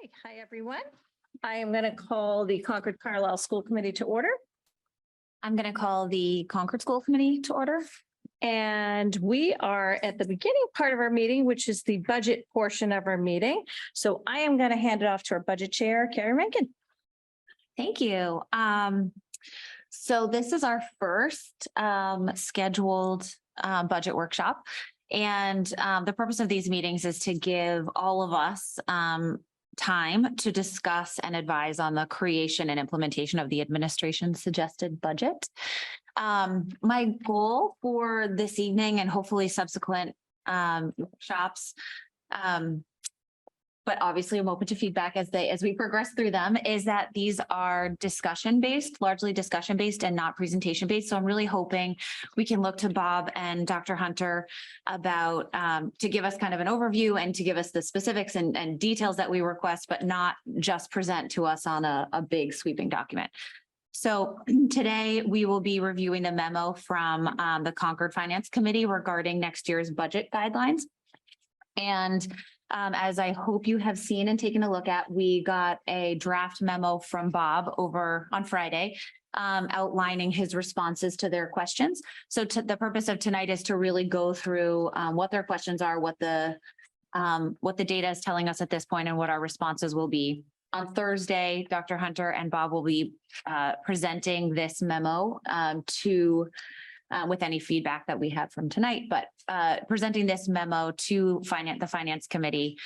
Hi, everyone. I am going to call the Concord Carlisle School Committee to order. I'm going to call the Concord School Committee to order. And we are at the beginning part of our meeting, which is the budget portion of our meeting. So I am going to hand it off to our budget chair, Carrie Rankin. Thank you. So this is our first scheduled budget workshop. And the purpose of these meetings is to give all of us time to discuss and advise on the creation and implementation of the administration's suggested budget. My goal for this evening and hopefully subsequent workshops, but obviously I'm open to feedback as we progress through them, is that these are discussion-based, largely discussion-based and not presentation-based. So I'm really hoping we can look to Bob and Dr. Hunter about to give us kind of an overview and to give us the specifics and details that we request, but not just present to us on a big sweeping document. So today we will be reviewing the memo from the Concord Finance Committee regarding next year's budget guidelines. And as I hope you have seen and taken a look at, we got a draft memo from Bob over on Friday outlining his responses to their questions. So the purpose of tonight is to really go through what their questions are, what the data is telling us at this point, and what our responses will be. On Thursday, Dr. Hunter and Bob will be presenting this memo with any feedback that we have from tonight, but presenting this memo to the Finance Committee.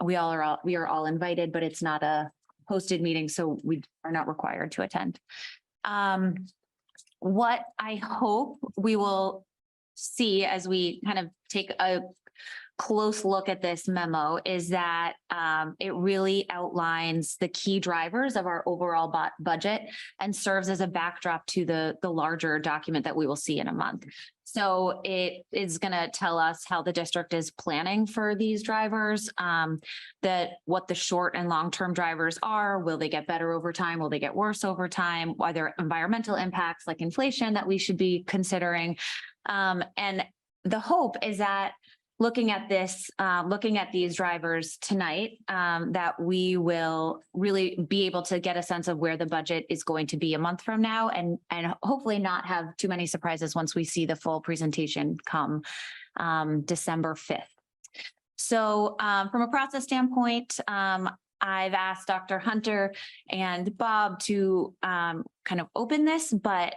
We are all invited, but it's not a hosted meeting, so we are not required to attend. What I hope we will see as we kind of take a close look at this memo is that it really outlines the key drivers of our overall budget and serves as a backdrop to the larger document that we will see in a month. So it is going to tell us how the district is planning for these drivers, what the short and long-term drivers are. Will they get better over time? Will they get worse over time? Are there environmental impacts like inflation that we should be considering? And the hope is that looking at these drivers tonight, that we will really be able to get a sense of where the budget is going to be a month from now, and hopefully not have too many surprises once we see the full presentation come December 5th. So from a process standpoint, I've asked Dr. Hunter and Bob to kind of open this, but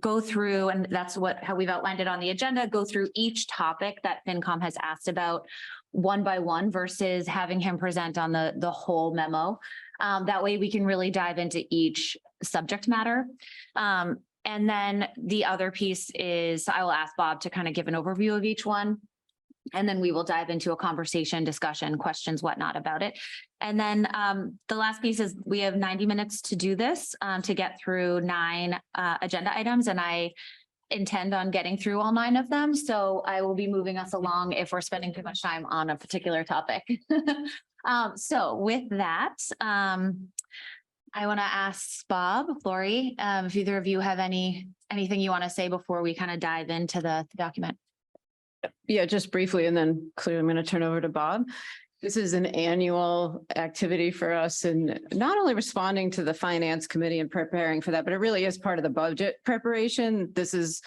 go through, and that's how we've outlined it on the agenda, go through each topic that FinCom has asked about one by one versus having him present on the whole memo. That way we can really dive into each subject matter. And then the other piece is I will ask Bob to kind of give an overview of each one. And then we will dive into a conversation, discussion, questions, whatnot about it. And then the last piece is we have 90 minutes to do this, to get through 9 agenda items. And I intend on getting through all 9 of them. So I will be moving us along if we're spending too much time on a particular topic. So with that, I want to ask Bob, Lori, if either of you have anything you want to say before we kind of dive into the document. Yeah, just briefly, and then clearly I'm going to turn over to Bob. This is an annual activity for us, and not only responding to the Finance Committee and preparing for that, but it really is part of the budget preparation. This is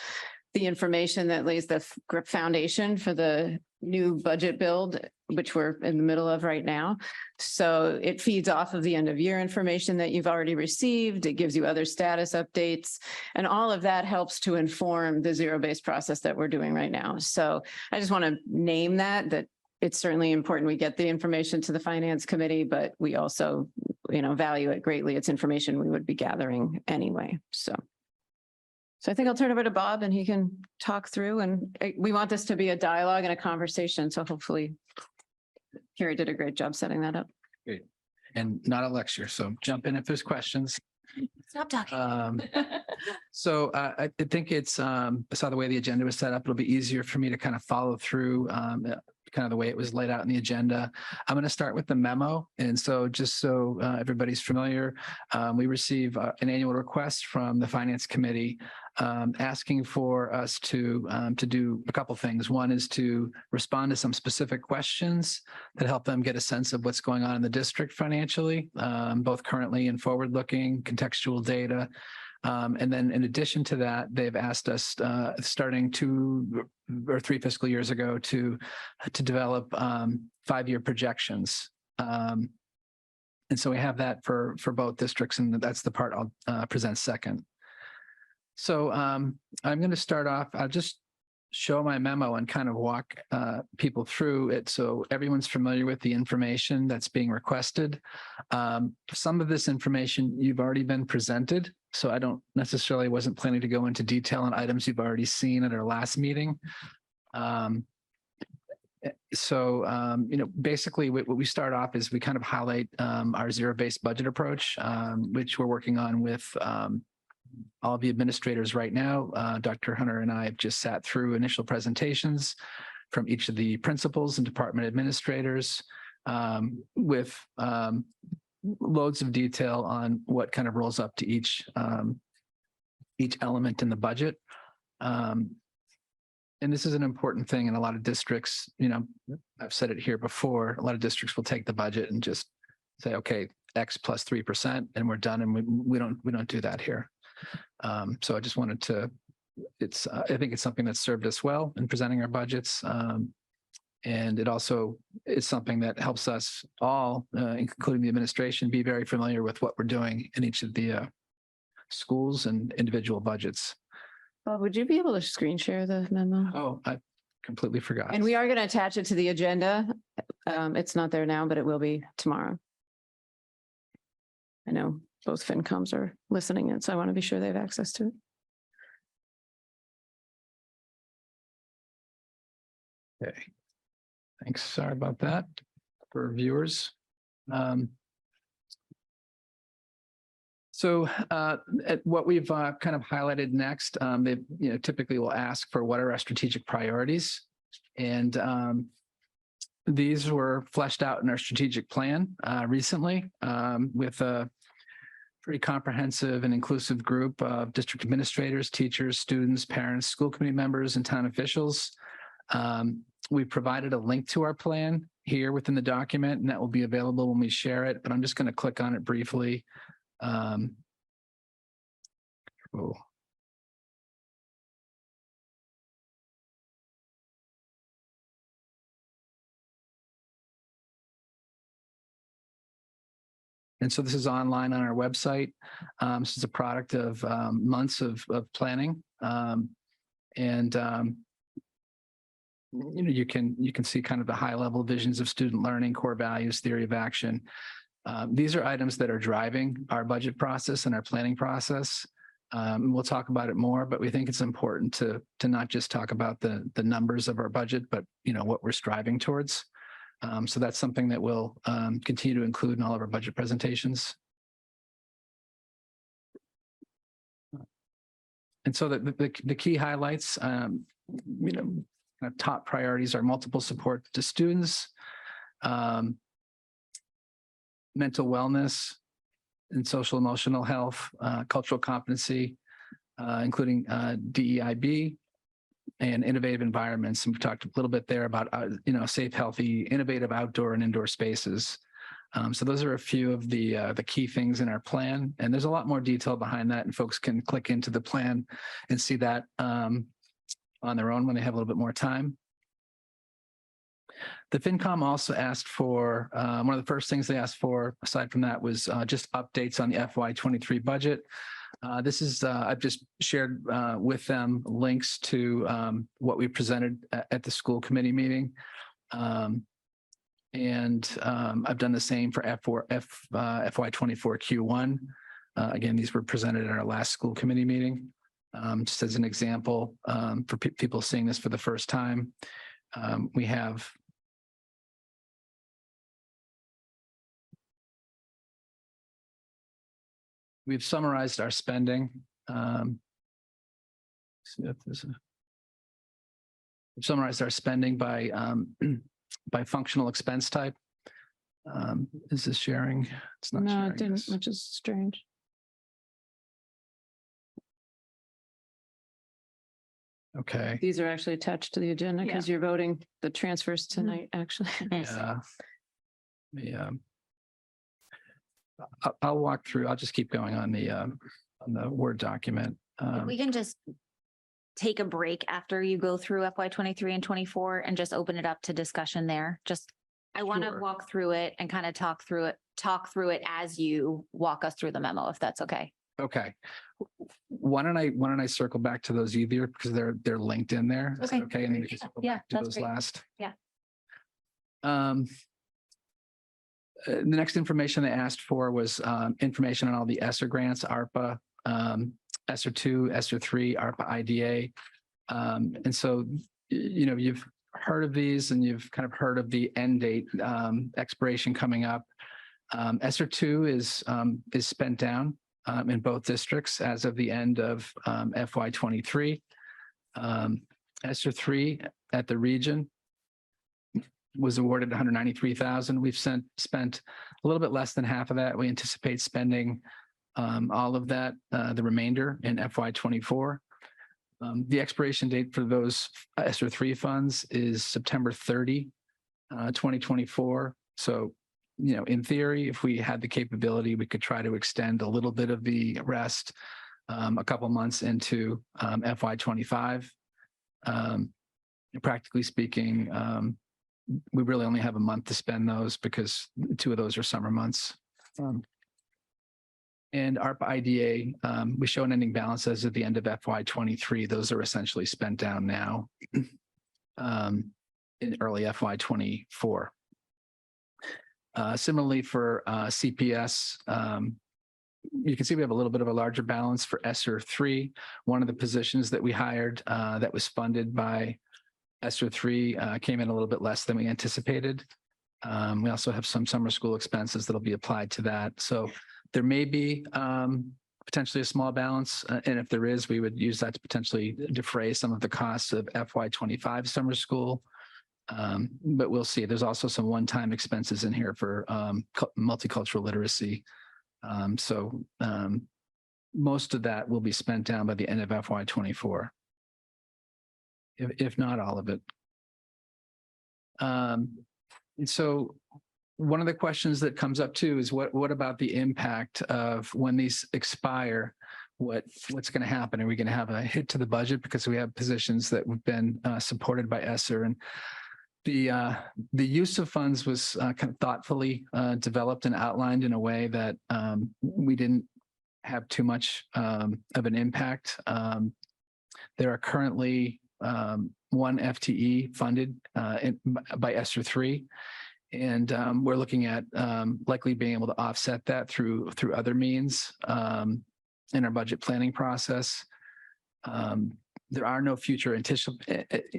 the information that lays the foundation for the new budget build, which we're in the middle of right now. So it feeds off of the end of year information that you've already received. It gives you other status updates, and all of that helps to inform the zero-based process that we're doing right now. So I just want to name that it's certainly important we get the information to the Finance Committee, but we also, value it greatly. It's information we would be gathering anyway. So I think I'll turn over to Bob and he can talk through, and we want this to be a dialogue and a conversation. So hopefully Carrie did a great job setting that up. Great. And not a lecture. So jump in if there's questions. Stop talking. So I think I saw the way the agenda was set up. It'll be easier for me to kind of follow through kind of the way it was laid out in the agenda. I'm going to start with the memo. And so just so everybody's familiar, we receive an annual request from the Finance Committee asking for us to do a couple things. One is to respond to some specific questions that help them get a sense of what's going on in the district financially, both currently and forward-looking, contextual data. And then in addition to that, they've asked us, starting 2 or 3 fiscal years ago, to develop 5-year projections. And so we have that for both districts, and that's the part I'll present second. So I'm going to start off. I'll just show my memo and kind of walk people through it so everyone's familiar with the information that's being requested. Some of this information you've already been presented, so I don't necessarily wasn't planning to go into detail on items you've already seen at our last meeting. Basically what we start off is we kind of highlight our zero-based budget approach, which we're working on with all of the administrators right now. Dr. Hunter and I have just sat through initial presentations from each of the principals and department administrators with loads of detail on what kind of rolls up to each element in the budget. And this is an important thing in a lot of districts. I've said it here before, a lot of districts will take the budget and just say, okay, X plus 3%, and we're done. And we don't do that here. So I just wanted to, I think it's something that's served us well in presenting our budgets. And it also is something that helps us all, including the administration, be very familiar with what we're doing in each of the schools and individual budgets. Bob, would you be able to screen share the memo? Oh, I completely forgot. And we are going to attach it to the agenda. It's not there now, but it will be tomorrow. I know both FinComs are listening in, so I want to be sure they have access to it. Okay. Thanks. Sorry about that for viewers. So what we've kind of highlighted next, they typically will ask for what are our strategic priorities, and these were fleshed out in our strategic plan recently with a pretty comprehensive and inclusive group of district administrators, teachers, students, parents, school committee members, and town officials. We provided a link to our plan here within the document, and that will be available when we share it, but I'm just going to click on it briefly. And so this is online on our website. This is a product of months of planning. You can see kind of the high level visions of student learning, core values, theory of action. These are items that are driving our budget process and our planning process. We'll talk about it more, but we think it's important to not just talk about the numbers of our budget, but what we're striving towards. So that's something that we'll continue to include in all of our budget presentations. And so the key highlights, top priorities are multiple support to students, mental wellness and social emotional health, cultural competency, including DEIB, and innovative environments. And we've talked a little bit there about, safe, healthy, innovative outdoor and indoor spaces. So those are a few of the key things in our plan. And there's a lot more detail behind that, and folks can click into the plan and see that on their own when they have a little bit more time. The FinCom also asked for, one of the first things they asked for, aside from that, was just updates on the FY23 budget. This is, I've just shared with them links to what we presented at the school committee meeting. I've done the same for FY24 Q1. Again, these were presented at our last school committee meeting. Just as an example, for people seeing this for the first time, we've summarized our spending. We've summarized our spending by functional expense type. Is this sharing? It's not sharing. No, it didn't, which is strange. Okay. These are actually attached to the agenda because you're voting the transfers Mm-hmm. tonight, actually. Yeah. Yeah. I'll walk through. I'll just keep going on the Word document. If we can just take a break after you go through FY 23 and 24 and just open it up to discussion there. Just, I want to Sure. walk through it and kind of talk through it as you walk us through the memo, if that's okay. Okay. Why don't I circle back to those either because they're linked in there. Is that Okay. Okay. And then we can circle Yeah, back to that's those great. last. Yeah. The next information they asked for was information on all the ESSER grants, ARPA, ESSER 2, ESSER 3, ARPA IDA. And so, you've heard of these and you've kind of heard of the end date expiration coming up. ESSER 2 is spent down in both districts as of the end of FY 23. ESSER 3 at the region was awarded 193,000. We've spent a little bit less than half of that. We anticipate spending all of that, the remainder in FY 24. The expiration date for those ESSER 3 funds is September 30, 2024. So, in theory, if we had the capability, we could try to extend a little bit of the rest a couple months into FY 25. Practically speaking, we really only have a month to spend those because 2 of those are summer months. And ARPA IDA, we show an ending balance as at the end of FY 23. Those are essentially spent down now in early FY 24. Similarly for CPS, you can see we have a little bit of a larger balance for ESSER 3. One of the positions that we hired that was funded by ESSER 3 came in a little bit less than we anticipated. We also have some summer school expenses that'll be applied to that. So there may be potentially a small balance. And if there is, we would use that to potentially defray some of the costs of FY 25 summer school. But we'll see. There's also some one-time expenses in here for multicultural literacy. So most of that will be spent down by the end of FY 24. If not all of it. And so one of the questions that comes up too is what about the impact of when these expire? What's going to happen? Are we going to have a hit to the budget because we have positions that have been supported by ESSER? And the use of funds was kind of thoughtfully developed and outlined in a way that we didn't have too much of an impact. There are currently 1 FTE funded by ESSER 3. And we're looking at likely being able to offset that through other means in our budget planning process. There are no future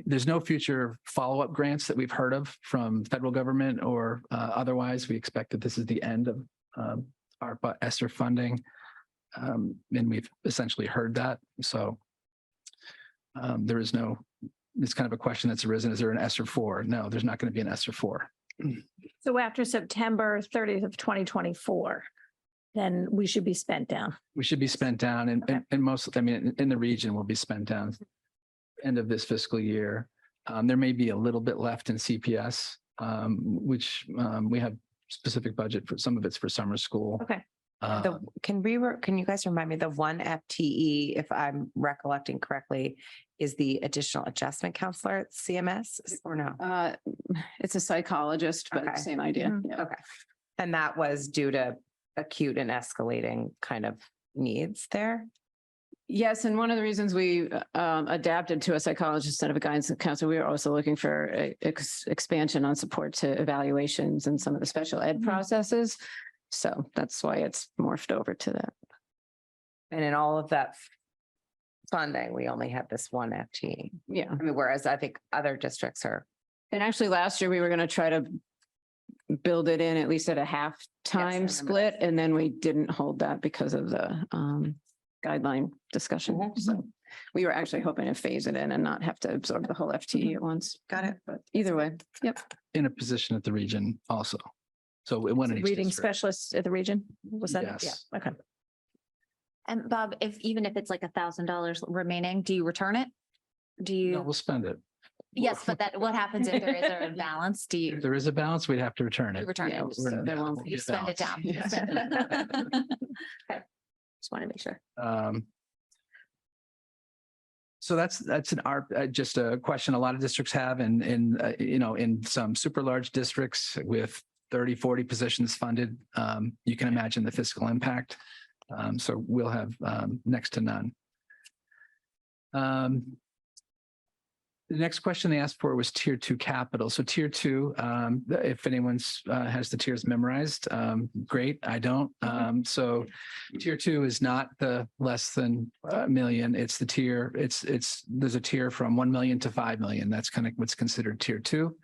there's no future follow-up grants that we've heard of from federal government or otherwise. We expect that this is the end of ARPA ESSER funding. And we've essentially heard that. So there is no, it's kind of a question that's arisen. Is there an ESSER 4? No, there's not going to be an ESSER 4. So after September 30th of 2024, then we should be spent down. We should be spent down and most, I mean, in the region will be spent down end of this fiscal year. There may be a little bit left in CPS, which we have specific budget for. Some of it's for summer school. Okay. Can you guys remind me, the 1 FTE, if I'm recollecting correctly, is the additional adjustment counselor at CMS or no? It's a psychologist, but Okay. same idea. Mhm. Yeah. Okay. And that was due to acute and escalating kind of needs there? Yes, and one of the reasons we adapted to a psychologist instead of a guidance counselor, we were also looking for expansion on support to evaluations and some of the special ed Mhm. processes. So that's why it's morphed over to that. And in all of that funding, we only had this 1 FTE. Yeah. I mean, whereas I think other districts are, And actually last year we were going to try to build it in at least at a half time remember split. And then we didn't hold that because of the guideline discussion. Mhm. So we were actually hoping to phase it in and not have to absorb the whole FTE at once. got it. But either way, yep. In a position at the region also. So it went in each Reading district. specialists at the region, was that? Yes. Yeah, okay. And Bob, even if it's like $1,000 remaining, do you return it? Do No, you, we'll spend it. yes, but that, what happens if there is a imbalance? Do If you there is a balance, we'd have to return it. return Yeah, it? so there won't You be a spend it down. balance. Okay. Just want to make sure. So that's an art, just a question a lot of districts have in some super large districts with 30, 40 positions funded. You can imagine the fiscal impact. So we'll have next to none. The next question they asked for was tier 2 capital. So tier 2, if anyone's has the tiers memorized, great. I don't. So tier 2 is not the less than a million. It's the tier. There's a tier from 1 million to 5 million. That's kind of what's considered tier 2.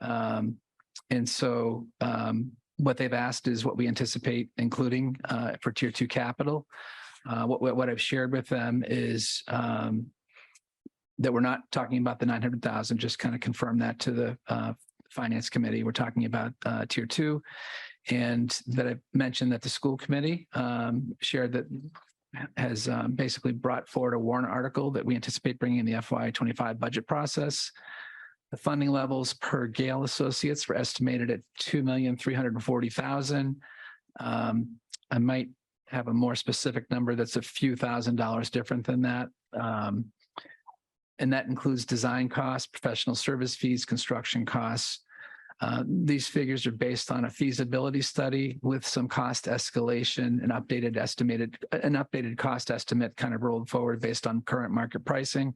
And so what they've asked is what we anticipate including for tier 2 capital. What I've shared with them is that we're not talking about the 900,000, just kind of confirm that to the finance committee. We're talking about tier 2, and that I mentioned that the school committee shared that has basically brought forward a warrant article that we anticipate bringing in the FY25 budget process. The funding levels per Gale Associates were estimated at $2,340,000. I might have a more specific number that's a few $1,000s different than that. And that includes design costs, professional service fees, construction costs. These figures are based on a feasibility study with some cost escalation, an updated cost estimate kind of rolled forward based on current market pricing.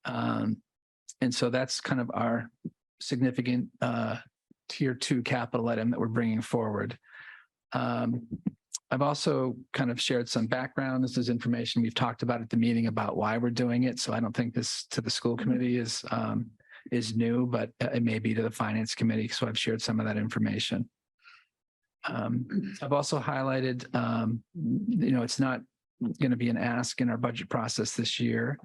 And so that's kind of our significant tier 2 capital item that we're bringing forward. I've also kind of shared some background. This is information we've talked about at the meeting about why we're doing it. So I don't think this to the school committee is new, but it may be to the finance committee. So I've shared some of that information. I've also highlighted, it's not going to be an ask in our budget process this year.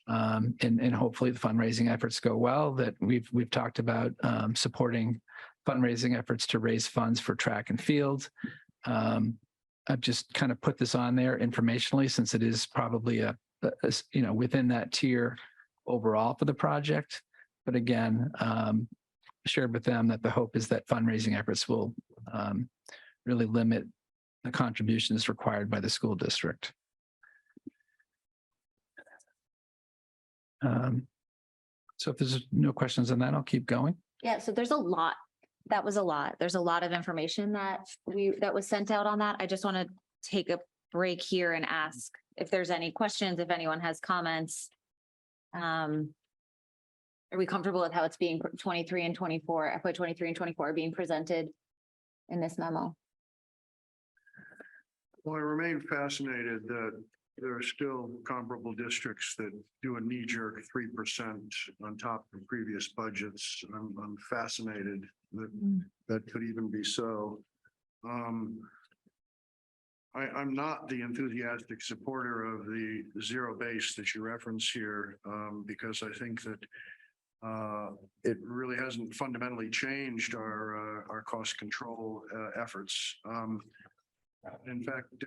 And hopefully the fundraising efforts go well. That we've talked about supporting fundraising efforts to raise funds for track and field. I've just kind of put this on there informationally since it is probably within that tier overall for the project. But again, shared with them that the hope is that fundraising efforts will really limit the contributions required by the school district. So if there's no questions on that, I'll keep going. Yeah, so there's a lot. That was a lot. There's a lot of information that was sent out on that. I just want to take a break here and ask if there's any questions, if anyone has comments. Are we comfortable with how it's being 23 and 24, FY23 and 24 being presented in this memo? Well, I remain fascinated that there are still comparable districts that do a knee-jerk 3% on top of previous budgets. I'm fascinated that that could even be so. I'm not the enthusiastic supporter of the zero base that you reference here, because I think that it really hasn't fundamentally changed our cost control efforts. In fact,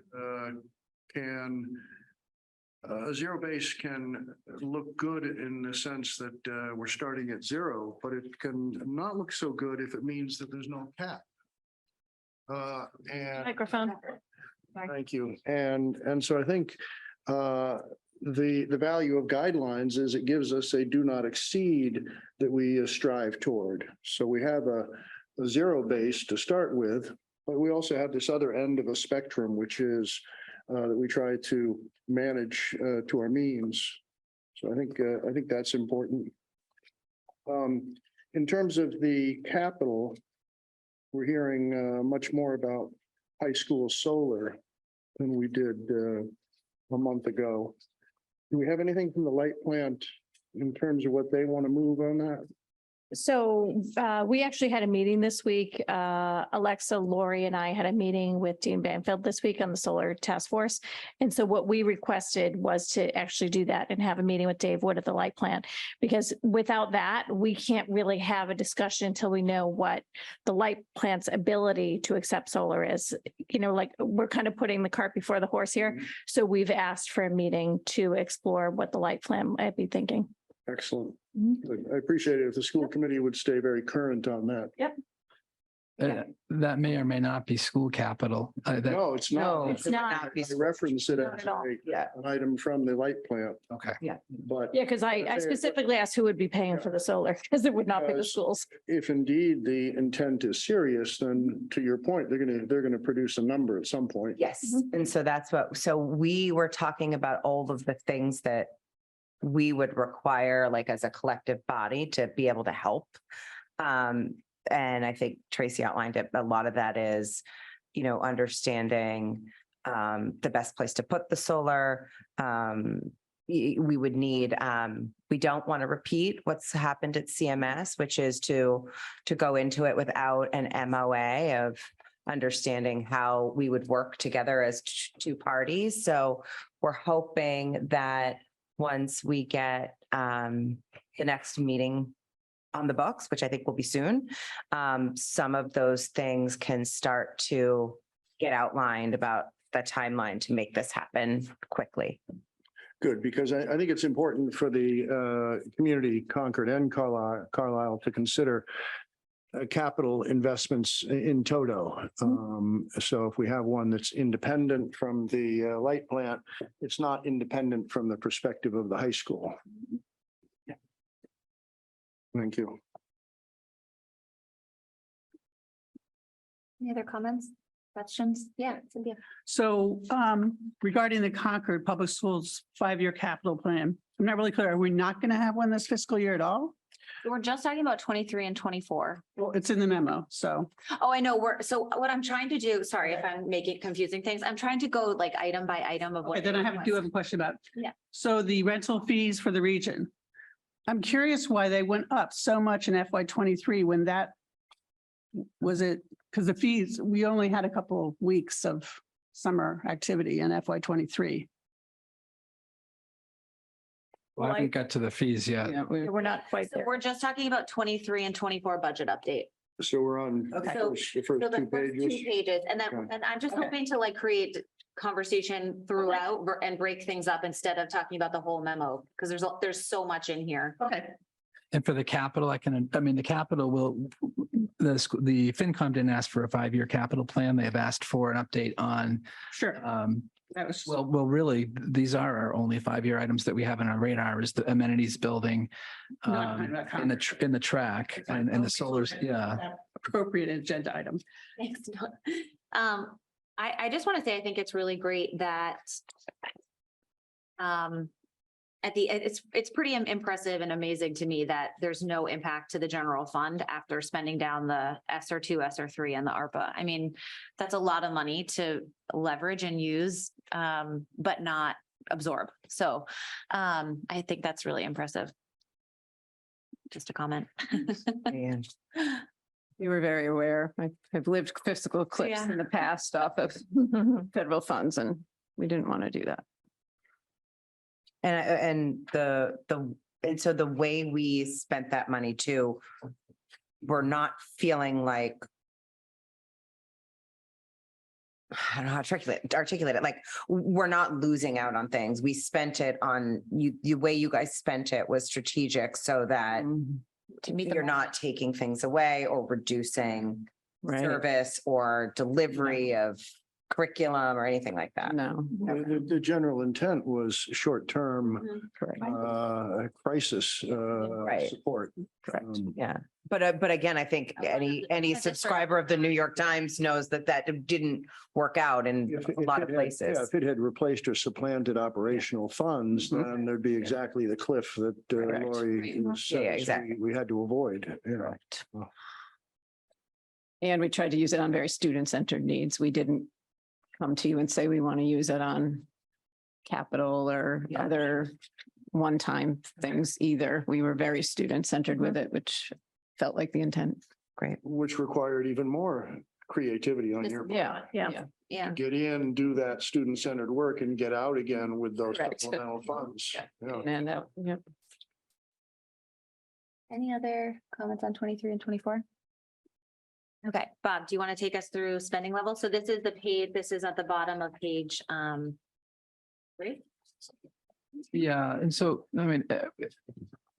a zero base can look good in the sense that we're starting at zero, but it can not look so good if it means that there's no cap. And Microphone. thank you. And so I think the value of guidelines is it gives us a do not exceed that we strive toward. So we have a zero base to start with, but we also have this other end of a spectrum, which is that we try to manage to our means. So I think that's important. In terms of the capital, we're hearing much more about high school solar than we did a month ago. Do we have anything from the light plant in terms of what they want to move on that? So we actually had a meeting this week. Alexa, Lori, and I had a meeting with Dean Banfield this week on the solar task force. And so what we requested was to actually do that and have a meeting with Dave Wood at the light plant, because without that, we can't really have a discussion until we know what the light plant's ability to accept solar is. Like we're kind of putting the cart before the horse here. So we've asked for a meeting to explore what the light plant might be thinking. Excellent. Mhm. Good. I appreciate it if the school committee would stay very current on that. That may or may not be school capital. That, No, it's not. It's not. I reference it Not as at all. Yeah. an item from the light plant, okay. but Yeah, because I specifically asked who would be paying for the solar, because it would not be the Because- schools. if indeed the intent is serious, then to your point, they're gonna produce a number at some point. Yes, and so that's what, so we were talking about all of the things that we would require, like as a collective body, to be able to help. And I think Tracy outlined it. A lot of that is, understanding the best place to put the solar. We would need, we don't want to repeat what's happened at CMS, which is to go into it without an MOA of understanding how we would work together as two parties. So we're hoping that once we get the next meeting on the books, which I think will be soon, some of those things can start to get outlined about the timeline to make this happen quickly. Good, because I think it's important for the community, Concord and Carlisle, to consider capital investments in toto. So if we have one that's independent from the light plant, it's not independent from the perspective of the high school. Thank you. Any other comments, questions? Yeah, Cynthia. So regarding the Concord Public Schools 5-year capital plan, I'm not really clear. Are we not going to have one this fiscal year at all? We're just talking about 23 and 24. Well, it's in the memo, so. Oh, I know. So what I'm trying to do, sorry if I'm making confusing things. I'm trying to go like item by item of what. Okay, then I do have a question about. Yeah. So the rental fees for the region. I'm curious why they went up so much in FY 23 when that was it, because the fees, we only had a couple of weeks of summer activity in FY 23. Well, I haven't got to the fees yet. Yeah, We're not quite So there. we're just talking about 23 and 24 budget update. So we're on Okay. the So first the two first two pages. pages, and then, Okay. and I'm just Okay. hoping to like create conversation throughout and break things up instead of talking about the whole memo, because there's so much in here. Okay. And for the capital, the capital will, the FinCom didn't ask for a 5-year capital plan. They have asked for an update on, Sure. That was. well, really, these are our only 5-year items that we have on our radar is the amenities building No, I'm talking about in the track and the solars. Yeah. Appropriate agenda item. Thanks. I just want to say, I think it's really great that it's pretty impressive and amazing to me that there's no impact to the general fund after spending down the SR2, SR3 and the ARPA. I mean, that's a lot of money to leverage and use, but not absorb. So I think that's really impressive. Just a comment. And You were very aware. I've lived fiscal cliffs Yeah. in the past off of federal funds and we didn't want to do that. And so the way we spent that money too, we're not feeling like, I don't know how to articulate it. Like, we're not losing out on things. We spent it on the way you guys spent it was strategic so that To meet the you're moment. not taking things away or reducing Right. service or delivery of curriculum or anything like that. No, The general intent was short-term Mhm. correct. crisis Right. support. Correct. Yeah, but again, I think any Just sort of- subscriber of the New York Times knows that didn't work out in If a lot of it had- places. Yeah, if it had replaced or supplanted operational funds, then there'd be exactly the cliff that Correct. Lori was Yeah, saying exactly. we had to avoid, you know. Correct. And we tried to use it on very student-centered needs. We didn't come to you and say we want to use it on capital or Yeah. other one-time things either. We were very student-centered with it, which felt like the intent. Great. Which required even more creativity on Just- your. Yeah, Yeah. Yeah. Get in, do that student-centered work and get out again with those Correct. supplemental funds. Yeah. Yeah. And yeah. Any other comments on 23 and 24? Okay, Bob, do you want to take us through spending level? So this is the page, this is at the bottom of page 3. Yeah, and so,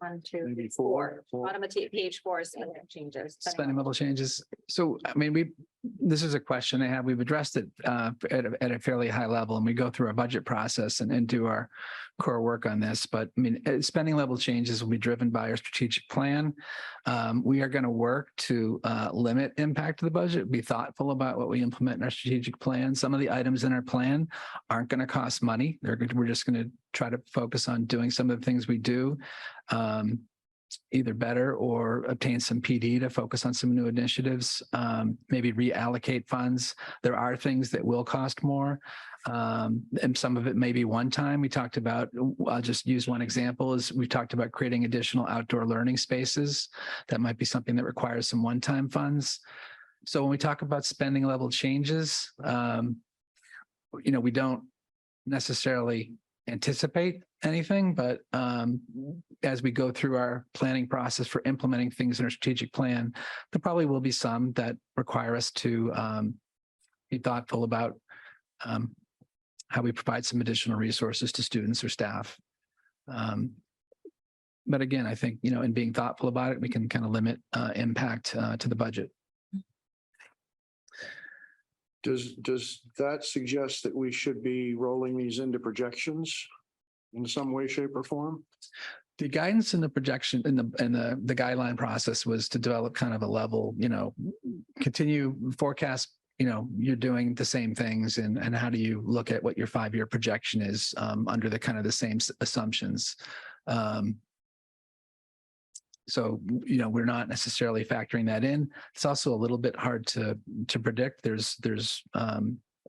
One, two, Maybe four. four. Bottom of page 4 is spending changes. Spending level changes. So, I mean, this is a question I have. We've addressed it at a fairly high level, and we go through our budget process and do our core work on this. But I mean, spending level changes will be driven by our strategic plan. We are going to work to limit impact to the budget, be thoughtful about what we implement in our strategic plan. Some of the items in our plan aren't going to cost money. We're just going to try to focus on doing some of the things we do either better or obtain some PD to focus on some new initiatives, maybe reallocate funds. There are things that will cost more. And some of it may be one time. We talked about, I'll just use one example, is we talked about creating additional outdoor learning spaces. That might be something that requires some one-time funds. So when we talk about spending level changes, we don't necessarily anticipate anything, but as we go through our planning process for implementing things in our strategic plan, there probably will be some that require us to be thoughtful about how we provide some additional resources to students or staff. But again, I think, in being thoughtful about it, we can kind of limit impact to the budget. Does that suggest that we should be rolling these into projections in some way, shape, or form? The guidance in the projection in the guideline process was to develop kind of a level, continue forecast, you're doing the same things, and how do you look at what your 5-year projection is under the kind of the same assumptions. So, we're not necessarily factoring that in. It's also a little bit hard to predict. There's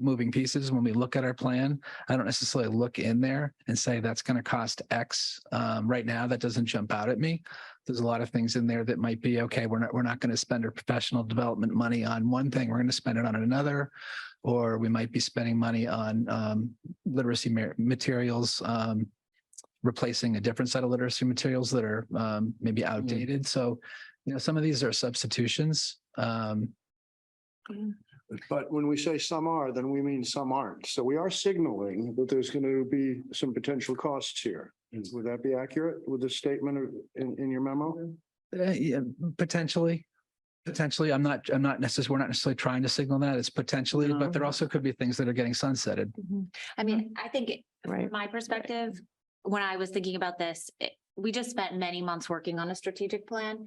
moving pieces when we look at our plan. I don't necessarily look in there and say that's going to cost X. Right now, that doesn't jump out at me. There's a lot of things in there that might be, okay, we're not going to spend our professional development money on one thing. We're going to spend it on another, or we might be spending money on literacy materials, replacing a different set of literacy materials that are maybe outdated. So, some of these are substitutions. But when we say some are, then we mean some aren't. So we are signaling that there's going to be some potential costs here. Would that be accurate with the statement in your memo? Yeah, potentially. We're not necessarily trying to signal that. It's potentially, but there also could be things that are getting sunsetted. I mean, I think Right. from my perspective, when I was thinking about this, we just spent many months working on a strategic plan.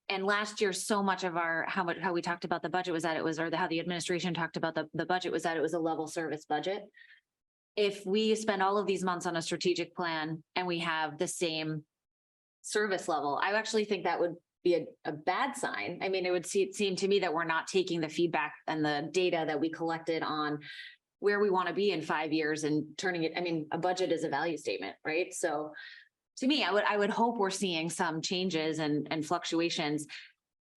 And last year, so much of how we talked about the budget was that how the administration talked about the budget was that it was a level service budget. If we spend all of these months on a strategic plan and we have the same service level, I actually think that would be a bad sign. I mean, it would seem to me that we're not taking the feedback and the data that we collected on where we want to be in 5 years and turning it. I mean, a budget is a value statement, right? So to me, I would hope we're seeing some changes and fluctuations.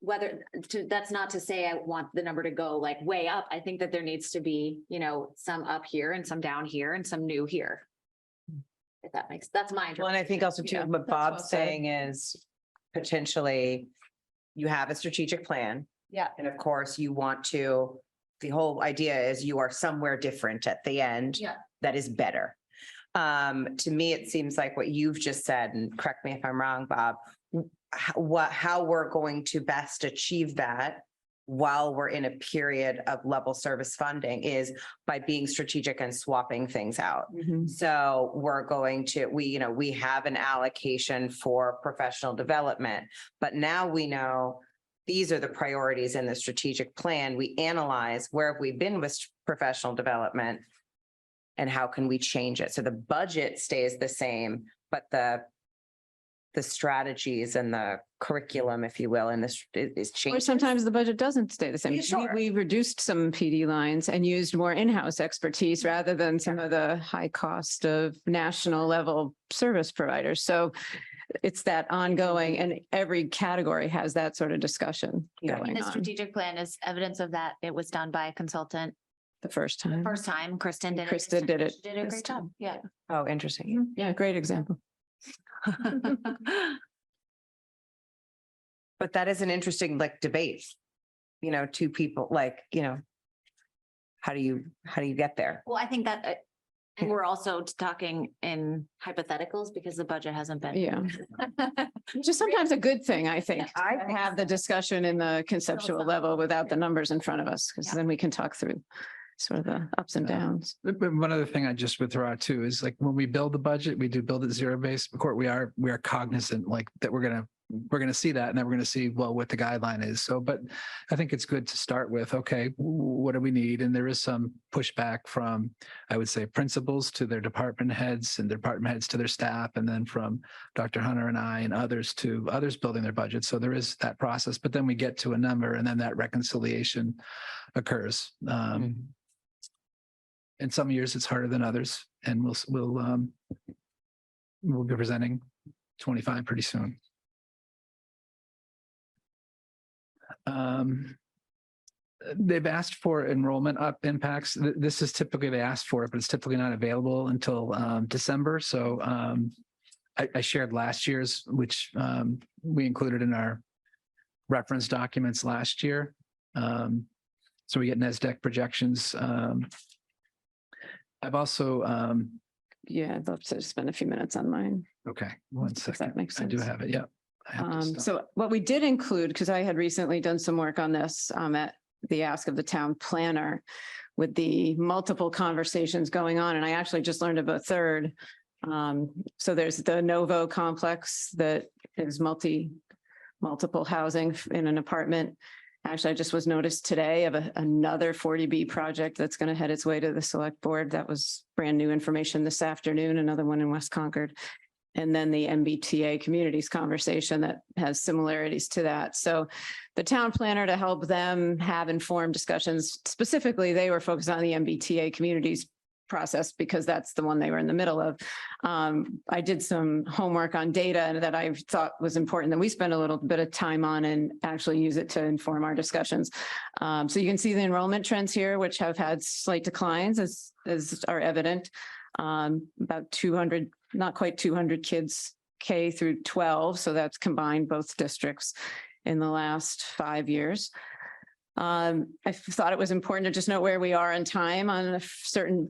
That's not to say I want the number to go like way up. I think that there needs to be, some up here and some down here and some new here. If that's my. Well, and I think also too, Yeah, what that's well Bob's said. saying is potentially you have a strategic plan. Yeah. And of course you want to, the whole idea is you are somewhere different at the end. Yeah. That is better. To me, it seems like what you've just said, and correct me if I'm wrong, Bob, how we're going to best achieve that while we're in a period of level service funding is by being strategic and swapping things out. So we're going to, we have an allocation for professional development, but now we know these are the priorities in the strategic plan. We analyze where have we been with professional development and how can we change it? So the budget stays the same, but the strategies and the curriculum, if you will, and this is Or changing. sometimes the budget doesn't stay the same. Yeah, sure. We've reduced some PD lines and used more in-house expertise rather than some of the high cost of national level service providers. So it's that ongoing, and every category has that sort of discussion Yeah. going The on strategic plan is evidence of that. It was done by a consultant. the first time. First time, Kristen did it. Kristen did it She did a this great job. Yeah. Oh, interesting. Yeah, great example. But that is an interesting debate. Two people how do you get there? Well, I think that And we're also talking in hypotheticals because the budget hasn't been. Yeah. Just sometimes a good thing, I think. I to think have the discussion in the conceptual level without the numbers in front of us, because Yeah. then we can talk through sort of the ups and downs. But one other thing I just would throw out too is like when we build the budget, we do build it zero based. Of course, we are cognizant like that we're gonna see that and then we're gonna see, well, what the guideline is. So, but I think it's good to start with, okay, what do we need? And there is some pushback from, I would say, principals to their department heads and department heads to their staff, and then from Dr. Hunter and I and others to others building their budget. So there is that process, but then we get to a number and then that reconciliation occurs. In some years it's harder than others, and we'll be presenting 25 pretty soon. They've asked for enrollment up impacts. This is typically they ask for it, but it's typically not available until December. So I shared last year's, which we included in our reference documents last year. So we get NASDAQ projections. I've also, Yeah, I'd love to spend a few minutes on mine. okay, one If second. that makes I do sense. have it. Yeah. I have this stuff. So what we did include, because I had recently done some work on this at the ask of the town planner with the multiple conversations going on, and I actually just learned of a third. So there's the Novo complex that is multiple housing in an apartment. Actually, I just was noticed today of another 40B project that's going to head its way to the select board. That was brand new information this afternoon, another one in West Concord. And then the MBTA communities conversation that has similarities to that. So the town planner, to help them have informed discussions, specifically, they were focused on the MBTA communities process because that's the one they were in the middle of. I did some homework on data that I thought was important that we spend a little bit of time on and actually use it to inform our discussions. So you can see the enrollment trends here, which have had slight declines as are evident. About 200, not quite 200 kids K through 12. So that's combined both districts in the last 5 years. I thought it was important to just note where we are in time on certain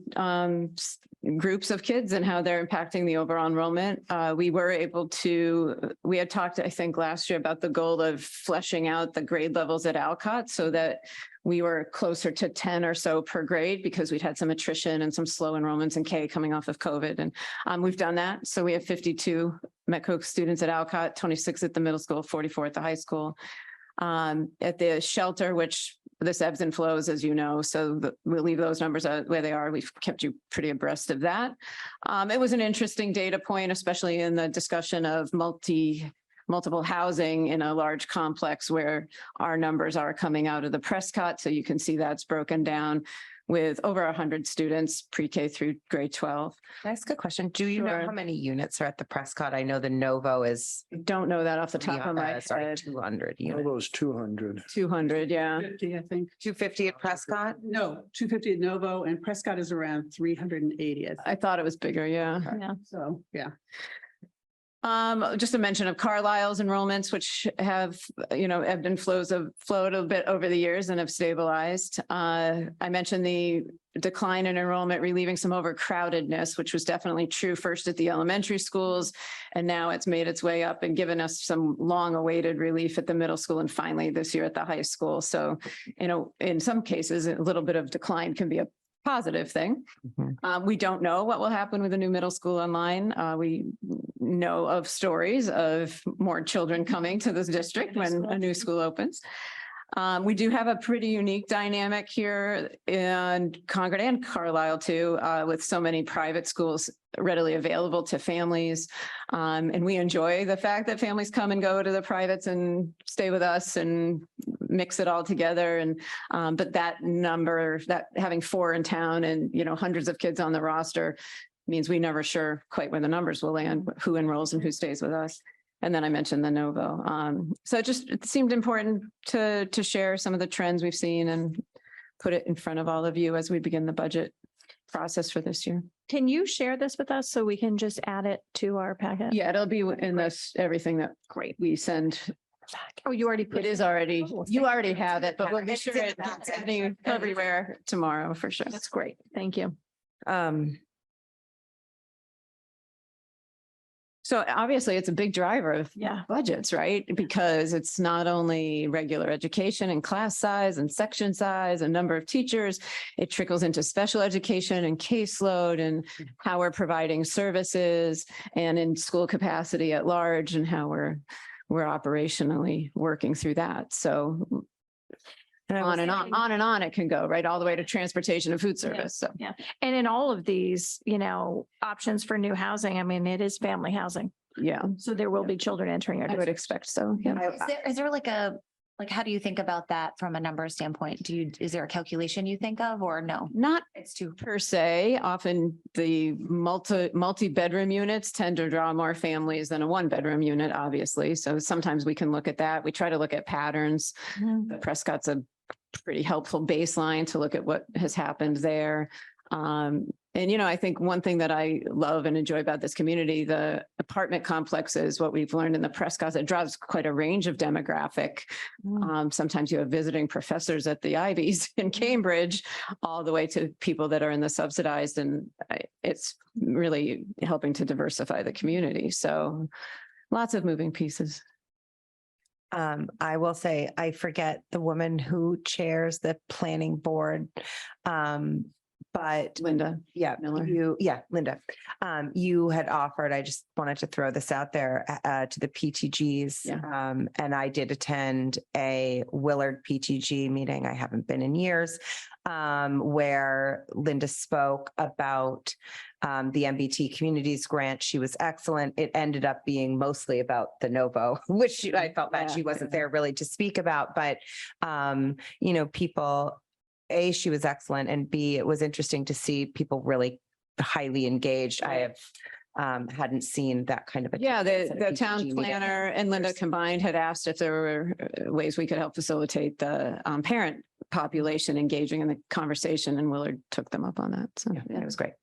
groups of kids and how they're impacting the overall enrollment. We had talked, I think, last year about the goal of fleshing out the grade levels at Alcott so that we were closer to 10 or so per grade because we'd had some attrition and some slow enrollments in K coming off of COVID. And we've done that. So we have 52 Metco students at Alcott, 26 at the middle school, 44 at the high school. At the shelter, which this ebbs and flows, as you know, so we'll leave those numbers where they are. We've kept you pretty abreast of that. It was an interesting data point, especially in the discussion of multiple housing in a large complex where our numbers are coming out of the Prescott. So you can see that's broken down with over 100 students pre-K through grade 12. Can I ask a question? Do you know Sure. how many units are at the Prescott? I know the Novo is I don't know that off the top of my sorry, head. 200 All units. those 200. 200, yeah. 50, I think. 250 at Prescott? No, 250 at Novo and Prescott is around 380. I thought it was bigger, yeah. Yeah. So, yeah. Just a mention of Carlisle's enrollments, which have, ebbed and flowed a bit over the years and have stabilized. I mentioned the decline in enrollment, relieving some overcrowdedness, which was definitely true first at the elementary schools. And now it's made its way up and given us some long awaited relief at the middle school and finally this year at the high school. So, in some cases, a little bit of decline can be a positive thing. We don't know what will happen with the new middle school online. We know of stories of more children coming to this district when a new school opens. We do have a pretty unique dynamic here in Concord and Carlisle too, with so many private schools readily available to families. And we enjoy the fact that families come and go to the privates and stay with us and mix it all together. And but that number, that having 4 in town and, hundreds of kids on the roster means we never sure quite where the numbers will land, who enrolls and who stays with us. And then I mentioned the Novo. So it seemed important to share some of the trends we've seen and put it in front of all of you as we begin the budget process for this year. Can you share this with us so we can just add it to our packet? Yeah, it'll be in this, everything that Great. we send. Oh, you already put It is already, Oh, you thank already have it, but we'll be It's sure in it's the packet. happening everywhere tomorrow for sure. That's great. Thank you. So obviously it's a big driver of Yeah. budgets, right? Because it's not only regular education and class size and section size and number of teachers, it trickles into special education and caseload and how we're providing services and in school capacity at large and how we're operationally working through that. So And I will on and say- on and on it can go, right? All the way to transportation and food service. So And in all of these, options for new housing, I mean, it is family housing. yeah, So there will be children entering our I would district. expect so. Yeah. Is there how do you think about that from a number standpoint? Is there a calculation you think of or no? Not It's too. per se. Often the multi-bedroom units tend to draw more families than a one-bedroom unit, obviously. So sometimes we can look at that. We try to look at patterns. Mhm. Prescott's a pretty helpful baseline to look at what has happened there. And I think one thing that I love and enjoy about this community, the apartment complexes, what we've learned in the Prescott, it draws quite a range of demographic. Sometimes you have visiting professors at the Ivies in Cambridge, all the way to people that are in the subsidized, and it's really helping to diversify the community. So lots of moving pieces. I will say, I forget the woman who chairs the planning board. But Linda. yeah, Miller. Linda, you had offered, I just wanted to throw this out there, to the PTGs. Yeah. And I did attend a Willard PTG meeting. I haven't been in years, where Linda spoke about the MBT Communities Grant. She was excellent. It ended up being mostly about the Novo, which I felt bad she wasn't there really to speak about. But, people, A, she was excellent, and B, it was interesting to see people really highly engaged. I have hadn't seen that kind of. Yeah, attendance at a the town PTG meeting. planner and Linda combined had asked if there were ways we could help facilitate the parent population engaging in the conversation, and Willard took them up on that. So Yeah, it was great.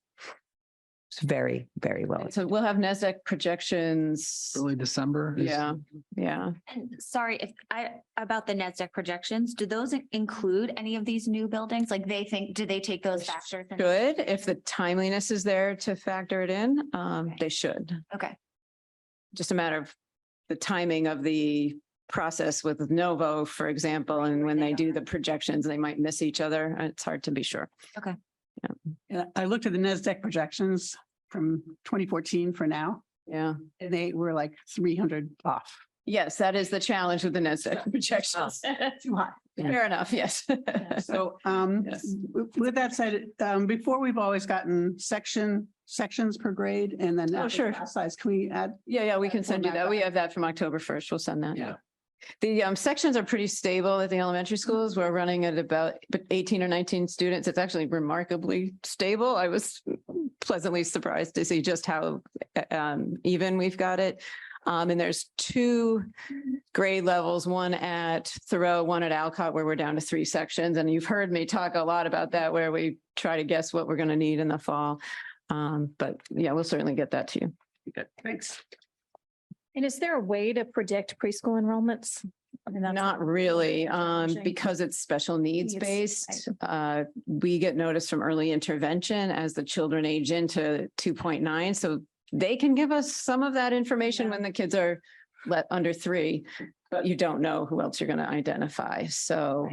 It's very, very well. So we'll have NASDAQ projections. Early December. is- Yeah, yeah. And sorry, about the NESDEC projections, do those include any of these new buildings? Like do they take those factors? Good. If the timeliness is there to factor it in, they should. Okay. Just a matter of the timing of the process with Novo, for example, and when they do the projections, they might miss each other. It's hard to be sure. Yeah, I looked at the NASDAQ projections from 2014 for now, Yeah. and they were like 300 off. Yes, that is the challenge with the NASDAQ projections. Too high. Fair enough, yes. So, Yes. with that said, before we've always gotten sections per grade and then. Oh, sure. class size, can we add? Yeah, we can send you Format that. We have that from October 1st. We'll send that. Yeah. The sections are pretty stable at the elementary schools. We're running at about 18 or 19 students. It's actually remarkably stable. I was pleasantly surprised to see just how even we've got it. And there's 2 grade levels, one at Thoreau, one at Alcott, where we're down to 3 sections. And you've heard me talk a lot about that, where we try to guess what we're going to need in the fall. But yeah, we'll certainly get that to you. Thanks. And is there a way to predict preschool enrollments? I mean, that's Not really, challenging. because it's special needs Needs, based. We get notice from early intervention as the children age into 2.9. So they can give us some of that information when the kids are under 3, but you don't know who else you're going to identify. So,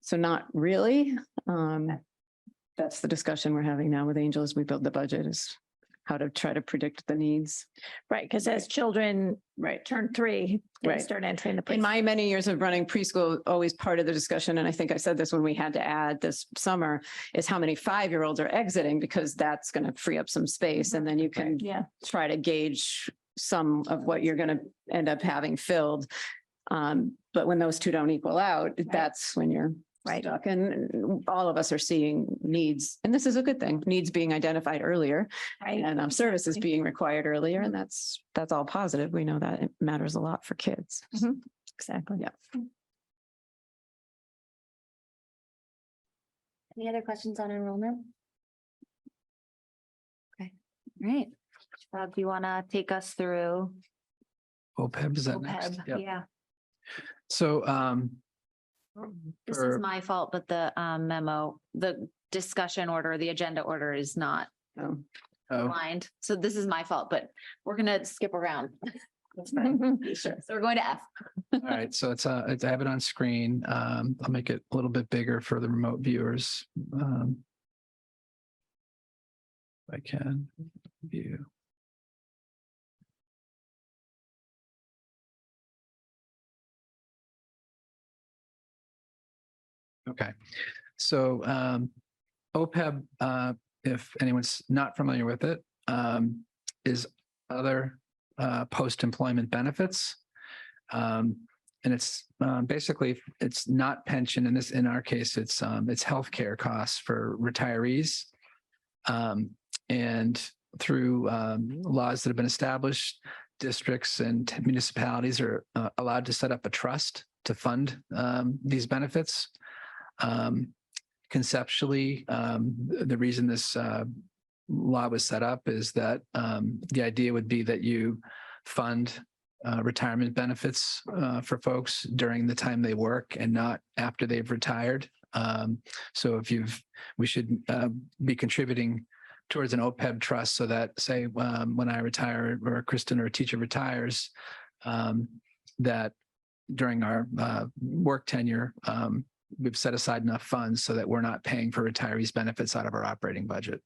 so not really. That's the discussion we're having now with Angel as we build the budget, is how to try to predict the needs. Right, because as children turn 3, they Right. start entering the. In preschool. my many years of running preschool, always part of the discussion, and I think I said this when we had to add this summer, is how many 5-year-olds are exiting, because that's going to free up some space, and then you can Yeah, try to gauge some of what you're going to end up having filled. But when those 2 don't equal out, that's when you're Right. stuck. And all of us are seeing needs, and this is a good thing, needs being identified earlier, right. and services Exactly. being required earlier, and that's all positive. We know that it matters a lot for kids. Exactly. Yeah. Any other questions on enrollment? Okay, all right. Bob, do you want to take us through OPEB, is that next? OPEB? Yep. Yeah, So, this For- is my fault, but the memo, the discussion order, the agenda order is not Oh. Oh, aligned. So this is my fault, but we're gonna skip around. That's fine. Sure. So we're going to F. all right. So I have it on screen. I'll make it a little bit bigger for the remote viewers. If I can view. Okay, so OPEB, if anyone's not familiar with it, is other post-employment benefits. And it's basically, it's not pension. In our case, it's healthcare costs for retirees. And through laws that have been established, districts and municipalities are allowed to set up a trust to fund these benefits. Conceptually, the reason this law was set up is that the idea would be that you fund retirement benefits for folks during the time they work and not after they've retired. So we should be contributing towards an OPEB trust so that, say, when I retire or Kristen or a teacher retires, that during our work tenure, we've set aside enough funds so that we're not paying for retirees' benefits out of our operating budget.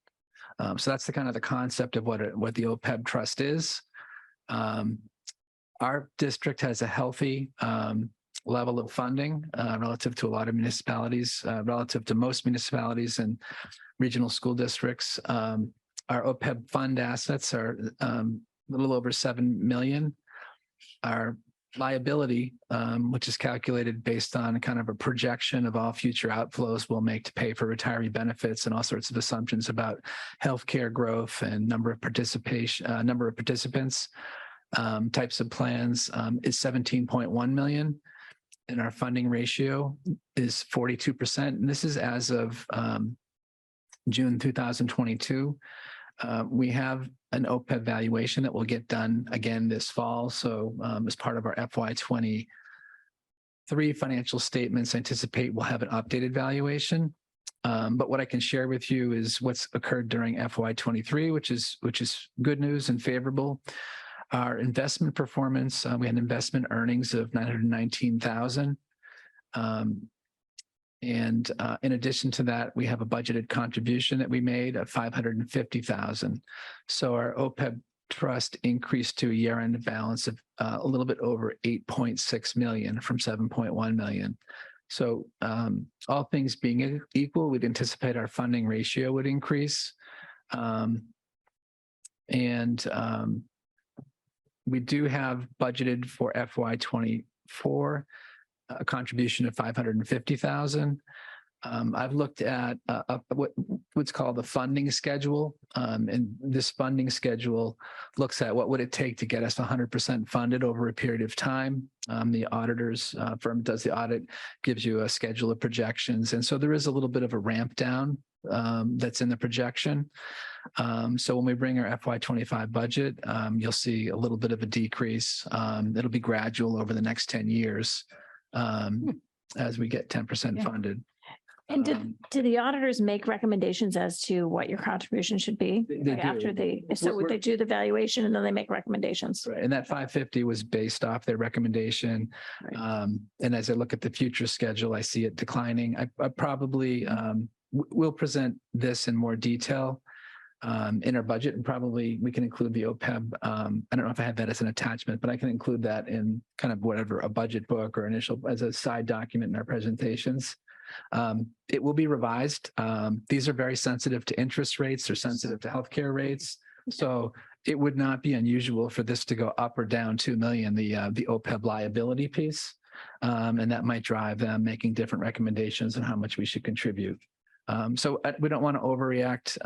So that's the kind of the concept of what the OPEB trust is. Our district has a healthy level of funding relative to a lot of municipalities, relative to most municipalities and regional school districts. Our OPEB fund assets are a little over 7 million. Our liability, which is calculated based on kind of a projection of all future outflows we'll make to pay for retiree benefits and all sorts of assumptions about healthcare growth and number of participants, types of plans, is 17.1 million. And our funding ratio is 42%. And this is as of June 2022. We have an OPEB valuation that will get done again this fall. So as part of our FY23 financial statements, I anticipate we'll have an updated valuation. But what I can share with you is what's occurred during FY23, which is good news and favorable. Our investment performance, we had investment earnings of 919,000. And in addition to that, we have a budgeted contribution that we made of 550,000. So our OPEB trust increased to a year-end balance of a little bit over 8.6 million from 7.1 million. So all things being equal, we'd anticipate our funding ratio would increase. We do have budgeted for FY24 a contribution of 550,000. I've looked at what's called the funding schedule, and this funding schedule looks at what would it take to get us 100% funded over a period of time. The auditor's firm does the audit, gives you a schedule of projections, and so there is a little bit of a ramp down that's in the projection. So when we bring our FY25 budget, you'll see a little bit of a decrease. It'll be gradual over the next 10 years. As we get 10% funded. And did the auditors make recommendations as to what your contribution should be? They After do. they do the valuation and then they make recommendations? Right. And that 550 was based off their recommendation. Right. And as I look at the future schedule, I see it declining. I probably will present this in more detail in our budget, and probably we can include the OPEB. I don't know if I have that as an attachment, but I can include that in kind of whatever, a budget book or initial as a side document in our presentations. It will be revised. These are very sensitive to interest rates. They're sensitive to healthcare rates. So it would not be unusual for this to go up or down 2 million, the OPEB liability piece. And that might drive them making different recommendations on how much we should contribute. So we don't want to overreact.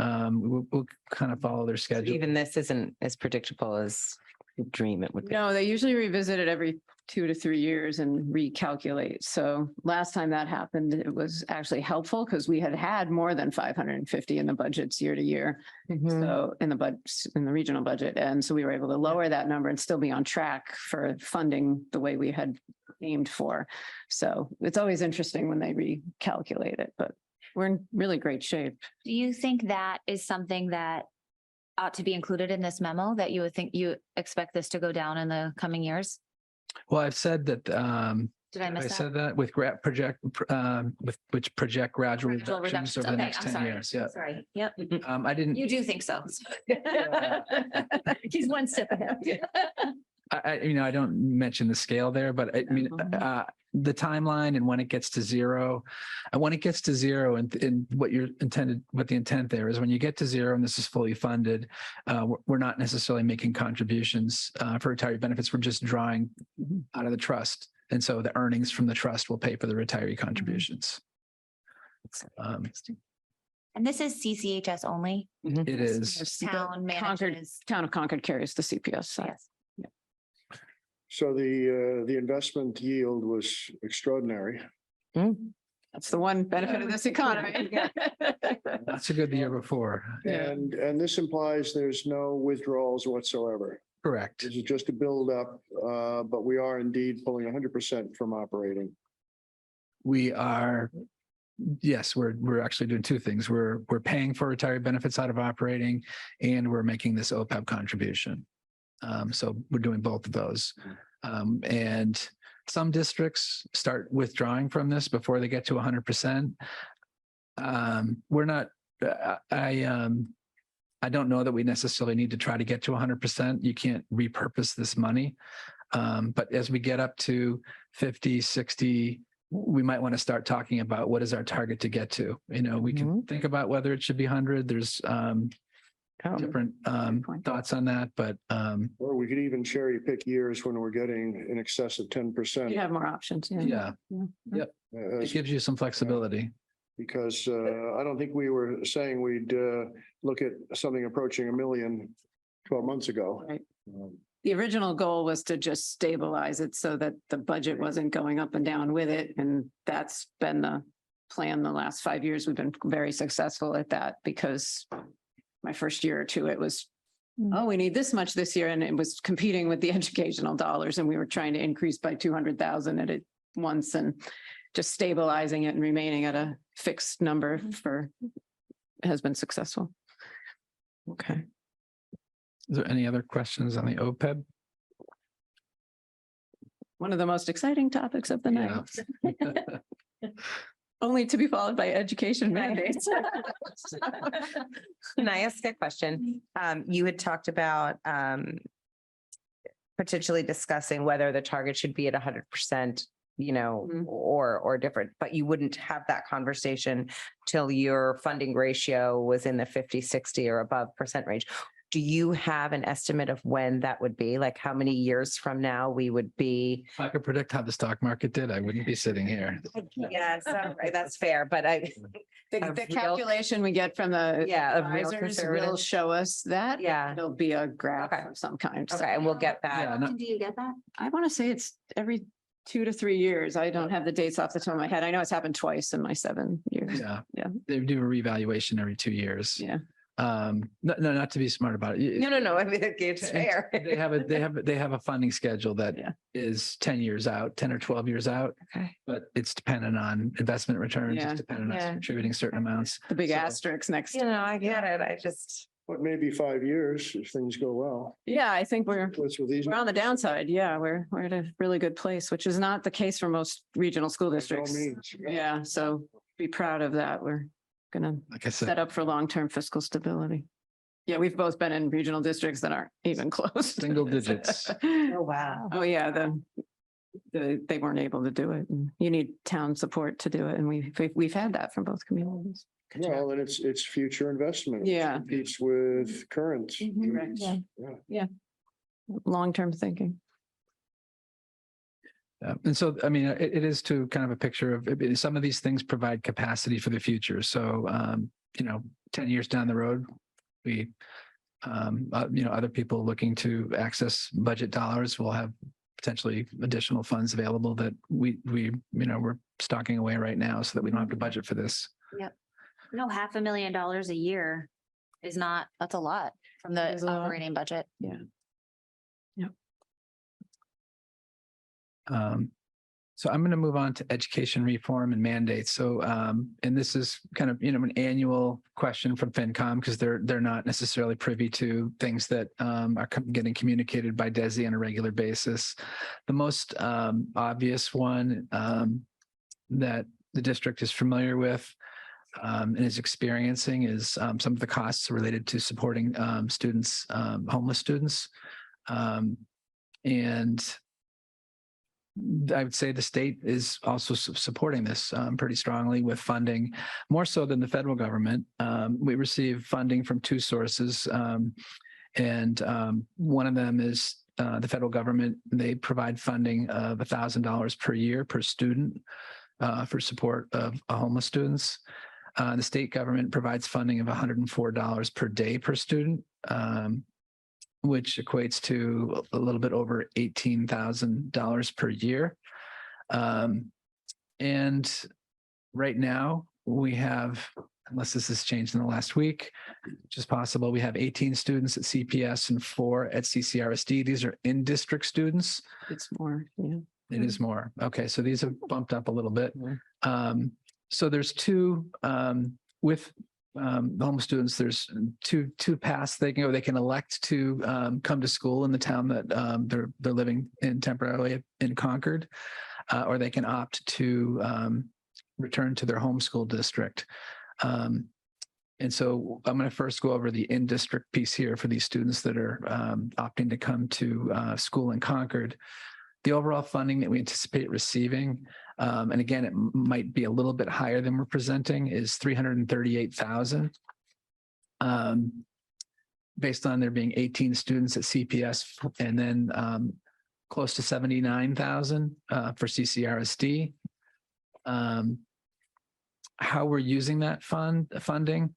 We'll kind of follow their schedule. Even this isn't as predictable as you dream it would be. No, they usually revisit it every 2 to 3 years and recalculate. So last time that happened, it was actually helpful because we had more than 550 in the budgets year to year. So in the regional budget. And so we were able to lower that number and still be on track for funding the way we had aimed for. So it's always interesting when they recalculate it, but we're in really great shape. Do you think that is something that ought to be included in this memo that you would think you expect this to go down in the coming years? Well, I've said that, Did I I miss that? said that with with which project gradual Gradual reductions over the Okay, next I'm 10 sorry. years. Yeah. Sorry. Yep. I didn't, You do think so. He's one step ahead. I don't mention the scale there, but I mean, the timeline and when it gets to zero, and when it gets to zero and what what the intent there is when you get to zero and this is fully funded, we're not necessarily making contributions for retiree benefits. We're just drawing out of the trust. And so the earnings from the trust will pay for the retiree contributions. And this is CCHS only, It is. town manages. Town of Concord carries the CPS side. Yes. So the investment yield was extraordinary. That's the one benefit of this economy. Not so good the year before. Yeah. And this implies there's no withdrawals whatsoever. Correct. This is just a build up, but we are indeed pulling 100% from operating. We are, yes, we're actually doing two things. We're paying for retiree benefits out of operating and we're making this OPEB contribution. So we're doing both of those. And some districts start withdrawing from this before they get to 100%. We're not, I don't know that we necessarily need to try to get to 100%. You can't repurpose this money. But as we get up to 50, 60, we might want to start talking about what is our target to get to. You know, we can think about whether it should be 100. There's different thoughts on that, but Or we could even cherry pick years when we're getting in excess of 10%. You have more options. yeah, it gives you some flexibility. Because I don't think we were saying we'd look at something approaching 1 million 12 months ago. Right. The original goal was to just stabilize it so that the budget wasn't going up and down with it. And that's been the plan the last 5 years. We've been very successful at that because my first year or two, it was, oh, we need this much this year. And it was competing with the educational dollars. And we were trying to increase by 200,000 at it once and just stabilizing it and remaining at a fixed number has been successful. Okay. Is there any other questions on the OPEB? One of the most exciting topics of the night. Only to be followed by education mandates. Can I ask a question? You had talked about potentially discussing whether the target should be at 100%, you know, or different, but you wouldn't have that conversation till your funding ratio was in the 50, 60 or above % range. Do you have an estimate of when that would be? Like how many years from now we would be? If I could predict how the stock market did, I wouldn't be sitting here. Yes, right, that's fair, but The calculation we get from the of real advisors will conservative. show us that. Yeah. It'll be a graph Okay. of some kind. So Okay, and we'll get that. Yeah, no, Do you get that? I want to say it's every 2 to 3 years. I don't have the dates off the top of my head. I know it's happened twice in my 7 years. yeah. Yeah. They do a revaluation every 2 years. Yeah. No, not to be smart about it. No, I mean, it's fair. They have a funding schedule that Yeah. is 10 years out, 10 or 12 years out, Okay. but it's dependent on investment returns. Yeah. It's dependent on Yeah. contributing certain amounts. The big So- asterisk next. You know, I get it. I just. But maybe 5 years if things go well. Yeah, I think we're What's with these? on the downside. Yeah, we're at a really good place, which is not the case for most regional school By no districts. means. Yeah, so be proud of that. We're gonna Like I set said, up for long-term fiscal stability. Yeah, we've both been in regional districts that aren't even close. single digits. Oh, wow. Oh, yeah, they weren't able to do it. And you need town support to do it. And we've had that from both communities. Well, and it's future investment. It Yeah. Competes with current. Correct. needs. Yeah. Long-term thinking. And so, I mean, it is to kind of a picture of some of these things provide capacity for the future. So, 10 years down the road, we, other people looking to access budget dollars will have potentially additional funds available that we're stocking away right now so that we don't have to budget for this. No, $500,000 a year is not, that's a lot from It is the a lot. operating budget. So I'm going to move on to education reform and mandates. So, and this is kind of, an annual question from FinCom because they're not necessarily privy to things that are getting communicated by DESI on a regular basis. The most obvious one that the district is familiar with and is experiencing is some of the costs related to supporting students, homeless students. And I would say the state is also supporting this pretty strongly with funding, more so than the federal government. We receive funding from two sources, and one of them is the federal government. They provide funding of $1,000 per year per student for support of homeless students. The state government provides funding of $104 per day per student, which equates to a little bit over $18,000 per year. And right now we have, unless this has changed in the last week, which is possible, we have 18 students at CPS and 4 at CCRSD. These are in-district students. It's more, yeah. It is more. Okay, so these have bumped up a little bit. So there's two, with the homeless students, there's two paths they can go. They can elect to come to school in the town that they're living in temporarily in Concord, or they can opt to return to their home school district. And so I'm going to first go over the in-district piece here for these students that are opting to come to school in Concord. The overall funding that we anticipate receiving, and again, it might be a little bit higher than we're presenting, is $338,000. Based on there being 18 students at CPS, and then close to $79,000 for CCRSD. How we're using that funding,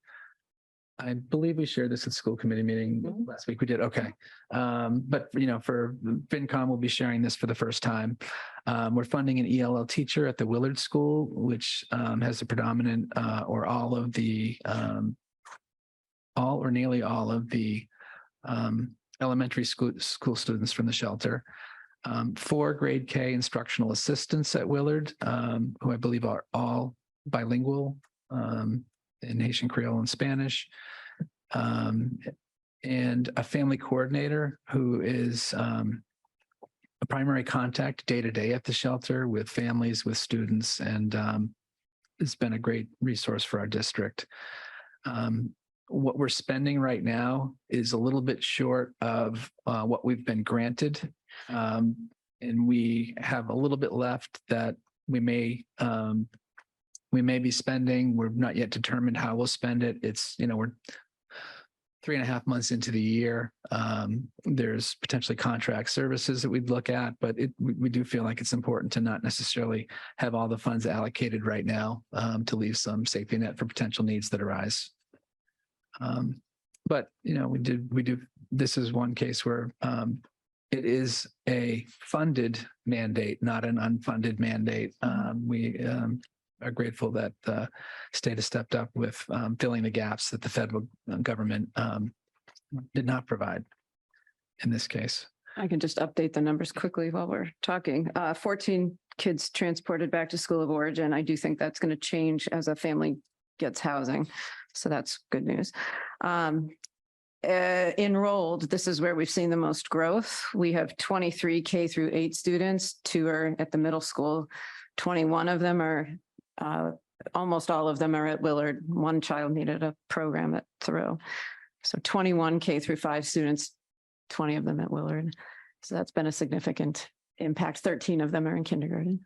I believe we shared this at school committee meeting last week. We did. Okay. But, for FinCom, we'll be sharing this for the first time. We're funding an ELL teacher at the Willard School, which has a predominant or all or nearly all of the elementary school students from the shelter. 4 grade K instructional assistants at Willard, who I believe are all bilingual in Haitian Creole and Spanish, and a family coordinator who is a primary contact day to day at the shelter with families, with students, and it's been a great resource for our district. What we're spending right now is a little bit short of what we've been granted, and we have a little bit left that we may be spending. We're not yet determined how we'll spend it. It's, we're 3.5 months into the year. There's potentially contract services that we'd look at, but we do feel like it's important to not necessarily have all the funds allocated right now, to leave some safety net for potential needs that arise. But, we do, this is one case where it is a funded mandate, not an unfunded mandate. We are grateful that the state has stepped up with filling the gaps that the federal government did not provide in this case. I can just update the numbers quickly while we're talking. 14 kids transported back to school of origin. I do think that's going to change as a family gets housing. So that's good news. Enrolled, this is where we've seen the most growth. We have 23 K-8 students. 2 are at the middle school. 21 of them are, almost all of them are at Willard. 1 child needed a program at Thoreau. So 21 K-5 students, 20 of them at Willard. So that's been a significant impact. 13 of them are in kindergarten.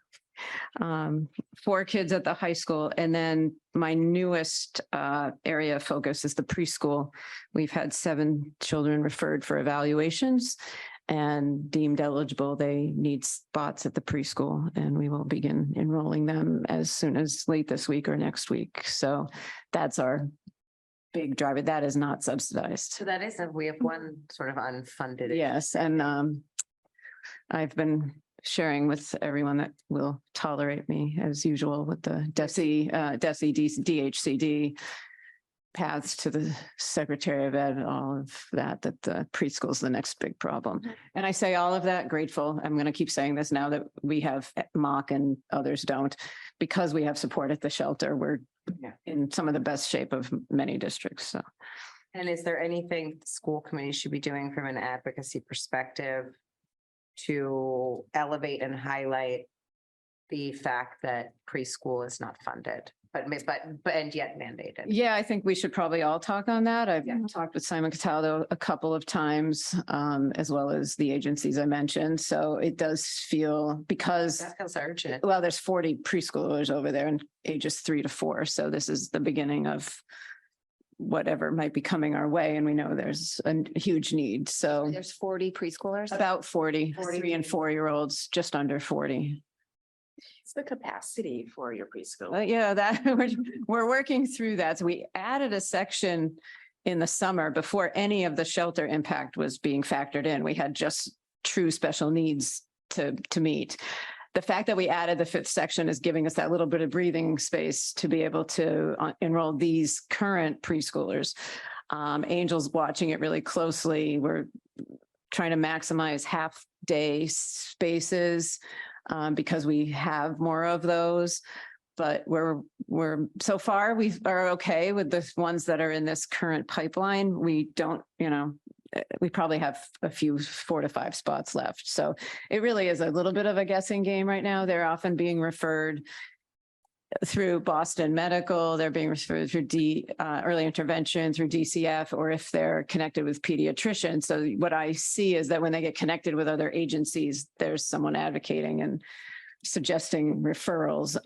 4 kids at the high school. And then my newest area of focus is the preschool. We've had 7 children referred for evaluations and deemed eligible. They need spots at the preschool, and we will begin enrolling them as soon as late this week or next week. So that's our big driver. That is not subsidized. So that is, we have one sort of unfunded. Yes, and I've been sharing with everyone that will tolerate me as usual with the DESI, DHCD. paths to the Secretary of Ed, all of that the preschool is the next big problem. And I say all of that grateful. I'm going to keep saying this now that we have mock and others don't, because we have support at the shelter. We're in some of the best shape of many districts. So. And is there anything the school committee should be doing from an advocacy perspective to elevate and highlight the fact that preschool is not funded, but and yet mandated? Yeah, I think we should probably all talk on that. I've Yeah. talked with Simon Cataldo a couple of times, as well as the agencies I mentioned. So it does feel because, That feels urgent. well, there's 40 preschoolers over there and ages 3 to 4. So this is the beginning of whatever might be coming our way. And we know there's a huge need. So There's 40 preschoolers. about 40, 3 and 4-year-olds, just under 40. It's the capacity for your preschool. Yeah, that we're working through that. So we added a section in the summer before any of the shelter impact was being factored in. We had just true special needs to meet. The fact that we added the 5th section is giving us that little bit of breathing space to be able to enroll these current preschoolers. Angel's watching it really closely. We're trying to maximize half-day spaces because we have more of those. But we're so far we are okay with the ones that are in this current pipeline. We don't, we probably have a few 4 to 5 spots left. So it really is a little bit of a guessing game right now. They're often being referred through Boston Medical, they're being referred through early intervention through DCF, or if they're connected with pediatricians. So what I see is that when they get connected with other agencies, there's someone advocating and suggesting referrals.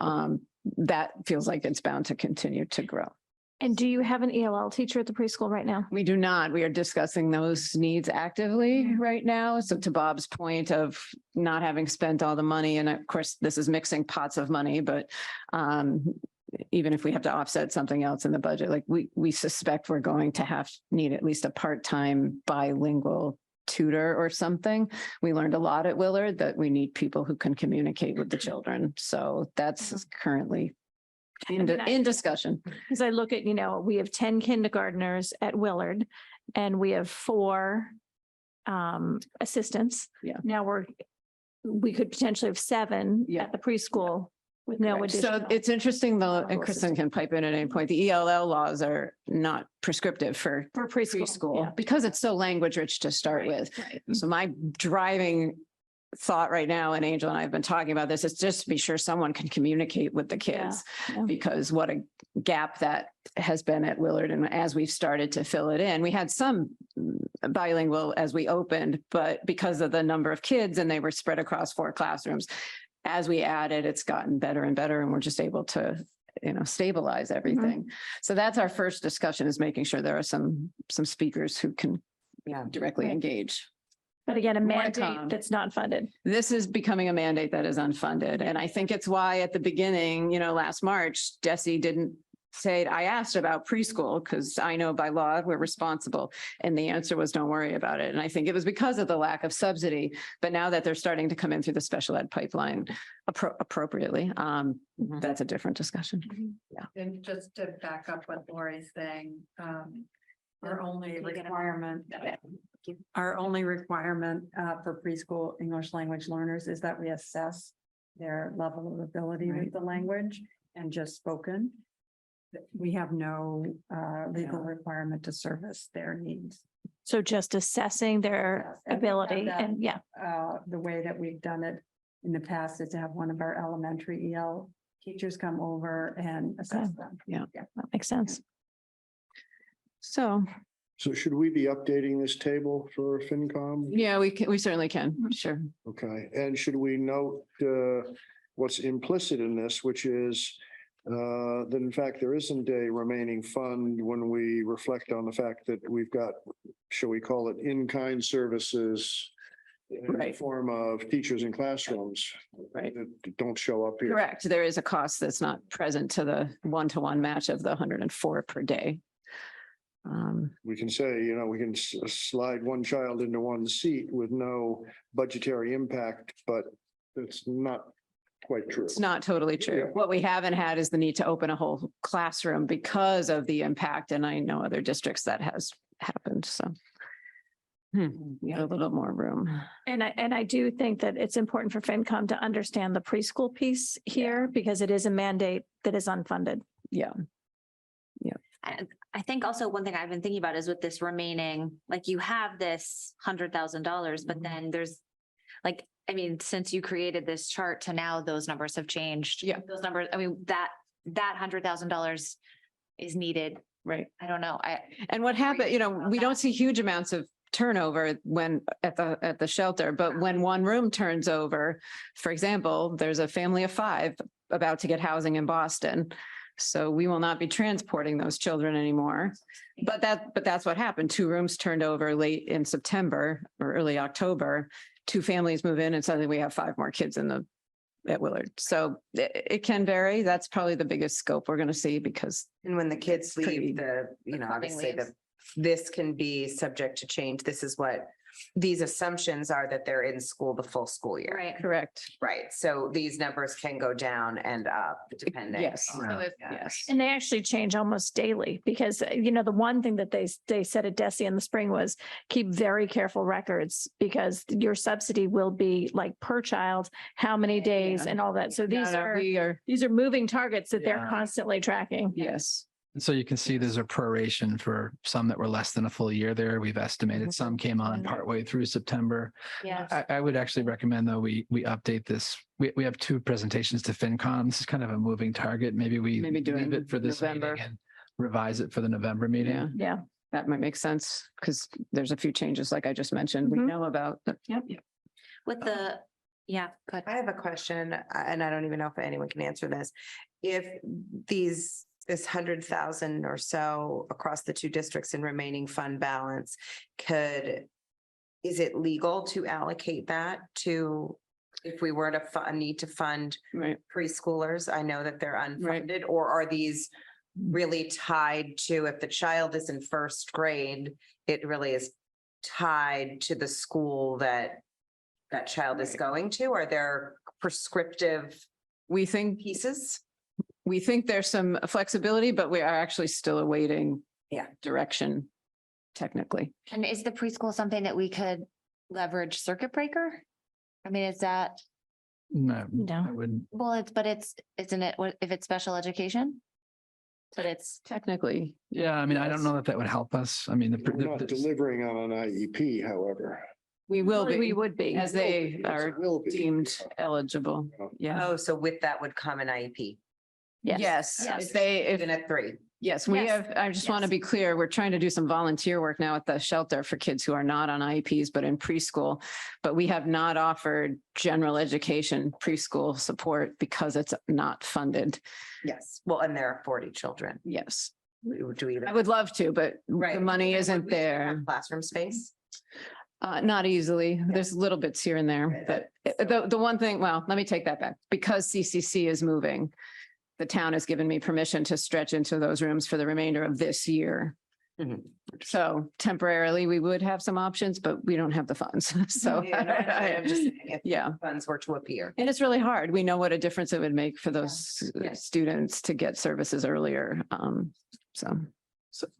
That feels like it's bound to continue to grow. And do you have an ELL teacher at the preschool right now? We do not. We are discussing those needs actively right now. So to Bob's point of not having spent all the money, and of course, this is mixing pots of money, but even if we have to offset something else in the budget, like we suspect we're going to need at least a part-time bilingual tutor or something. We learned a lot at Willard that we need people who can communicate with the children. So that's currently in discussion. As I look at, we have 10 kindergartners at Willard and we have 4 assistants. Yeah. Now we could potentially have 7 Yeah. at the preschool with no Correct. additional. So it's interesting though, and level Kristen assistance. can pipe in at any point, the ELL laws are not prescriptive for For preschool. preschool because it's so language rich to start with. Right. So my driving thought right now, and Angel and I have been talking about this, is just to be sure someone can communicate with the kids Yeah. because what a gap that has been at Willard. And as we've started to fill it in, we had some bilingual as we opened, but because of the number of kids and they were spread across 4 classrooms, as we added, it's gotten better and better. And we're just able to, stabilize everything. So that's our first discussion, is making sure there are some speakers who can directly Right. engage. But again, a More to mandate come. that's not funded. This is becoming a mandate that is unfunded. And I think it's why at the beginning, last March, Desi didn't say, I asked about preschool because I know by law we're responsible. And the answer was, don't worry about it. And I think it was because of the lack of subsidy. But now that they're starting to come in through the special ed pipeline appropriately, that's a different discussion. And just to back up what Lori's saying, our only requirement for preschool English language learners is that we assess their level of ability with the language and just spoken. We have no legal requirement to service their needs. So just assessing their Yes, and we have ability that. and yeah. The way that we've done it in the past is to have one of our elementary EL teachers come over and assess them. That makes sense. So, So should we be updating this table for FinCom? yeah, we certainly can. Sure. Okay, and should we note what's implicit in this, which is that in fact, there isn't a remaining fund when we reflect on the fact that we've got, shall we call it, in-kind services in the Right. form of teachers in classrooms Right. that don't show up here. Correct. There is a cost that's not present to the 1-to-1 match of the 104 per day. We can say, we can slide one child into one seat with no budgetary impact, but it's not quite true. It's not totally true. Yeah. What we haven't had is the need to open a whole classroom because of the impact. And I know other districts that has happened, so. We have a little more room. And I do think that it's important for FinCom to understand the preschool piece here because it is a mandate that is unfunded. Yeah. I think also one thing I've been thinking about is with this remaining, like you have this $100,000, but then there's like, I mean, since you created this chart to now those numbers have changed. Yeah. Those numbers, I mean, that $100,000 is needed. Right. I don't know. And what happened, we don't see huge amounts of turnover when at the shelter, but when one room turns over, for example, there's a family of 5 about to get housing in Boston. So we will not be transporting those children anymore. But that's what happened. 2 rooms turned over late in September or early October. 2 families move in and suddenly we have 5 more kids at Willard. So it can vary. That's probably the biggest scope we're going to see because. And when the kids pretty- leave, obviously leaves. this can be subject to change. This is what these assumptions are, that they're in school the full school year. Right. Correct. Right. So these numbers can go down and up depending. Yes. on- Yes. And they actually change almost daily because, the one thing that they said at DESI in the spring was keep very careful records because your subsidy will be like per child, how many days Yeah. and all that. So these We are, these are moving targets that they're Yeah. constantly tracking. yes. And so you can see there's a proration for some that were less than a full year there. We've estimated some came on partway through September. Yeah. I would actually recommend though, we update this. We have 2 presentations to FinCom. This is kind of a moving target. Maybe we Maybe do it leave it for this November. meeting and revise it for the November meeting. Yeah. Yeah. That might make sense because there's a few changes like I just mentioned, we Mhm. know about. Yep. With the, yeah, good. I have a question, and I don't even know if anyone can answer this. If this 100,000 or so across the 2 districts in remaining fund balance, is it legal to allocate that to, if we were to need to fund Right. preschoolers? I know that they're Right. unfunded, or are these really tied to, if the child is in 1st grade, it really is tied to the school that child is going to? Are there prescriptive We think pieces? there's some flexibility, but we are actually still awaiting. Yeah. Direction technically. And is the preschool something that we could leverage circuit breaker? I mean, is that, No, No. I wouldn't. well, isn't it, if it's special education? But it's, Technically, Yeah, I mean, I don't know that would help us. I mean, We're not delivering on an IEP, however. we will We be would be. as they Yes, are it will be. deemed eligible. Yeah. Oh, so with that would come an IEP, Yes, Yes. even at 3. Yes, we Yes. have, I just want to Yes. be clear, we're trying to do some volunteer work now at the shelter for kids who are not on IEPs, but in preschool. But we have not offered general education preschool support because it's not funded. Yes. Well, and there are 40 children. Yes, Do we? I would love to, but Right. the money Would isn't we have there. Classroom space? Not easily. There's little bits here and there, Right, but the one thing, well, let me take that back. Because CCC is moving, the town has given me permission to stretch into those rooms for the remainder of this year. Mhm. So temporarily, we would have some options, but we don't have the funds. So, Yeah, no, I'm just saying, if yeah. funds were to appear. And it's really hard. We know what a difference it would make for those Yeah. students to get services earlier. So.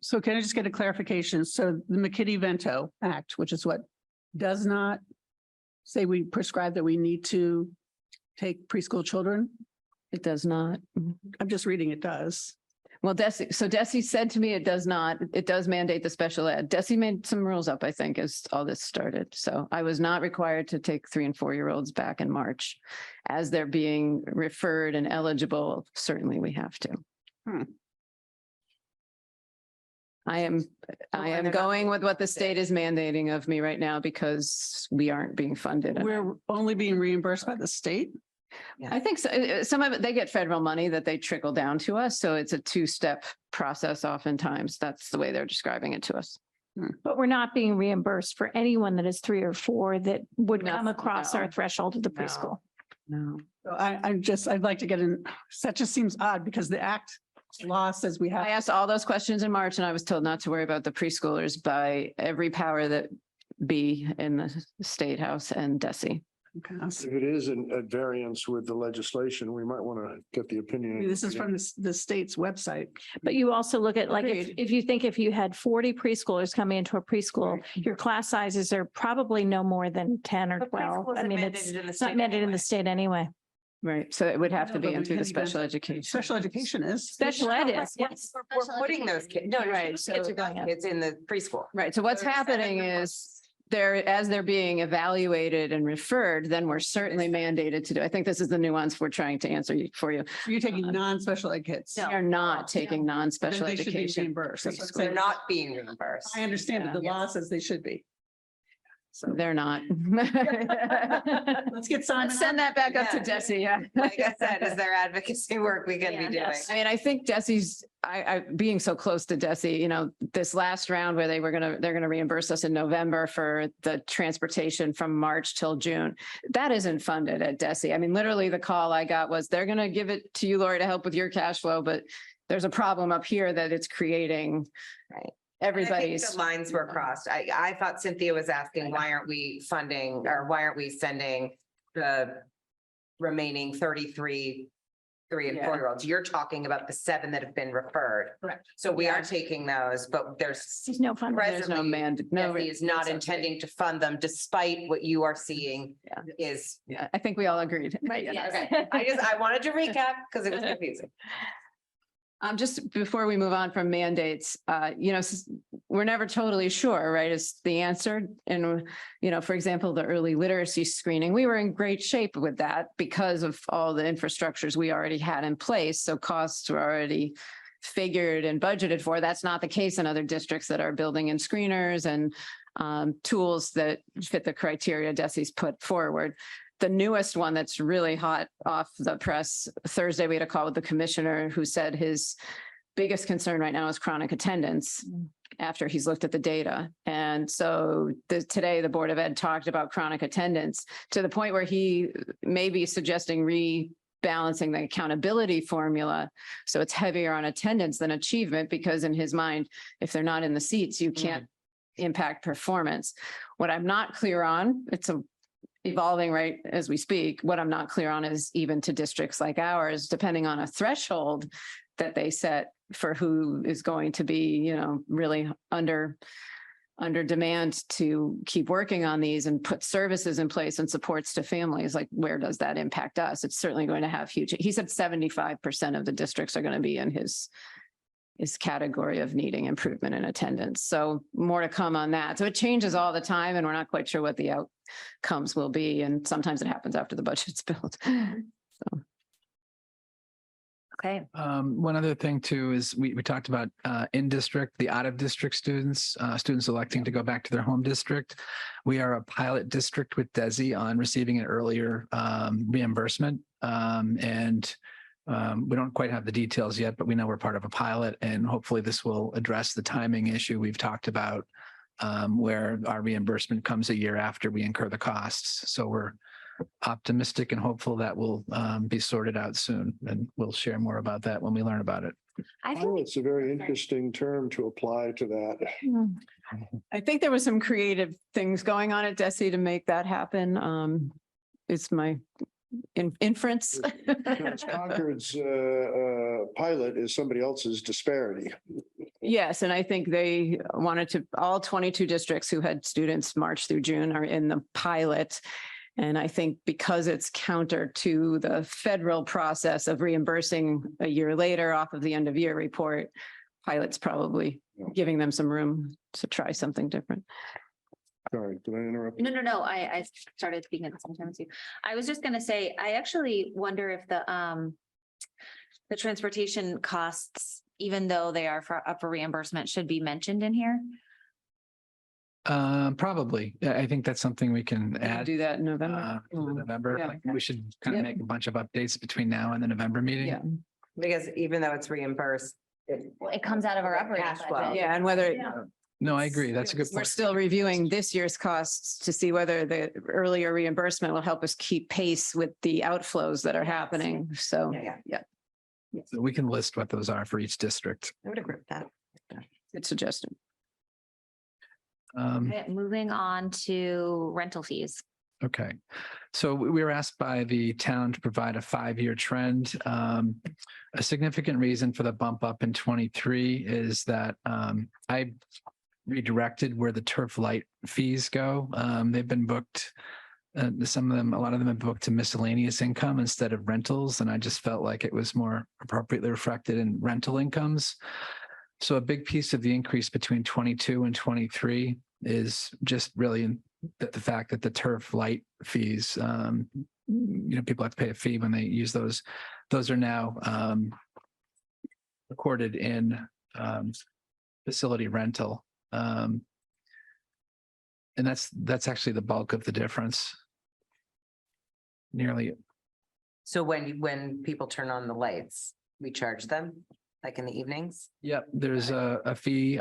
So can I just get a clarification? So the McKinney-Vento Act, which is what does not say we prescribe that we need to take preschool children? It does not. I'm just reading it does. Well, Desi said to me, it does not, it does mandate the special ed. Desi made some rules up, I think, as all this started. So I was not required to take 3 and 4-year-olds back in March. As they're being referred and eligible, certainly we have to. I am and they're not going with what the state is mandating of me right now because we aren't being funded. We're only being reimbursed by the state? I think so. Some of it, they get federal money that they trickle down to us. So it's a 2-step process oftentimes. That's the way they're describing it to us. But we're not being reimbursed for anyone that is 3 or 4 that would come No, across our no. threshold of the No. preschool. No. So I'd like to get in, that just seems odd because the act law says we I have, asked all those questions in March and I was told not to worry about the preschoolers by every power that be in the State House and Desi. Pass. If it is at variance with the legislation, we might want to get the opinion. This is from the state's website. But you also look at like, Agreed. if you had 40 preschoolers coming into a preschool, your class sizes are probably no more than 10 or But 12. preschool I isn't mean, mandated it's in the not state mandated in anyway. the state anyway. Right. So it would have No, to be but in we through the can't even- special education. Special education is. Special ed is, yes. We're putting those kids, no, Right, right, so- kids are going, kids in the preschool. Right. So what's There's happening 7 is as they're being evaluated and referred, then we're certainly mandated to do. I think this is the nuance we're trying to answer for you. You're taking non-special ed kids. We are not taking Then non-special they should be education. reimbursed. That's what I'm They're saying. not being reimbursed. I understand that the law says they should be. So They're not. let's get Simon. Send that back up to Yeah. Desi, yeah. Like I said, is there advocacy work we can be doing? Yes. I mean, I think Desi's, being so close to Desi, this last round where they're gonna reimburse us in November for the transportation from March till June. That isn't funded at Desi. I mean, literally the call I got was they're gonna give it to you, Lori, to help with your cash flow, but there's a problem up here that it's creating. Right. Everybody's. I think the lines were crossed. I thought Cynthia was asking, why aren't we funding or why aren't we sending the remaining 33 3 and Yeah. 4-year-olds? You're talking about the 7 that have been referred. Correct. So we are taking those, but there's There's no fun. There's no no. He is not intending to fund them despite what you are seeing Yeah. is. Yeah, I think we all agreed. Right, Yeah, okay. I wanted to recap because it was confusing. Just before we move on from mandates, we're never totally sure, right, is the answer. And, for example, the early literacy screening, we were in great shape with that because of all the infrastructures we already had in place. So costs were already figured and budgeted for. That's not the case in other districts that are building in screeners and tools that fit the criteria Desi's put forward. The newest one that's really hot off the press, Thursday, we had a call with the commissioner who said his biggest concern right now is chronic attendance after he's looked at the data. And so today the Board of Ed talked about chronic attendance to the point where he may be suggesting rebalancing the accountability formula. So it's heavier on attendance than achievement, because in his mind, if they're not in the seats, you can't impact performance. What I'm not clear on, it's evolving right as we speak. What I'm not clear on is even to districts like ours, depending on a threshold that they set for who is going to be, really under demand to keep working on these and put services in place and supports to families. Like, where does that impact us? It's certainly going to have huge. He said 75% of the districts are going to be in his category of needing improvement in attendance. So more to come on that. So it changes all the time and we're not quite sure what the outcomes will be. And sometimes it happens after the budget's built. So. Okay. One other thing too is we talked about in district, the out of district students electing to go back to their home district. We are a pilot district with DESI on receiving an earlier reimbursement. We don't quite have the details yet, but we know we're part of a pilot, and hopefully this will address the timing issue we've talked about, where our reimbursement comes a year after we incur the costs. So we're optimistic and hopeful that will be sorted out soon, and we'll share more about that when we learn about it. It's a very interesting term to apply to that. I think there was some creative things going on at DESI to make that happen. It's my inference. Because Concord's pilot is somebody else's disparity. Yes, and I think they wanted all 22 districts who had students March through June are in the pilot. And I think because it's counter to the federal process of reimbursing a year later off of the end of year report, pilot's probably giving them some room to try something different. Sorry, did I interrupt? No. I started speaking at the same time as you. I was just gonna say, I actually wonder if the transportation costs, even though they are up for reimbursement, should be mentioned in here. Probably. I think that's something we can add Do that in November. to the November. Yeah. Like, we should kind of Yeah. make a bunch of updates between now and the November meeting. Yeah. Because even though it's reimbursed. It comes out of our operating Cash flow. budget. Yeah, and whether No, I agree. That's a good we're point. still reviewing this year's costs to see whether the earlier reimbursement will help us keep pace with the outflows that are happening. So, Yeah. So we can list what those are for each district. I would agree with that. good suggestion. Okay, moving on to rental fees. Okay, so we were asked by the town to provide a 5-year trend. A significant reason for the bump up in 23 is that I redirected where the turf light fees go. They've been booked, a lot of them have booked to miscellaneous income instead of rentals, and I just felt like it was more appropriately reflected in rental incomes. So a big piece of the increase between 22 and 23 is just really in the fact that the turf light fees, people have to pay a fee when they use those. Those are now recorded in facility rental. And that's actually the bulk of the difference. Nearly. So when people turn on the lights, we charge them like in the evenings? Yep, there's a fee.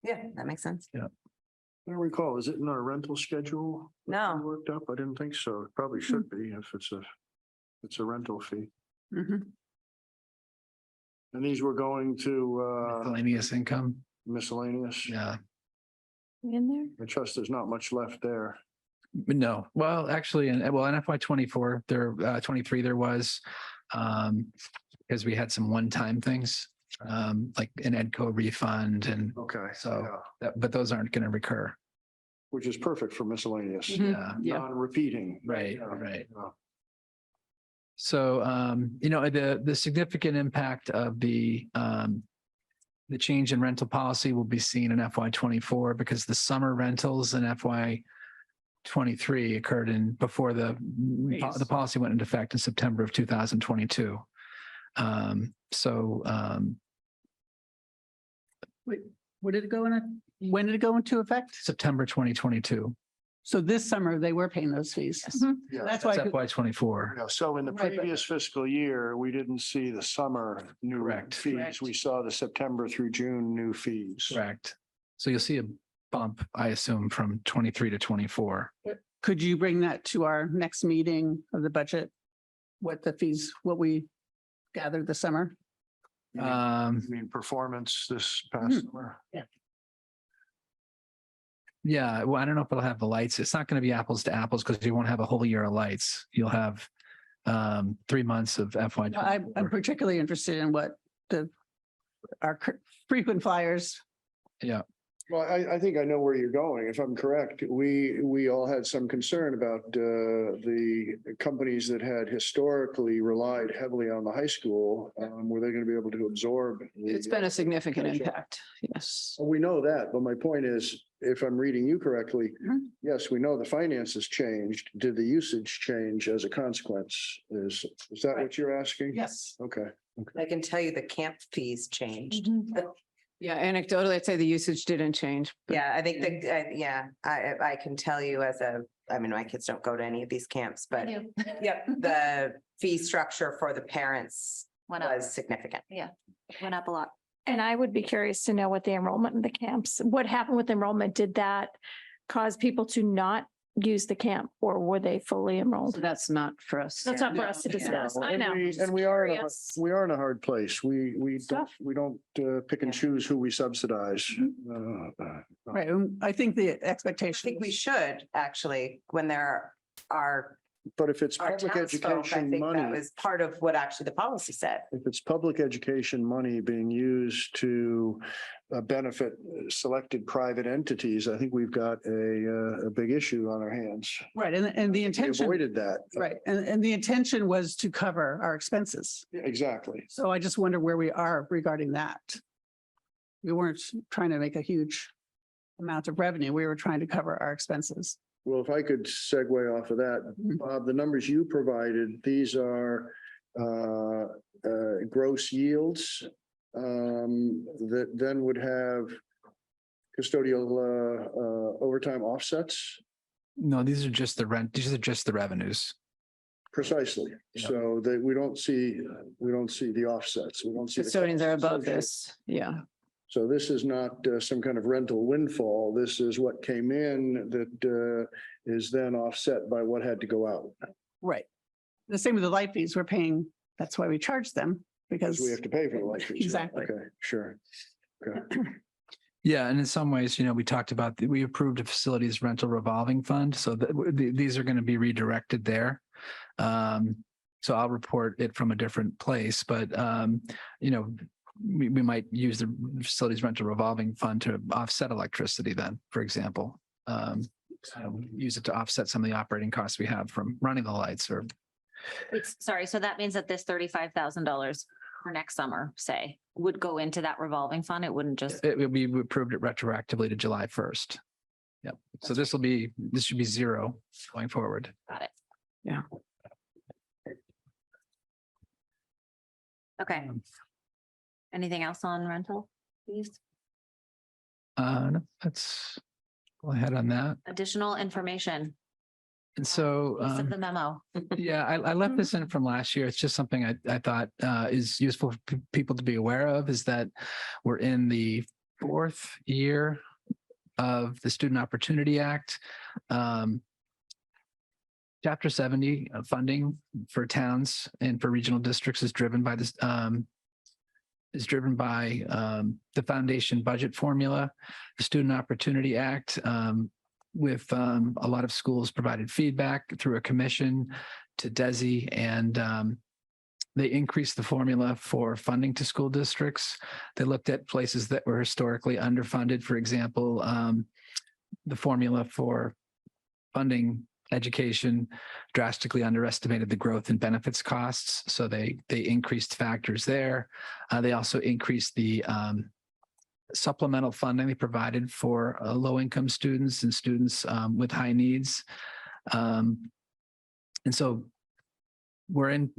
Yeah, that makes sense. I don't recall, is it in our rental schedule? No. Worked up? I didn't think so. It probably should be if it's a rental fee. Mhm. And these were going to Miscellaneous income. miscellaneous. Yeah. In there? I trust there's not much left there. No, well, actually, in FY 24, 23, there was, because we had some one-time things, like an EDCO refund and Okay. so, yeah. but those aren't going to recur. Which is perfect for miscellaneous. Yeah. Yeah. Non-repeating. Right, Yeah. right. Yeah. So, the significant impact of the change in rental policy will be seen in FY 24 because the summer rentals in FY 23 occurred before the policy went into effect in September of 2022. Wait, when did it go into effect? September 2022. So this summer they were paying those fees. Yeah. That's why. That's FY 24. Yeah, so in the Right, but- previous fiscal year, we didn't see the summer new Correct. fees. Correct. We saw the September through June new fees. Correct. So you'll see a bump, I assume, from 23 to 24. Could you bring that to our next meeting of the budget? What the fees, what we gathered this summer? You mean performance this Mhm. past summer? Yeah, well, I don't know if it'll have the lights. It's not going to be apples to apples because you won't have a whole year of lights. You'll have 3 months of FY. I'm particularly interested in what our frequent flyers. Yeah, Well, I think I know where you're going. If I'm correct, we all had some concern about the companies that had historically relied heavily on the high school. Were they going to be able to absorb? It's been a significant impact. Yes. We know that, but my point is, if I'm reading you correctly, Mhm. yes, we know the finances changed. Did the usage change as a consequence? Is that what you're asking? Yes. Okay. I can tell you the camp fees changed. Yeah, anecdotally, I'd say the usage didn't change. but- Yeah, I think I can tell you my kids don't go to any of these camps, but yep, the fee structure for the parents Went up, was significant. went up a lot. And I would be curious to know what the enrollment in the camps, what happened with enrollment? Did that cause people to not use the camp or were they fully enrolled? So that's not for us. That's not for us to discuss. I know. And we are Curious. in a hard place. We Stuff. don't pick and choose who we subsidize. Right. I think the I expectation. think we should actually, when there are But if it's our public townsfolk, I education think that money, was part of what actually the policy said. if it's public education money being used to benefit selected private entities, I think we've got a big issue on our hands. Right. And the We intention, avoided that. right. And the intention was to cover our expenses. Exactly. So I just wonder where we are regarding that. We weren't trying to make a huge amount of revenue. We were trying to cover our expenses. Well, if I could segue off of that, Mhm. Bob, the numbers you provided, these are gross yields that then would have custodial overtime offsets. no, these are just the rent. These are just the revenues. Precisely. Yeah. So that we don't see the offsets. We don't see. the Custodians are costs above associated. this. Yeah. So this is not some kind of rental windfall. This is what came in that is then offset by what had to go out. Right. The same with the light fees. We're paying, that's why we charge them because. Because we have to pay for the light fees. Exactly. Okay, sure. Okay. Yeah, and in some ways, we talked about, we approved a facilities rental revolving fund, so these are going to be redirected there. So I'll report it from a different place, but, we might use the facilities rental revolving fund to offset electricity then, for example. Use it to offset some of the operating costs we have from running the lights or. Sorry, so that means that this $35,000 for next summer, say, would go into that revolving fund. It wouldn't just. We approved it retroactively to July 1st. Yep. So this should be zero going forward. Got it. Yeah. Okay. Anything else on rental, please? No, that's all I had on that. Additional information. And so, Piece of the memo. yeah, I left this in from last year. It's just something I thought is useful for people to be aware of, is that we're in the 4th year of the Student Opportunity Act. Chapter 70 funding for towns and for regional districts is driven by this, the foundation budget formula. The Student Opportunity Act, with a lot of schools provided feedback through a commission to DESI, and they increased the formula for funding to school districts. They looked at places that were historically underfunded. For example, the formula for funding education drastically underestimated the growth in benefits costs. So they increased factors there. They also increased the supplemental funding they provided for low-income students and students with high needs. And so we're in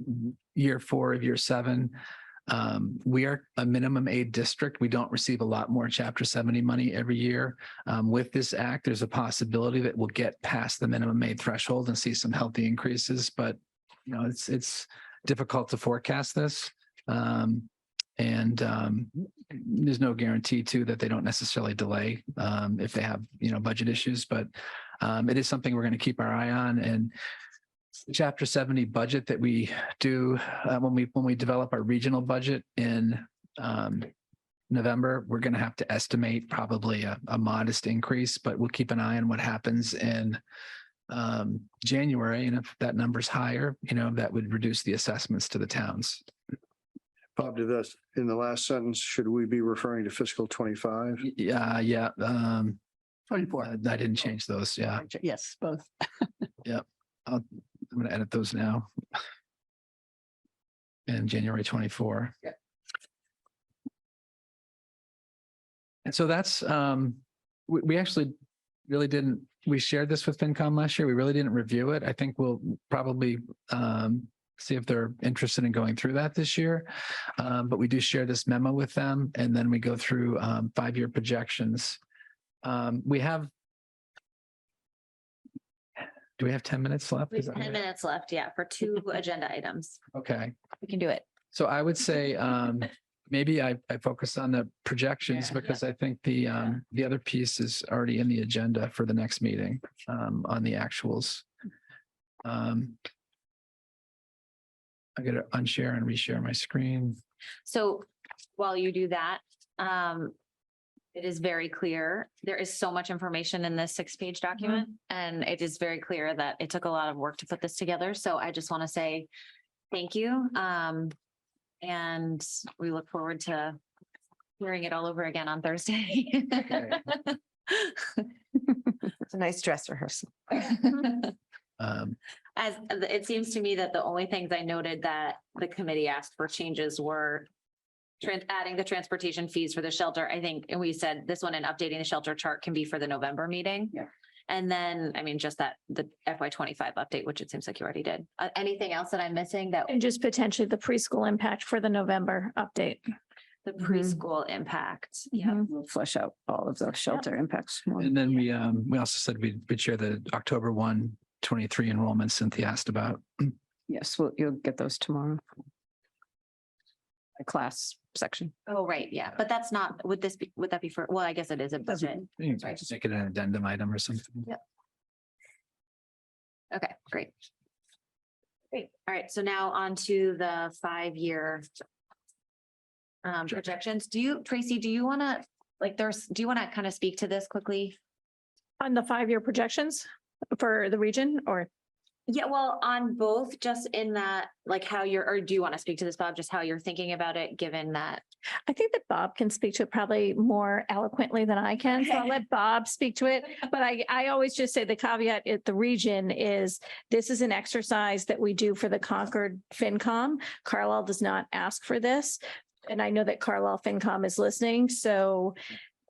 year 4 of year 7. We are a minimum aid district. We don't receive a lot more Chapter 70 money every year. With this act, there's a possibility that we'll get past the minimum aid threshold and see some healthy increases, but it's difficult to forecast this. And there's no guarantee too that they don't necessarily delay if they have, budget issues, but it is something we're going to keep our eye on. And the Chapter 70 budget that we do when we develop our regional budget in November, we're going to have to estimate probably a modest increase, but we'll keep an eye on what happens in January. And if that number's higher, that would reduce the assessments to the towns. Bob, to this, in the last sentence, should we be referring to fiscal 25? Yeah. 24. I didn't change those. Yeah. Yes, both. I'm going to edit those now. And January 24. Yeah. And so that's, we actually really didn't, we shared this with FinCom last year. We really didn't review it. I think we'll probably see if they're interested in going through that this year. But we do share this memo with them, and then we go through 5-year projections. Do we have 10 minutes left? We have 10 minutes left, for 2 agenda items. Okay. We can do it. So I would say maybe I focus on the projections because I think the other piece is already in the agenda for the next meeting on the actuals. I got to unshare and reshare my screen. So while you do that, it is very clear. There is so much information in this 6-page document, and it is very clear that it took a lot of work to put this together. So I just want to say thank you. And we look forward to hearing it all over again on Thursday. It's a nice dress rehearsal. As it seems to me that the only things I noted that the committee asked for changes were adding the transportation fees for the shelter. I think, and we said this one and updating the shelter chart can be for the November meeting. Yeah. And then, just that the FY25 update, which it seems like you already did. Anything else that I'm missing that And just potentially the preschool impact for the November update. the preschool impact? Mhm. We'll flesh out all of those shelter impacts more. And then we also said we'd share the October 1, 23 enrollments Cynthia asked about. Yes, you'll get those tomorrow. A class section. Oh, right. Yeah. But that's not, would that be for, well, I guess it is a budget. You can just make it an addendum item or something. Okay, great. Great. All right. So now on to the 5-year projections. Tracy, do you want to like do you want to kind of speak to this quickly? On the 5-year projections for the region or? Yeah, well, on both, just in that, like how or do you want to speak to this, Bob, just how you're thinking about it, given that? I think that Bob can speak to it probably more eloquently than I can. So I'll let Bob speak to it. But I always just say the caveat at the region is this is an exercise that we do for the Concord FinCom. Carlisle does not ask for this. And I know that Carlisle FinCom is listening. So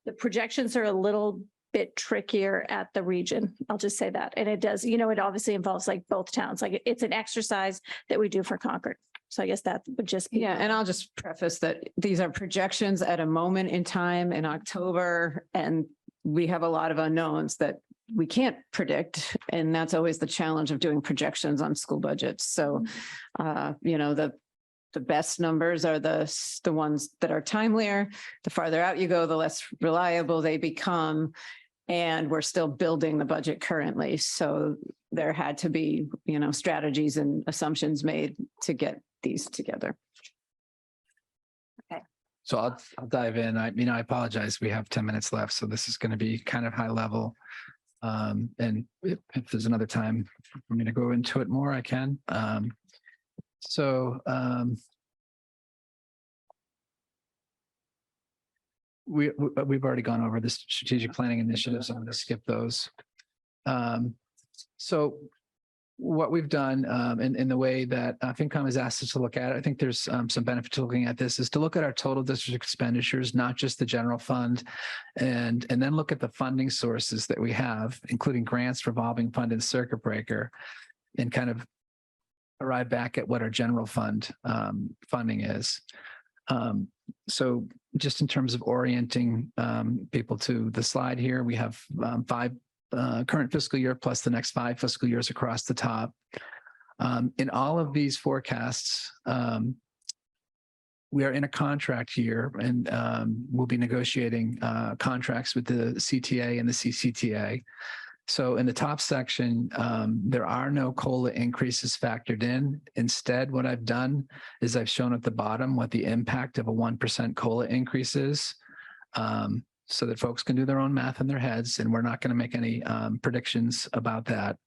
the projections are a little bit trickier at the region. I'll just say that. And it does, it obviously involves like both towns. Like it's an exercise that we do for Concord. So I guess that would just be. Yeah, and I'll just preface that these are projections at a moment in time in October, and we have a lot of unknowns that we can't predict. And that's always the challenge of doing projections on school budgets. So, the best numbers are the ones that are timelier. The farther out you go, the less reliable they become. And we're still building the budget currently. So there had to be, strategies and assumptions made to get these together. So I'll dive in. I apologize. We have 10 minutes left, so this is going to be kind of high level. And if there's another time for me to go into it more, I can. We've already gone over the strategic planning initiatives. I'm going to skip those. So what we've done in the way that FinCom has asked us to look at it, I think there's some benefit to looking at this, is to look at our total district expenditures, not just the general fund, and then look at the funding sources that we have, including grants, revolving fund, and circuit breaker, and kind of arrive back at what our general fund funding is. So just in terms of orienting people to the slide here, we have 5 current fiscal year plus the next 5 fiscal years across the top. In all of these forecasts, we are in a contract year, and we'll be negotiating contracts with the CTA and the CCTA. So in the top section, there are no COLA increases factored in. Instead, what I've done is I've shown at the bottom what the impact of a 1% COLA increase is, so that folks can do their own math in their heads, and we're not going to make any predictions about that.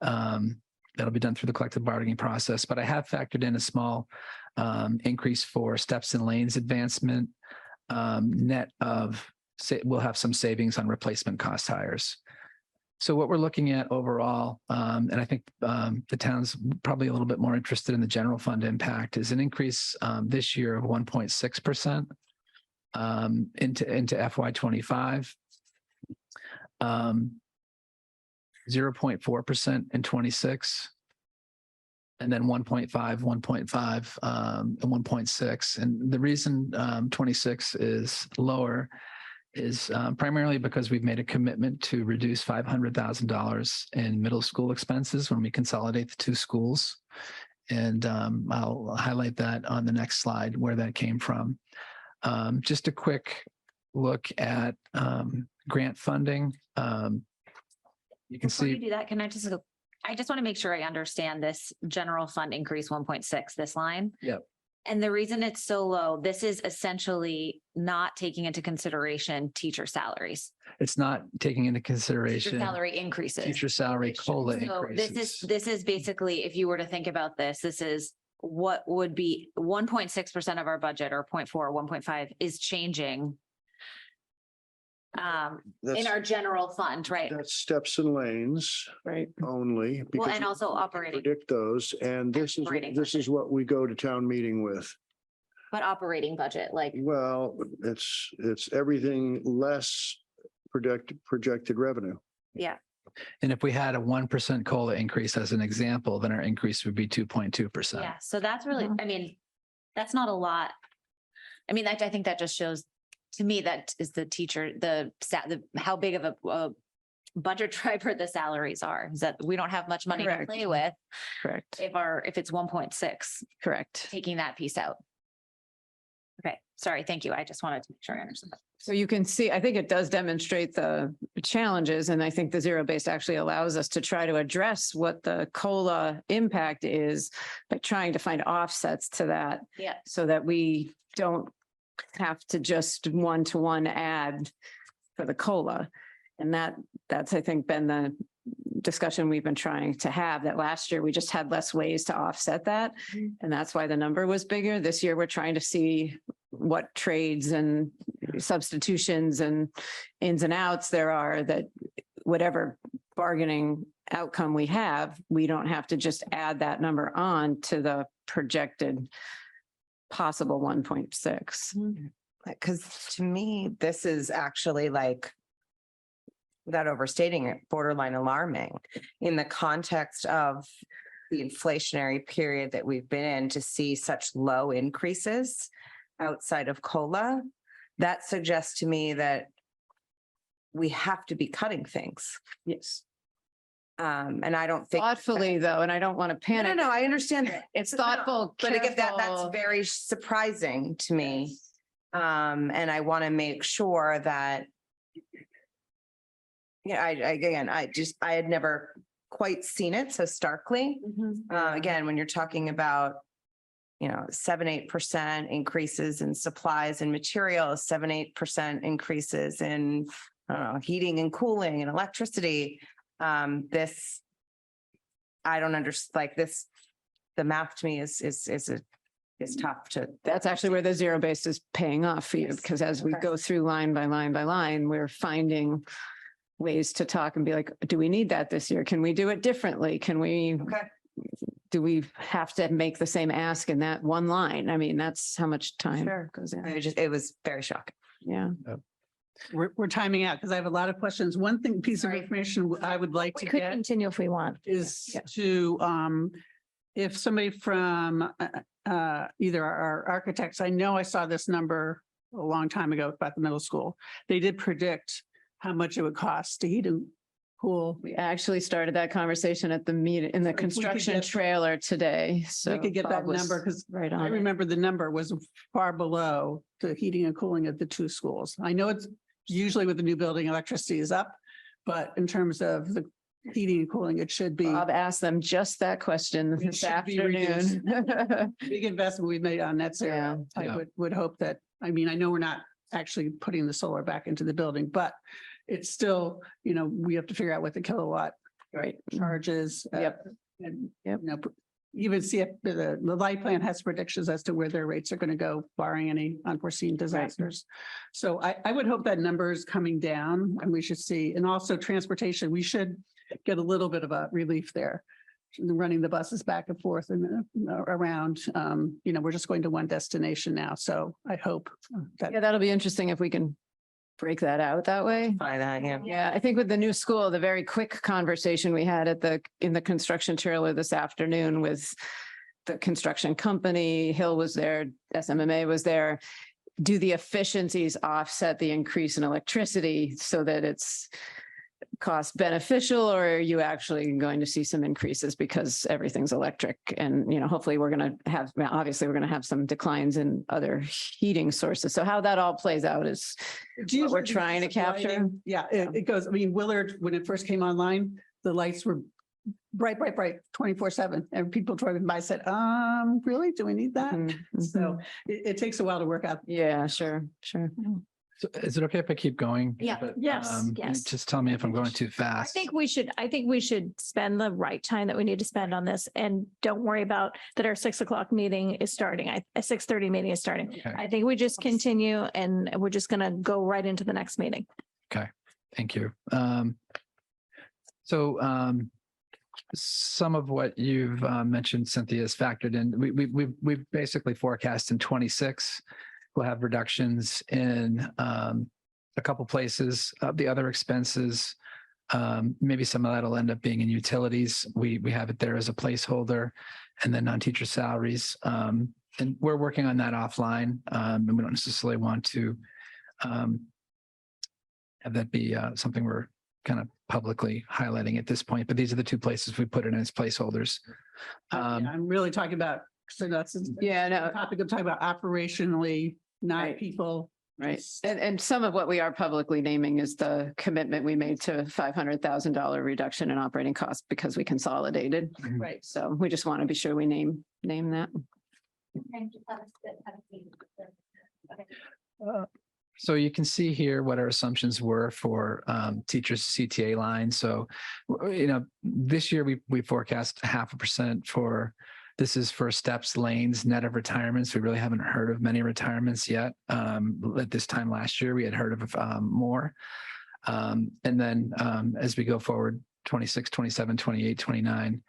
That'll be done through the collective bargaining process, but I have factored in a small increase for steps and lanes advancement, net of, we'll have some savings on replacement cost hires. So what we're looking at overall, and I think the town's probably a little bit more interested in the general fund impact, is an increase this year of 1.6% into FY25, 0.4% in 26, and then 1.5, 1.5, and 1.6. And the reason 26 is lower is primarily because we've made a commitment to reduce $500,000 in middle school expenses when we consolidate the 2 schools. And I'll highlight that on the next slide where that came from. Just a quick look at grant funding. You can Before see. you do that, can I just want to make sure I understand this general fund increase 1.6, this line. Yep. And the reason it's so low, this is essentially not taking into consideration teacher salaries. It's not taking into consideration Teacher salary increases. teacher salary COLA So increases. this is basically, if you were to think about this is what would be 1.6% of our budget, or 0.4, 1.5 is changing in That's- our general fund, right? That's steps and lanes Right. only. Well, because and also operating, predict those, and Operating this is what we go to town meeting with. but operating budget, like, Well, it's everything less projected revenue. yeah. And if we had a 1% COLA increase as an example, then our increase would be 2.2%. Yeah, so that's really, Mhm. I mean, that's not a lot. I mean, I think that just shows, to me, that is the teacher, how big of a budget driver the salaries are, is that we don't have much money to Correct. play with Correct. if it's 1.6, Correct. taking that piece out. Okay, sorry, thank you. I just wanted to make sure I understood. So you can see, I think it does demonstrate the challenges, and I think the zero-based actually allows us to try to address what the COLA impact is by trying to find offsets to that, Yeah. so that we don't have to just one-to-one add for the COLA. And that's, I think, been the discussion we've been trying to have, that last year we just had less ways to offset that. And that's why the number was bigger. This year, we're trying to see what trades and substitutions and ins and outs there are, that whatever bargaining outcome we have, we don't have to just add that number on to the projected possible 1.6. Because to me, this is actually like, without overstating it, borderline alarming in the context of the inflationary period that we've been in, to see such low increases outside of COLA. That suggests to me that we have to be cutting things. Yes. And I don't think. Thoughtfully, though, and I don't want to No, panic. no, I understand that. It's thoughtful, But again, that's careful. very surprising to me. And I want to make sure that. Yeah, I had never quite seen it so starkly. Again, when you're talking about, 7-8% increases in supplies and materials, 7-8% increases in, I don't know, heating and cooling and electricity. This, I don't understand, like this, the math to me is tough to. That's actually where the zero base is paying off for you, Yes. because as we Okay. go through line by line by line, we're finding ways to talk and be like, do we need that this year? Can we do it differently? Can we, Okay. do we have to make the same ask in that one line? I mean, that's how much time Sure. goes in. It was very shocking. Yeah. We're timing out because I have a lot of questions. One piece of Sorry. information I would like We to could get continue if we want. is Yeah. to, if somebody from either our architects, I know I saw this number a long time ago about the middle school. They did predict how much it would cost to heat and cool. We actually started that conversation at the meeting in the If we could construction get- trailer today. So We could get that Bob was number because right I on it. remember the number was far below the heating and cooling at the two schools. I know it's usually with the new building, electricity is up, but in terms of the heating and cooling, it should be Bob asked them just that question It this should be reduced. afternoon. big investment we've made on net zero. I Yeah. would hope that, I mean, I know we're not actually putting the solar back into the building, but it's still, we have to figure out what the kilowatt Right. charges. Yep. And, Yep. even see if the light plan has predictions as to where their rates are going to go barring any unforeseen disasters. So I would hope that number is coming down and we should see, and also transportation, we should get a little bit of a relief there. Running the buses back and forth and around, we're just going to one destination now. So I hope that. Yeah, that'll be interesting if we can break that out that way. By that, yeah. Yeah, I think with the new school, the very quick conversation we had in the construction trailer this afternoon with the construction company, Hill was there, SMMA was there. Do the efficiencies offset the increase in electricity so that it's cost beneficial, or are you actually going to see some increases because everything's electric? And, hopefully we're going to have, obviously we're going to have some declines in other heating sources. So how that all plays out is what we're trying to capture. Yeah, it goes, I mean, Willard, when it first came online, the lights were bright, 24/7. And people driving by said, really? Do we need that? Mhm, So mhm. it takes a while to work out. Yeah, sure. So is it okay if I keep going? Yeah. But, Yes, yes. Just tell me if I'm going too I fast. think we should spend the right time that we need to spend on this, and don't worry about that our 6 o'clock meeting is starting. A 6:30 meeting is starting. Okay. I think we just continue and we're just gonna go right into the next meeting. Thank you. Some of what you've mentioned, Cynthia, is factored in. We've basically forecast in 26. We'll have reductions in a couple places. The other expenses, maybe some of that'll end up being in utilities. We have it there as a placeholder, and then non-teacher salaries. And we're working on that offline, and we don't necessarily want to have that be something we're kind of publicly highlighting at this point. But these are the two places we put it in as placeholders. I'm really talking about, so that's Yeah, the no, topic I'm talking about operationally, not Right. people. right. And some of what we are publicly naming is the commitment we made to $500,000 reduction in operating costs because we consolidated. Right. So we just want to be sure we name that. So you can see here what our assumptions were for teachers' CTA line. So, this year we forecast 0.5% for, this is for steps, lanes, net of retirements. We really haven't heard of many retirements yet. At this time last year, we had heard of more. And then as we go forward, 26, 27, 28, 29,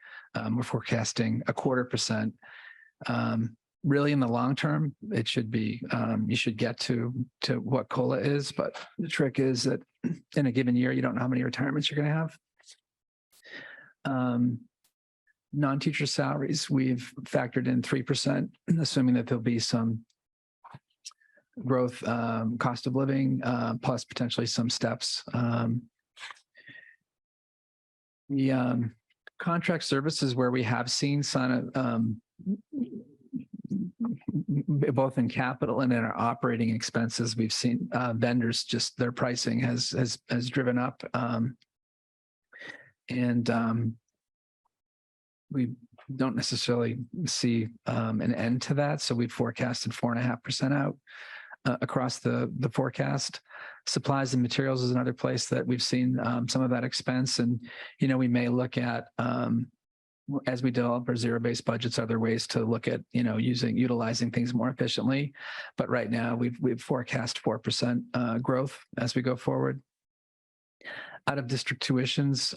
we're forecasting 0.25%. Really in the long term, it should be, you should get to what COLA is, but the trick is that in a given year, you don't know how many retirements you're going to have. Non-teacher salaries, we've factored in 3%, assuming that there'll be some growth, cost of living, plus potentially some steps. The contract services where we have seen some both in capital and in our operating expenses, we've seen vendors, just their pricing has driven up. We don't necessarily see an end to that. So we forecasted 4.5% out across the forecast. Supplies and materials is another place that we've seen some of that expense. And, we may look at, as we develop our zero-based budgets, other ways to look at, utilizing things more efficiently. But right now we've forecast 4% growth as we go forward. Out of district tuitions,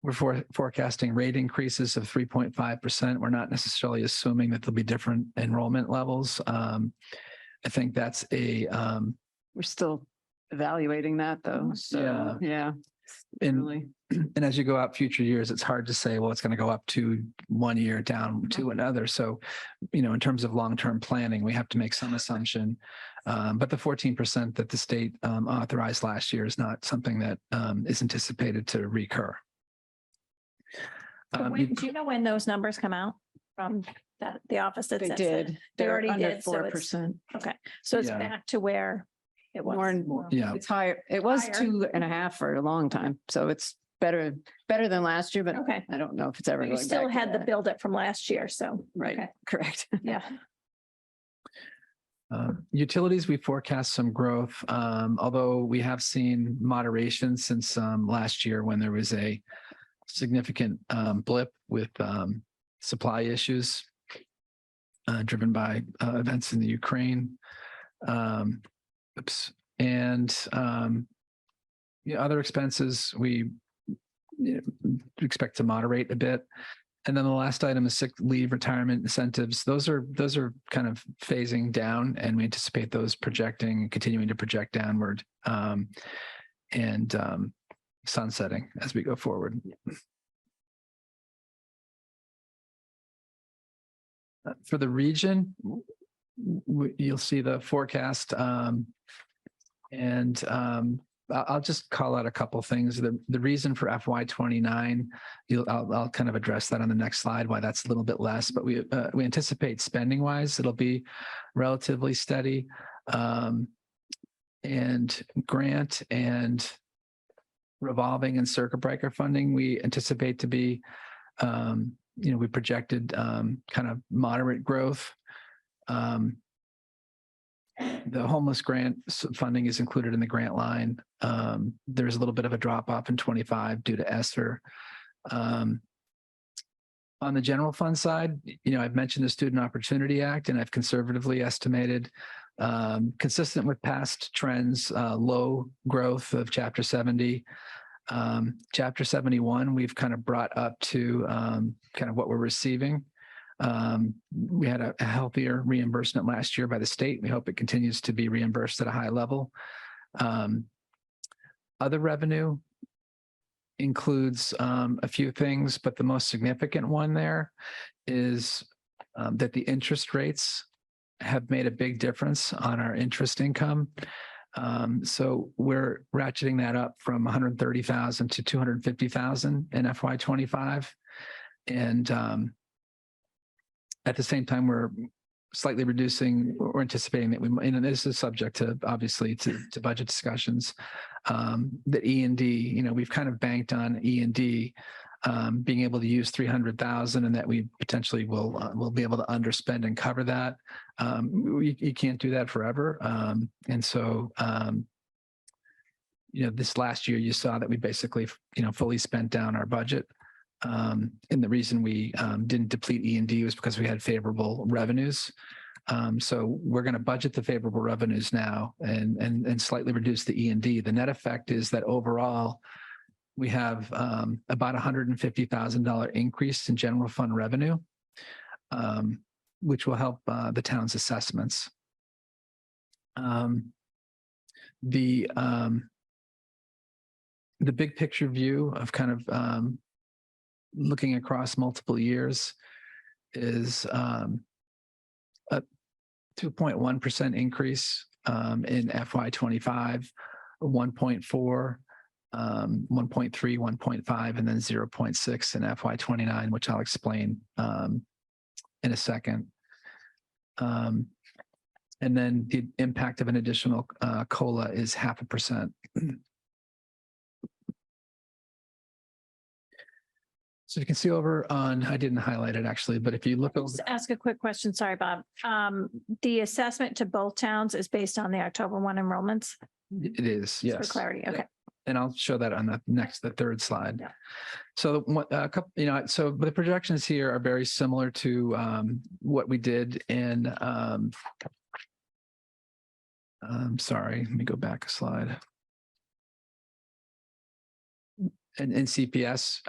we're forecasting rate increases of 3.5%. We're not necessarily assuming that there'll be different enrollment levels. I think that's we're still evaluating that though. So, yeah. And as you go out future years, it's hard to say, well, it's going to go up to one year, down to another. So, in terms of long-term planning, we have to make some assumption. But the 14% that the state authorized last year is not something that is anticipated to recur. Do you know when those numbers come out from the office that They says did. that? They They're already under did. So it's 4%. okay. So it's Yeah. back to where it was. More and more. Yeah. It's higher. It was Higher. 2.5 for a long time. So it's better than last year, but Okay. I don't know if it's ever You going still back to had the that. build up from last year. So, Right. okay. Correct. Yeah. Utilities, we forecast some growth, although we have seen moderation since last year when there was a significant blip with supply issues driven by events in the Ukraine. And other expenses we expect to moderate a bit. And then the last item is sick leave, retirement incentives. Those are kind of phasing down, and we anticipate those continuing to project downward and sunsetting as we go forward. For the region, you'll see the forecast, and I'll just call out a couple things. The reason for FY29, I'll kind of address that on the next slide, why that's a little bit less, but we anticipate spending wise, it'll be relatively steady. And grant and revolving and circuit breaker funding, we anticipate to be, we projected kind of moderate growth. The homeless grant funding is included in the grant line. There's a little bit of a drop off in 25 due to ESSER. On the general fund side, I've mentioned the Student Opportunity Act, and I've conservatively estimated, consistent with past trends, low growth of Chapter 70. Chapter 71, we've kind of brought up to kind of what we're receiving. We had a healthier reimbursement last year by the state. We hope it continues to be reimbursed at a high level. Other revenue includes a few things, but the most significant one there is that the interest rates have made a big difference on our interest income. So we're ratcheting that up from 130,000 to 250,000 in FY25. And at the same time, we're slightly reducing or anticipating that and this is subject to, obviously, to budget discussions, that E&D, we've kind of banked on E&D being able to use 300,000 and that we potentially will be able to underspend and cover that. You can't do that forever. And so, this last year you saw that we basically, fully spent down our budget. And the reason we didn't deplete E&D was because we had favorable revenues. So we're going to budget the favorable revenues now and slightly reduce the E&D. The net effect is that overall we have about $150,000 increase in general fund revenue, which will help the town's assessments. The big picture view of kind of looking across multiple years is a 2.1% increase in FY25, 1.4, 1.3, 1.5, and then 0.6 in FY29, which I'll explain in a second. And then the impact of an additional COLA is 0.5%. So you can see over on, I didn't highlight it actually, but if you look over. Just ask a quick question. Sorry, Bob. The assessment to both towns is based on the October 1 enrollments? It is, Just yes. For clarity, okay. And I'll show that on the third slide. Yeah. So a couple, so the projections here are very similar to what we did in. Sorry, let me go back a slide. In CPS.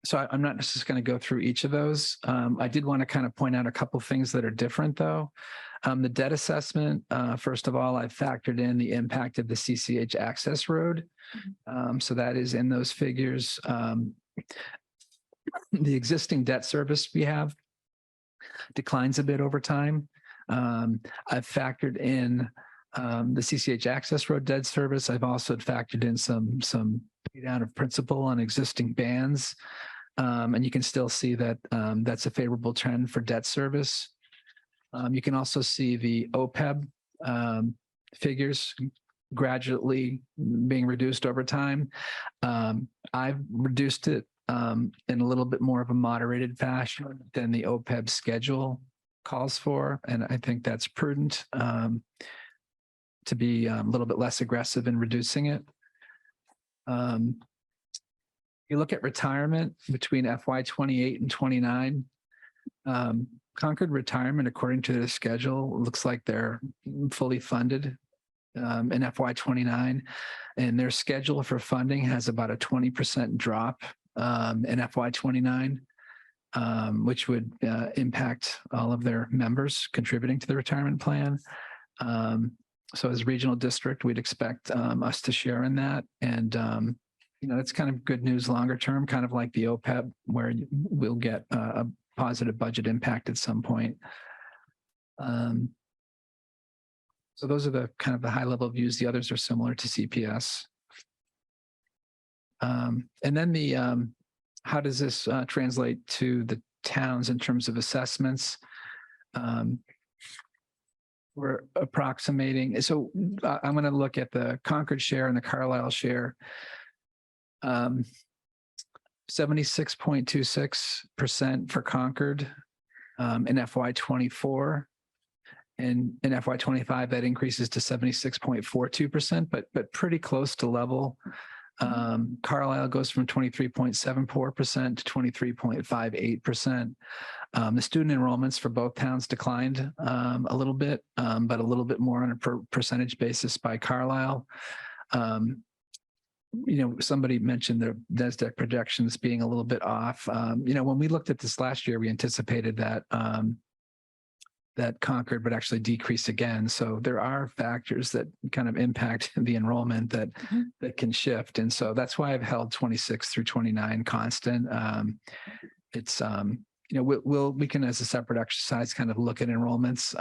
So I'm not just going to go through each of those. I did want to kind of point out a couple things that are different, though. The debt assessment, first of all, I factored in the impact of the CCH access road. So that is in those figures. The existing debt service we have declines a bit over time. I've factored in the CCH access road debt service. I've also factored in some pay down of principal on existing bands. And you can still see that that's a favorable trend for debt service. You can also see the OPEB figures gradually being reduced over time. I've reduced it in a little bit more of a moderated fashion than the OPEB schedule calls for. And I think that's prudent to be a little bit less aggressive in reducing it. You look at retirement between FY28 and 29. Concord retirement, according to their schedule, looks like they're fully funded in FY29, and their schedule for funding has about a 20% drop in FY29, which would impact all of their members contributing to the retirement plan. So as a regional district, we'd expect us to share in that. And, that's kind of good news longer term, kind of like the OPEB, where we'll get a positive budget impact at some point. So those are the kind of the high level views. The others are similar to CPS. And then the how does this translate to the towns in terms of assessments? We're approximating. So I'm going to look at the Concord share and the Carlisle share. 76.26% for Concord in FY24. And in FY25, that increases to 76.42%, but pretty close to level. Carlisle goes from 23.74% to 23.58%. The student enrollments for both towns declined a little bit, but a little bit more on a percentage basis by Carlisle. Somebody mentioned the NESDEC projections being a little bit off. When we looked at this last year, we anticipated that that Concord would actually decrease again. So there are factors that kind of impact the enrollment that can shift. And so that's why I've held 26 through 29 constant. It's, we can, as a separate exercise, kind of look at enrollments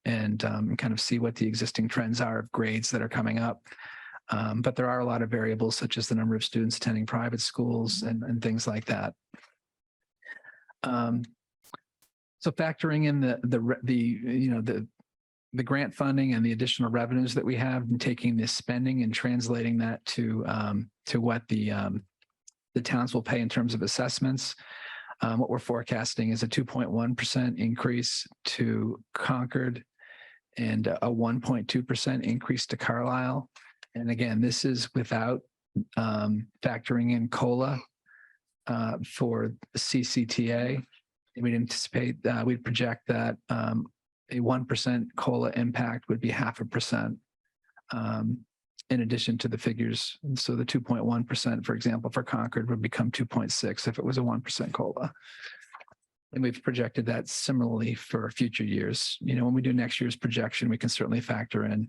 and kind of see what the existing trends are of grades that are coming up. But there are a lot of variables, such as the number of students attending private schools and things like that. So factoring in the the grant funding and the additional revenues that we have, and taking this spending and translating that to what the towns will pay in terms of assessments. What we're forecasting is a 2.1% increase to Concord and a 1.2% increase to Carlisle. And again, this is without factoring in COLA for CCTA. We'd anticipate that we'd project that a 1% COLA impact would be 0.5%. In addition to the figures. So the 2.1%, for example, for Concord would become 2.6 if it was a 1% COLA. And we've projected that similarly for future years. You know, when we do next year's projection, we can certainly factor in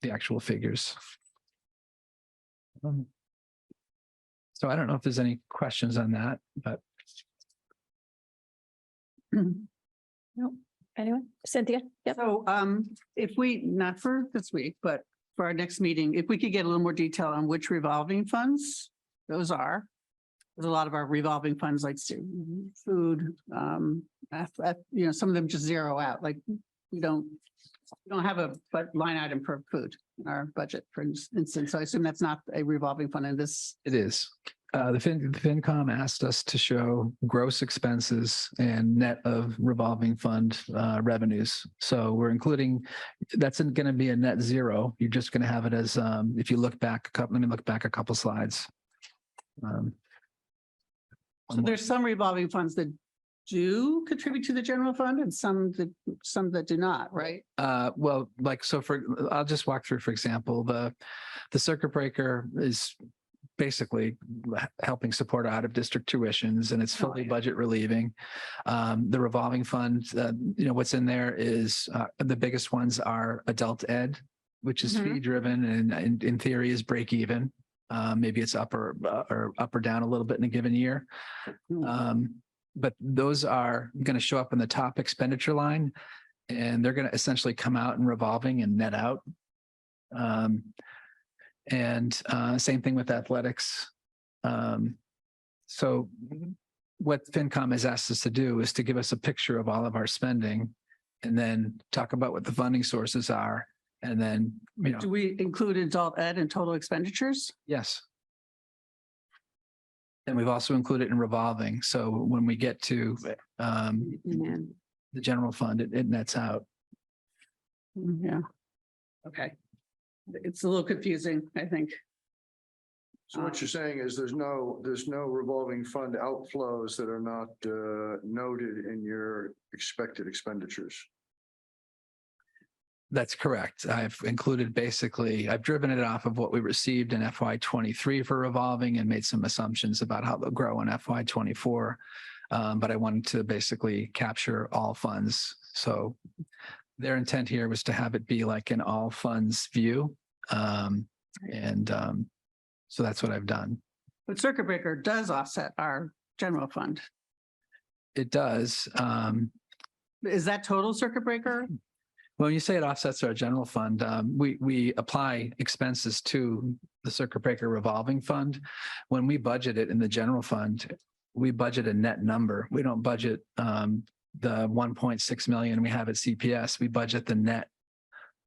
the actual figures. So I don't know if there's any questions on that, but. No, anyone? Cynthia? Yep. So if we, not for this week, but for our next meeting, if we could get a little more detail on which revolving funds those are. There's a lot of our revolving funds like food, you know, some of them just zero out, like we don't have a line item for food in our budget, for instance. So I assume that's not a revolving fund in this. It is. The FinCom asked us to show gross expenses and net of revolving fund revenues. So we're including, that's going to be a net zero. You're just going to have it as, if you look back let me look back a couple slides. So there's some revolving funds that do contribute to the general fund and some that do not, right? Well, like, so I'll just walk through, for example, the circuit breaker is basically helping support out of district tuitions, and it's fully budget relieving. The revolving fund, you know, what's in there is the biggest ones are adult ed, which is fee driven and in theory is break even. Maybe it's up or down a little bit in a given year. But those are going to show up in the top expenditure line, and they're going to essentially come out in revolving and net out. Same thing with athletics. So what FinCom has asked us to do is to give us a picture of all of our spending and then talk about what the funding sources are. And then, you know. Do we include adult ed in total expenditures? Yes. And we've also included in revolving. So when we get to the general fund, it nets out. Yeah. Okay. It's a little confusing, I think. So what you're saying is there's no revolving fund outflows that are not noted in your expected expenditures. That's correct. I've included I've driven it off of what we received in FY23 for revolving and made some assumptions about how they'll grow in FY24. But I wanted to basically capture all funds. So their intent here was to have it be like an all funds view. So that's what I've done. But circuit breaker does offset our general fund. It does. Is that total circuit breaker? When you say it offsets our general fund, we apply expenses to the circuit breaker revolving fund. When we budget it in the general fund, we budget a net number. We don't budget the 1.6 million we have at CPS. We budget the net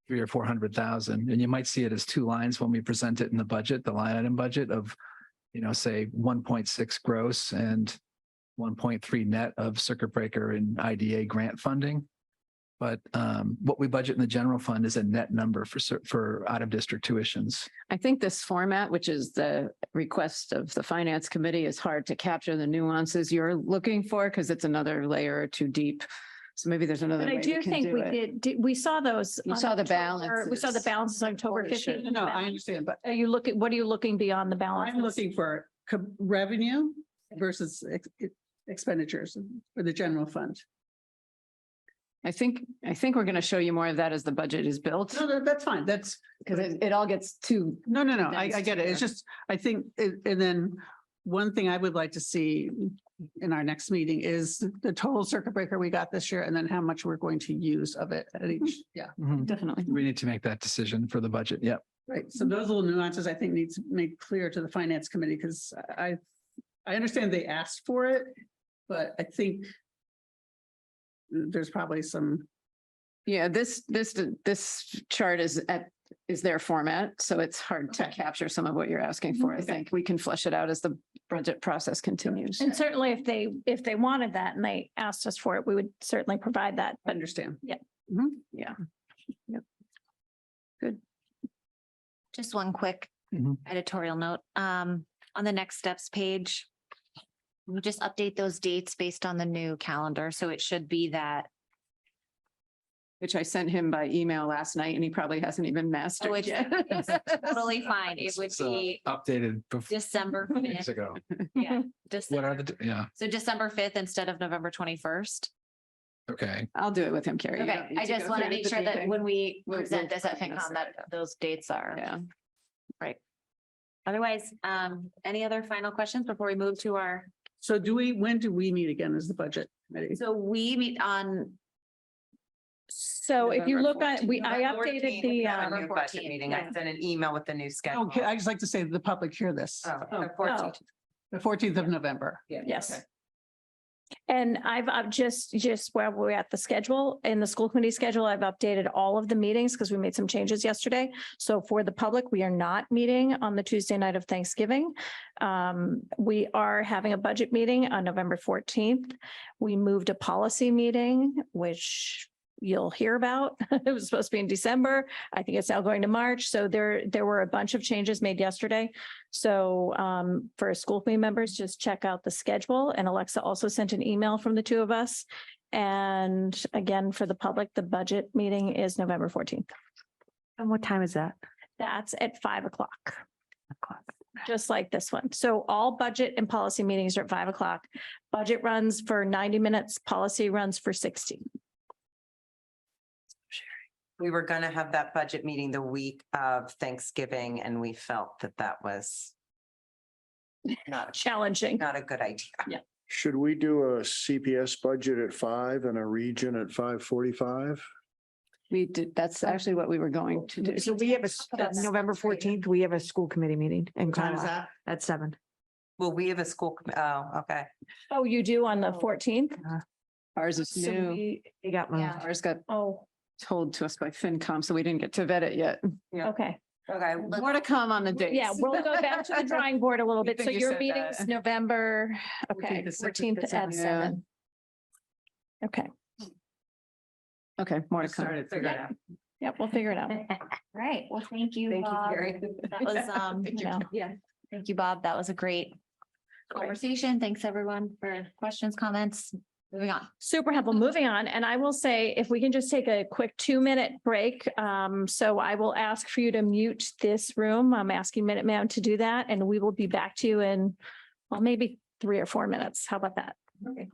300,000 or 400,000, and you might see it as two lines when we present it in the budget, the line item budget of, you know, say 1.6 gross and 1.3 net of circuit breaker and IDA grant funding. But what we budget in the general fund is a net number for out of district tuitions. I think this format, which is the request of the finance committee, is hard to capture the nuances you're looking for because it's another layer or two deep. So maybe there's another But I way do we can think do we it. we saw those. You on saw the October- We saw the balances. balances on October Holy shit. 15th. No, I understand, but Are you looking, what are you looking beyond the balance? I'm looking for revenue versus expenditures for the general fund. I think we're going to show you more of that as the budget is built No, that's fine. That's, because it all gets too. no, I That's get it. It's fair. just, I think, and then one thing I would like to see in our next meeting is the total circuit breaker we got this year and then how much we're going to use of it at each. Yeah. Definitely. We need to make that decision for the budget. Yep. Right. So those little nuances I think needs to make clear to the finance committee because I understand they asked for it, but I think there's probably some Yeah, this chart is their format, so it's hard to capture some of what you're asking for. I think we can flesh it out as the budget process continues. And certainly if they wanted that and they asked us for it, we would certainly provide that. But Understand. Yeah. Yeah. Just one quick Mhm. editorial note. On the next steps page, we just update those dates based on the new calendar. So it should be that. Which I sent him by email last night and he probably hasn't even Oh, mastered it's yet. it's totally fine. It would It's, be updated before December years 5th. ago. Yeah. What are December. yeah, So December 5th instead of November 21st. okay. I'll do it with him, Carrie. You Okay, don't need I to just go want to through make the sure that briefing. when we We'll present this at bring this FinCom, that those dates are. Yeah. Right. Otherwise, any other final questions before we move to our, So when do we meet again as the budget committee? so we meet on, So if you November look at, I November updated 14th, the, we have a November new budget 14th, meeting. I yeah. sent an email with the new schedule. Okay, I just like to say the public hear this. Oh, the oh, 14th. The 14th of November. yes. And I've just where we're at the schedule, in the school committee schedule, I've updated all of the meetings because we made some changes yesterday. So for the public, we are not meeting on the Tuesday night of Thanksgiving. We are having a budget meeting on November 14th. We moved a policy meeting, which you'll hear about. It was supposed to be in December. I think it's now going to March. So there were a bunch of changes made yesterday. So for school committee members, just check out the schedule. And Alexa also sent an email from the two of us. And again, for the public, the budget meeting is November 14th. And what time is that? That's at 5:00. Just like this one. So all budget and policy meetings are at 5:00. Budget runs for 90 minutes, policy runs for 60. We were gonna have that budget meeting the week of Thanksgiving and we felt that that was not, Challenging. not a good idea. Should we do a CPS budget at 5 and a region at 5:45? We did, that's actually what we were going to do. So we have November 14th, we have a school committee meeting in What time is Carlisle that? at 7. Well, we have a school, okay. Oh, you do on the 14th? Ours is So new. They got moved. Yeah. Ours got Oh, told to us by FinCom, so we didn't get to vet it yet. okay. Okay. More to come on the dates. Yeah, we'll go back to the drawing board a little Good bit. So thing you your said meeting's that. November, okay, 14th at 14th at 7. 7. Okay, Okay, more to come. Started figuring it out. yep, we'll figure it out. right, well, thank you. Thank you, Bob. Carrie. That was, No. yeah, thank you, Bob. That was a great conversation. Thanks, everyone, for questions, comments. Moving on. Super helpful. Moving on. And I will say, if we can just take a quick 2-minute break. So I will ask for you to mute this room. I'm asking Minuteman to do that, and we will be back to you in, well, maybe 3 or 4 minutes. How about that? Okay.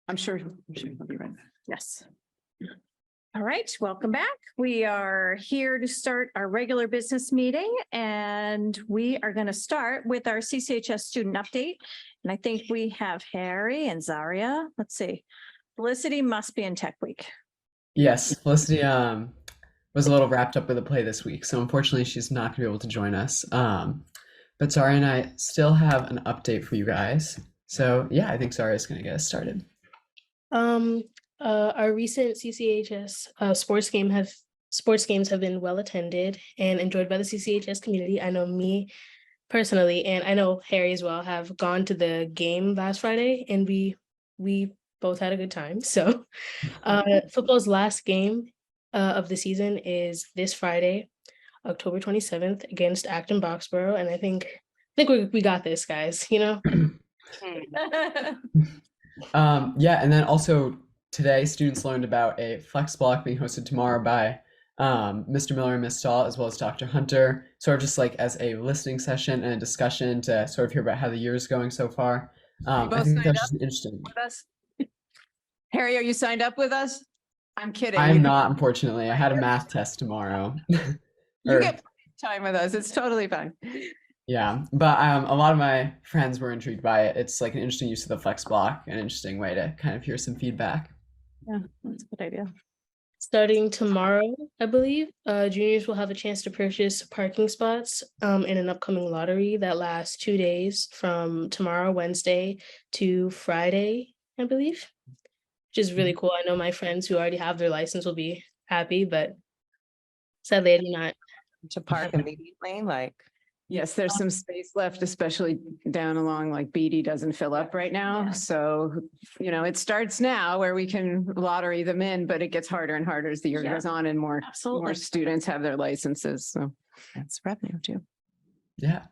I'm sure he'll be right. Yes. All right, welcome back. We are here to start our regular business meeting, and we are going to start with our CCHS student update. And I think we have Harry and Zaria. Let's see. Felicity must be in Tech Week. Yes, Felicity was a little wrapped up with a play this week, so unfortunately she's not gonna be able to join us. But Zara and I still have an update for you guys. So yeah, I think Zara is gonna get us started. Our recent CCHS sports games have been well attended and enjoyed by the CCHS community. I know me personally, and I know Harry as well, have gone to the game last Friday, and we both had a good time. So football's last game of the season is this Friday, October 27th, against Acton Boxborough. And I think we got this, guys, you know? Yeah, and then also today students learned about a flex block being hosted tomorrow by Mr. Miller and Ms. Stahl, as well as Dr. Hunter, sort of just like as a listening session and a discussion to sort of hear about how the year is going so far. I think that's just interesting. With us? Harry, are you signed up with us? I'm kidding. I'm not, unfortunately. I had a math test tomorrow. You get time with us. It's totally fine. Yeah, but a lot of my friends were intrigued by it. It's like an interesting use of the flex block, an interesting way to kind of hear some feedback. Yeah, that's a good idea. Starting tomorrow, I believe, juniors will have a chance to purchase parking spots in an upcoming lottery that lasts 2 days from tomorrow, Wednesday, to Friday, I believe, which is really cool. I know my friends who already have their license will be happy, but sadly I do not. To park immediately, like. Yes, there's some space left, especially down along like Beatty doesn't fill up right now. So, you know, it starts now where we can lottery them in, but it gets harder and harder as the year goes on and more students have their licenses. So that's revenue too. Yeah.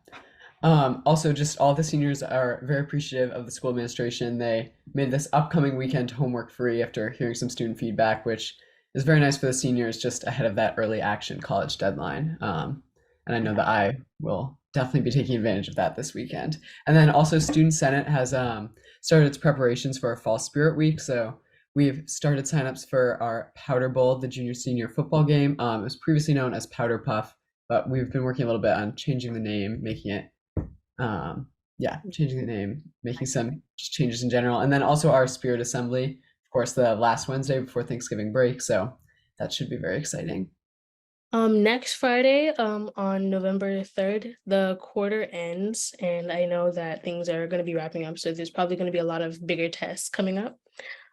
Also, just all the seniors are very appreciative of the school administration. They made this upcoming weekend homework free after hearing some student feedback, which is very nice for the seniors just ahead of that early action college deadline. And I know that I will definitely be taking advantage of that this weekend. And then also Student Senate has started its preparations for our Fall Spirit Week. So we've started signups for our Powder Bowl, the junior senior football game. It was previously known as Powder Puff, but we've been working a little bit on changing the name, making it, changing the name, making some changes in general. And then also our Spirit Assembly, of course, the last Wednesday before Thanksgiving break. So that should be very exciting. Next Friday, on November 3rd, the quarter ends, and I know that things are going to be wrapping up, so there's probably going to be a lot of bigger tests coming up.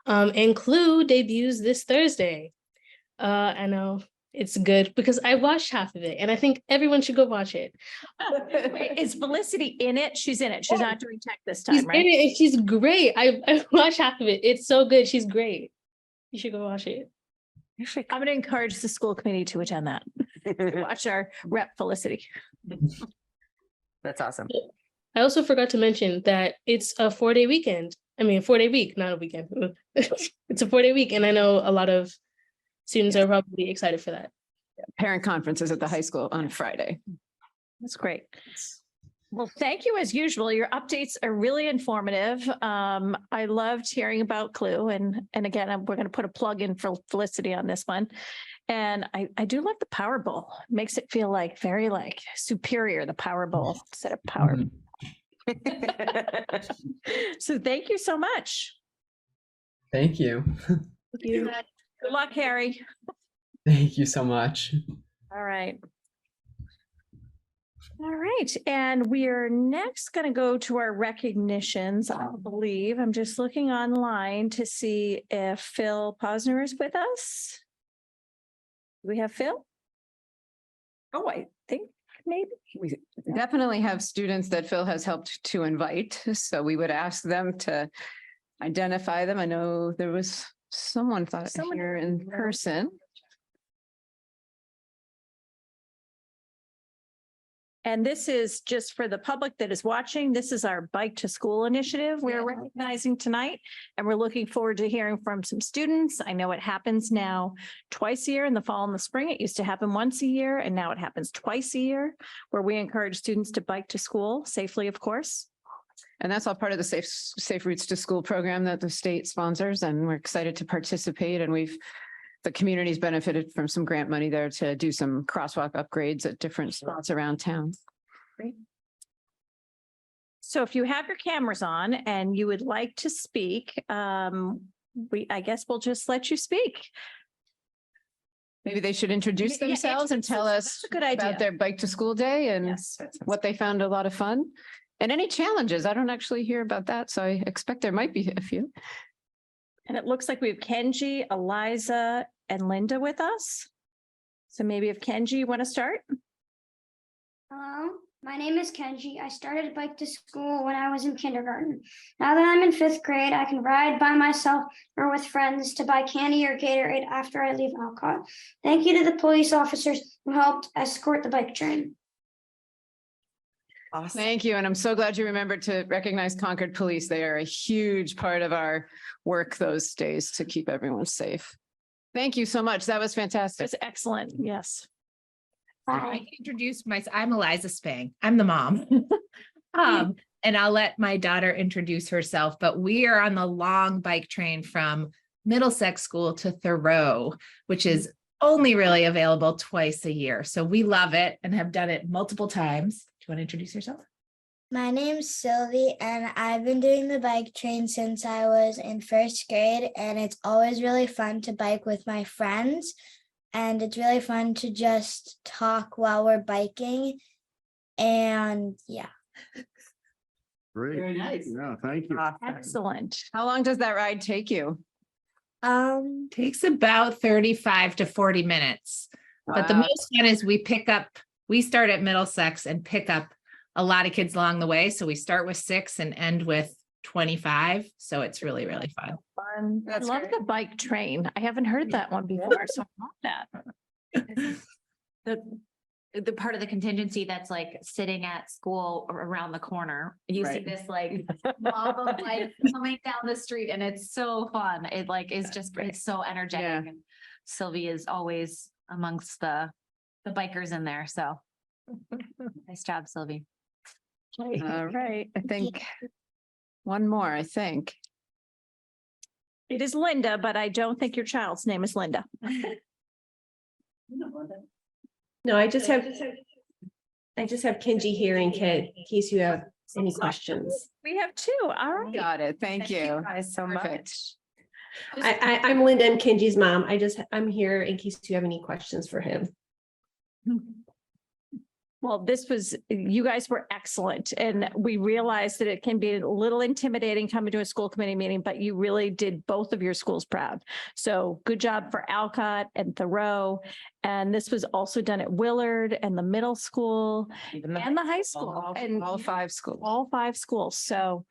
And Clue debuts this Thursday. I know it's good because I watched half of it, and I think everyone should go watch it. Wait, is Felicity in it? She's in it. She's not doing tech this She's time, right? in it, and she's great. I watched half of it. It's so good. She's great. You should go watch it. I'm going to encourage the school committee to attend that. Watch our rep Felicity. That's awesome. I also forgot to mention that it's a 4-day weekend. I mean, 4-day week, not a weekend. It's a 4-day week, and I know a lot of students are probably excited for that. Parent conferences at the high school on Friday. That's great. Well, thank you as usual. Your updates are really informative. I loved hearing about Clue, and again, we're going to put a plug in for Felicity on this one. And I do love the Power Bowl. Makes it feel like very like superior, the Power Bowl instead of Power. So thank you so much. Thank you. Good luck, Harry. Thank you so much. All right. All right, and we are next going to go to our recognitions, I believe. I'm just looking online to see if Phil Posner is with us. Do we have Phil? Oh, I think maybe. We definitely have students that Phil has helped to invite, so we would ask them to identify them. I know there was someone here in person. And this is just for the public that is watching. This is our Bike to School initiative we're recognizing tonight. And we're looking forward to hearing from some students. I know it happens now twice a year in the fall and the spring. It used to happen once a year, and now it happens twice a year, where we encourage students to bike to school safely, of course. And that's all part of the Safe Routes to School program that the state sponsors, and we're excited to participate. And the community's benefited from some grant money there to do some crosswalk upgrades at different spots around town. So if you have your cameras on and you would like to speak, I guess we'll just let you speak. Maybe they should introduce Yeah, themselves and tell us That's a good idea. about their bike to school day and Yes. what they found a lot of fun. And any challenges. I don't actually hear about that, so I expect there might be a few. And it looks like we have Kenji, Eliza, and Linda with us. So maybe if Kenji, you want to start? Hello, my name is Kenji. I started bike to school when I was in kindergarten. Now that I'm in 5th grade, I can ride by myself or with friends to buy candy or Gatorade after I leave Alcott. Thank you to the police officers who helped escort the bike train. Awesome. Thank you. And I'm so glad you remembered to recognize Concord Police. They are a huge part of our work those days to keep everyone safe. Thank you so much. That was fantastic. It's excellent. Yes. Bye. I'm Eliza Spang. I'm the mom. And I'll let my daughter introduce herself, but we are on the long bike train from Middlesex School to Thoreau, which is only really available twice a year. So we love it and have done it multiple times. Do you want to introduce yourself? My name's Sylvie, and I've been doing the bike train since I was in 1st grade, and it's always really fun to bike with my friends. And it's really fun to just talk while we're biking. And yeah. Great. Very nice. Yeah, thank you. Excellent. How long does that ride take you? Takes about 35 to 40 minutes. But the Wow. most fun is we start at Middlesex and pick up a lot of kids along the way. So we start with 6 and end with 25. So it's really, really fun. Fun. I That's love great. the bike train. I haven't heard that one before, so I love that. The part of the contingency that's like sitting at school around the corner. You see Right. this like mob of life coming down the street and it's so fun. It like is just, it's so energetic. Yeah. And Sylvie is always amongst the bikers in there. So nice job, Sylvie. All right. I think one more, I think. It is Linda, but I don't think your child's name is Linda. No, I just have Kenji here in case you have any questions. We have 2. All right. Got it. Thank you. Guys, so Perfect. much. I'm Linda and Kenji's mom. I'm here in case you have any questions for him. Well, you guys were excellent. And we realized that it can be a little intimidating coming to a school committee meeting, but you really did both of your schools proud. So good job for Alcott and Thoreau. And this was also done at Willard and the middle school and the high school and All 5 schools. all 5 schools. So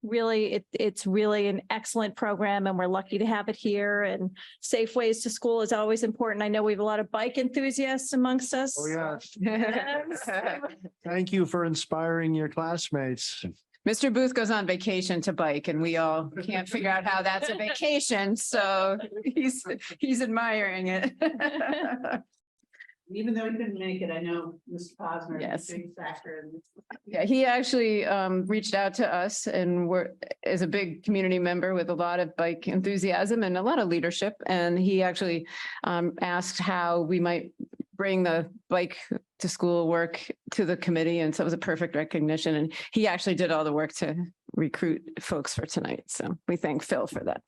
really, it's really an excellent program and we're lucky to have it here, and safe ways to school is always important. I know we have a lot of bike enthusiasts amongst us. Oh, yeah. Yes. Thank you for inspiring your classmates. Mr. Booth goes on vacation to bike and we all can't figure out how that's a vacation. So he's admiring it. Even though he couldn't make it, I know Mr. Posner Yes. is a big factor in this. Yeah, he actually reached out to us and is a big community member with a lot of bike enthusiasm and a lot of leadership. And he actually asked how we might bring the bike to school work to the committee. And so it was a perfect recognition. And he actually did all the work to recruit folks for tonight. So we thank Phil for that.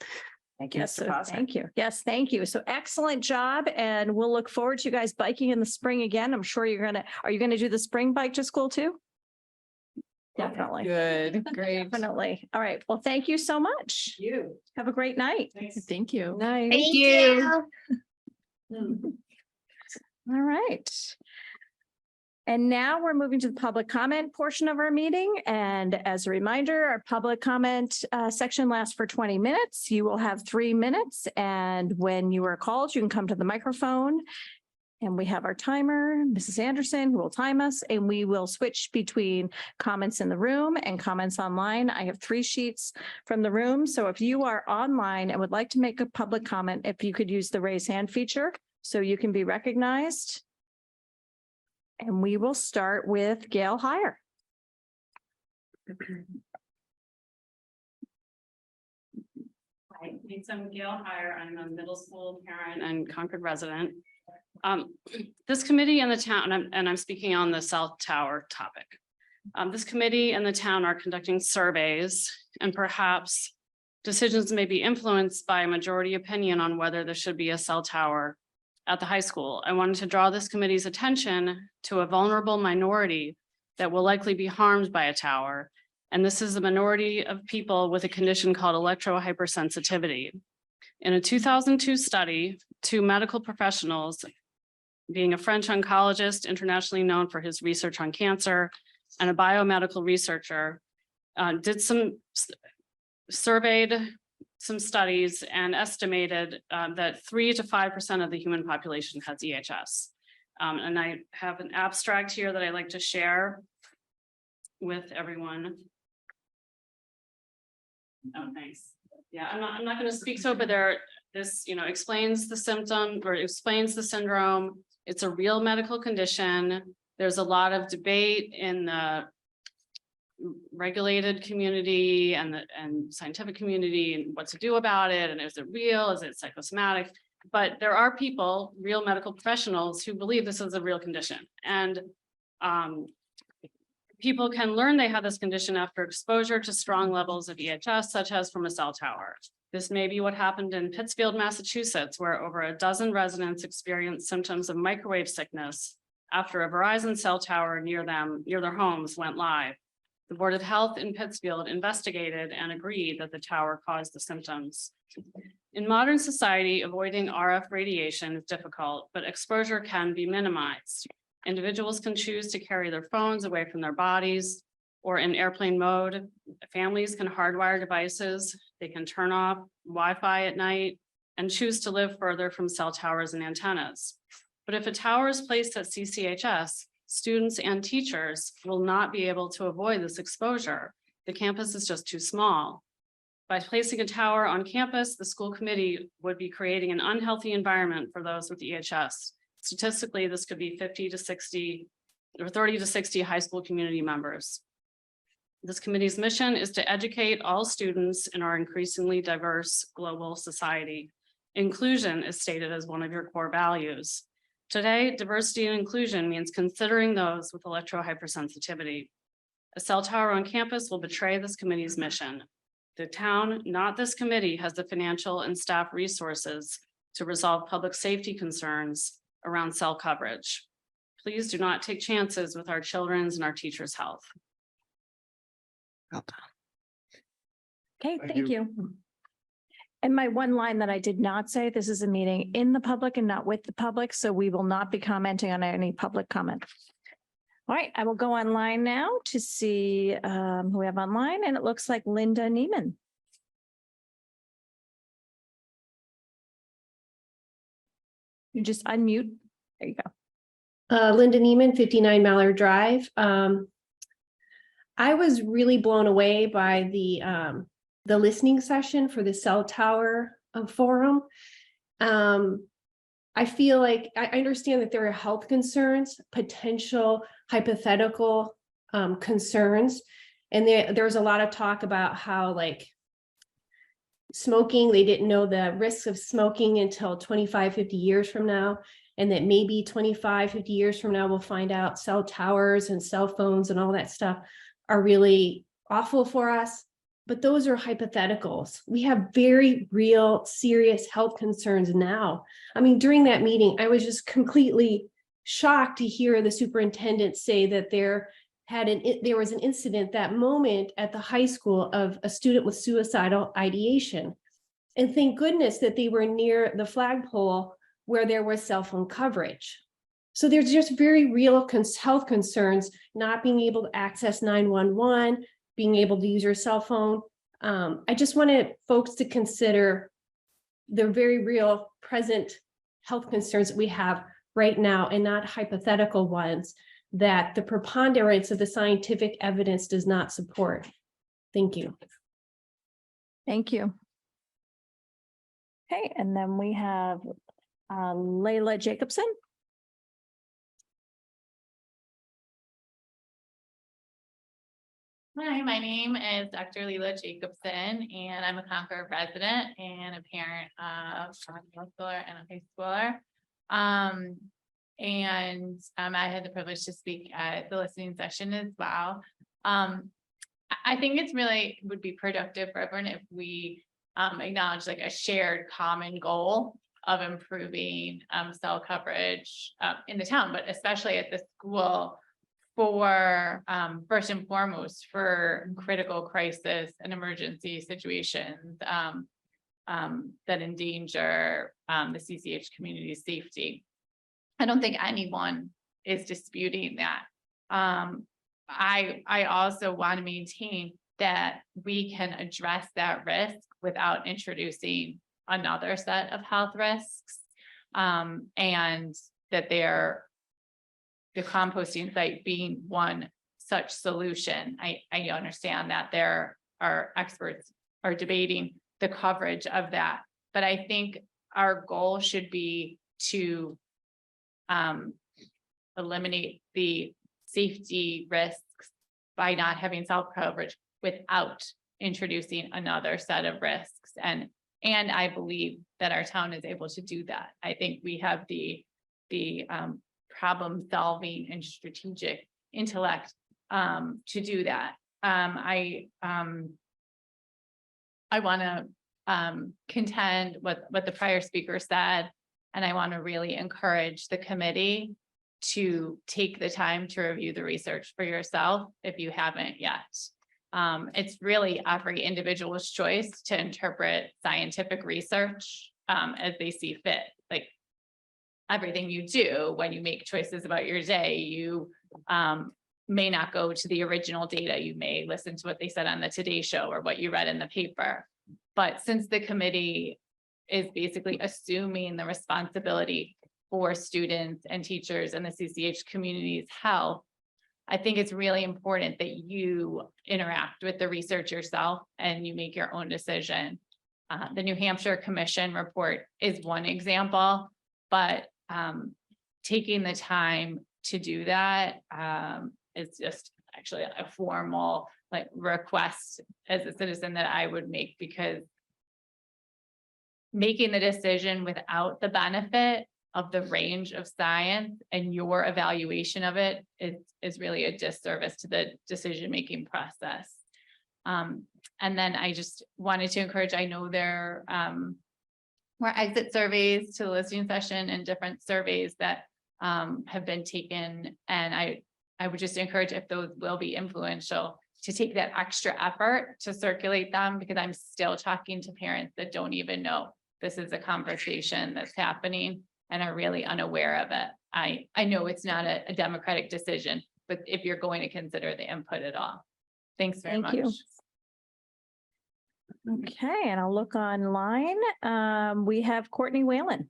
Thank you, Yes, Mr. Posner. thank you. Yes, thank you. So excellent job. And we'll look forward to you guys biking in the spring again. I'm sure are you going to do the spring bike to school too? Definitely. Good, great. Definitely. All right. Well, thank you so much. You. Have a great night. Thank you. Thank you. All right. And now we're moving to the public comment portion of our meeting. And as a reminder, our public comment section lasts for 20 minutes. You will have 3 minutes. And when you are called, you can come to the microphone. And we have our timer, Mrs. Anderson, who will time us, and we will switch between comments in the room and comments online. I have 3 sheets from the room. So if you are online and would like to make a public comment, if you could use the raise hand feature so you can be recognized. And we will start with Gail Heyer. Thanks, I'm Gail Heyer. I'm a middle school parent and Concord resident. This committee and the town, and I'm speaking on the cell tower topic. This committee and the town are conducting surveys, and perhaps decisions may be influenced by a majority opinion on whether there should be a cell tower at the high school. I wanted to draw this committee's attention to a vulnerable minority that will likely be harmed by a tower. And this is the minority of people with a condition called electrohypersensitivity. In a 2002 study, 2 medical professionals, being a French oncologist internationally known for his research on cancer and a biomedical researcher, surveyed some studies and estimated that 3 to 5% of the human population has EHS. And I have an abstract here that I'd like to share with everyone. Oh, thanks. Yeah, I'm not going to speak so, but this, explains the symptom or explains the syndrome. It's a real medical condition. There's a lot of debate in the regulated community and scientific community and what to do about it. And is it real? Is it psychosomatic? But there are people, real medical professionals, who believe this is a real condition. And people can learn they have this condition after exposure to strong levels of EHS, such as from a cell tower. This may be what happened in Pittsfield, Massachusetts, where over a dozen residents experienced symptoms of microwave sickness after a Verizon cell tower near their homes went live. The Board of Health in Pittsfield investigated and agreed that the tower caused the symptoms. In modern society, avoiding RF radiation is difficult, but exposure can be minimized. Individuals can choose to carry their phones away from their bodies or in airplane mode. Families can hardwire devices. They can turn off Wi-Fi at night and choose to live further from cell towers and antennas. But if a tower is placed at CCHS, students and teachers will not be able to avoid this exposure. The campus is just too small. By placing a tower on campus, the school committee would be creating an unhealthy environment for those with EHS. Statistically, this could be 50 to 60 or 30 to 60 high school community members. This committee's mission is to educate all students in our increasingly diverse global society. Inclusion is stated as one of your core values. Today, diversity and inclusion means considering those with electrohypersensitivity. A cell tower on campus will betray this committee's mission. The town, not this committee, has the financial and staff resources to resolve public safety concerns around cell coverage. Please do not take chances with our children's and our teachers' health. Okay, thank you. And my one line that I did not say, this is a meeting in the public and not with the public, so we will not be commenting on any public comment. All right, I will go online now to see who we have online, and it looks like Linda Neiman. You just unmute. There you go. Linda Neiman, 59 Mallard Drive. I was really blown away by the listening session for the cell tower forum. I feel like I understand that there are health concerns, potential hypothetical concerns, and there's a lot of talk about how like smoking, they didn't know the risks of smoking until 25, 50 years from now. And that maybe 25, 50 years from now, we'll find out cell towers and cell phones and all that stuff are really awful for us. But those are hypotheticals. We have very real, serious health concerns now. I mean, during that meeting, I was just completely shocked to hear the superintendent say that there was an incident that moment at the high school of a student with suicidal ideation. And thank goodness that they were near the flagpole where there was cell phone coverage. So there's just very real health concerns, not being able to access 911, being able to use your cell phone. I just wanted folks to consider the very real present health concerns that we have right now and not hypothetical ones that the preponderance of the scientific evidence does not support. Thank you. Thank you. Okay, and then we have Layla Jacobson. Hi, my name is Dr. Leela Jacobson, and I'm a Concord resident and a parent of a middle schooler and a high schooler. I had the privilege to speak at the listening session as well. I think it's really would be productive for everyone if we acknowledge like a shared common goal of improving cell coverage in the town, but especially at the school for first and foremost for critical crisis and emergency situations that endanger the CCH community's safety. I don't think anyone is disputing that. I also want to maintain that we can address that risk without introducing another set of health risks, and that the composting site being one such solution. I understand that there are experts are debating the coverage of that, but I think our goal should be to eliminate the safety risks by not having cell coverage without introducing another set of risks. And I believe that our town is able to do that. I think we have the problem solving and strategic intellect to do that. I want to contend what the prior speaker said, and I want to really encourage the committee to take the time to review the research for yourself if you haven't yet. It's really every individual's choice to interpret scientific research as they see fit. Like everything you do when you make choices about your day, you may not go to the original data. You may listen to what they said on the Today Show or what you read in the paper. But since the committee is basically assuming the responsibility for students and teachers and the CCH community's health, I think it's really important that you interact with the research yourself and you make your own decision. The New Hampshire Commission report is one example, but taking the time to do that is just actually a formal like request as a citizen that I would make, because making the decision without the benefit of the range of science and your evaluation of it is really a disservice to the decision-making process. And then I just wanted to encourage, I know there were exit surveys to the listening session and different surveys that have been taken. And I would just encourage, if those will be influential, to take that extra effort to circulate them, because I'm still talking to parents that don't even know this is a conversation that's happening and are really unaware of it. I know it's not a democratic decision, but if you're going to consider the input at all. Thanks very much. Thank you. Okay, and I'll look online. We have Courtney Whalen.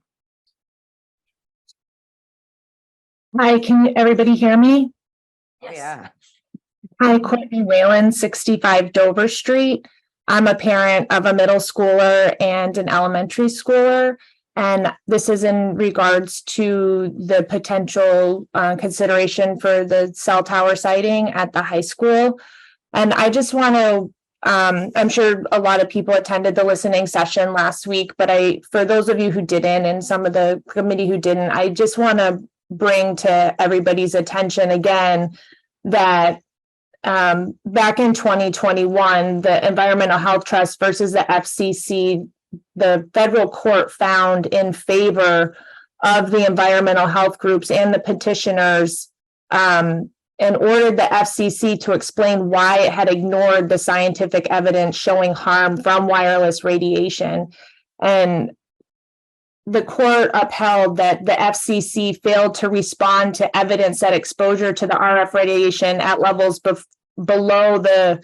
Hi, can everybody hear me? Yes. Yeah. Hi, Courtney Whalen, 65 Dover Street. I'm a parent of a middle schooler and an elementary schooler. And this is in regards to the potential consideration for the cell tower siting at the high school. And I just want to, I'm sure a lot of people attended the listening session last week, but for those of you who didn't and some of the committee who didn't, I just want to bring to everybody's attention again that back in 2021, the Environmental Health Trust versus the FCC, the federal court found in favor of the environmental health groups and the petitioners, and ordered the FCC to explain why it had ignored the scientific evidence showing harm from wireless radiation. And the court upheld that the FCC failed to respond to evidence that exposure to the RF radiation at levels below the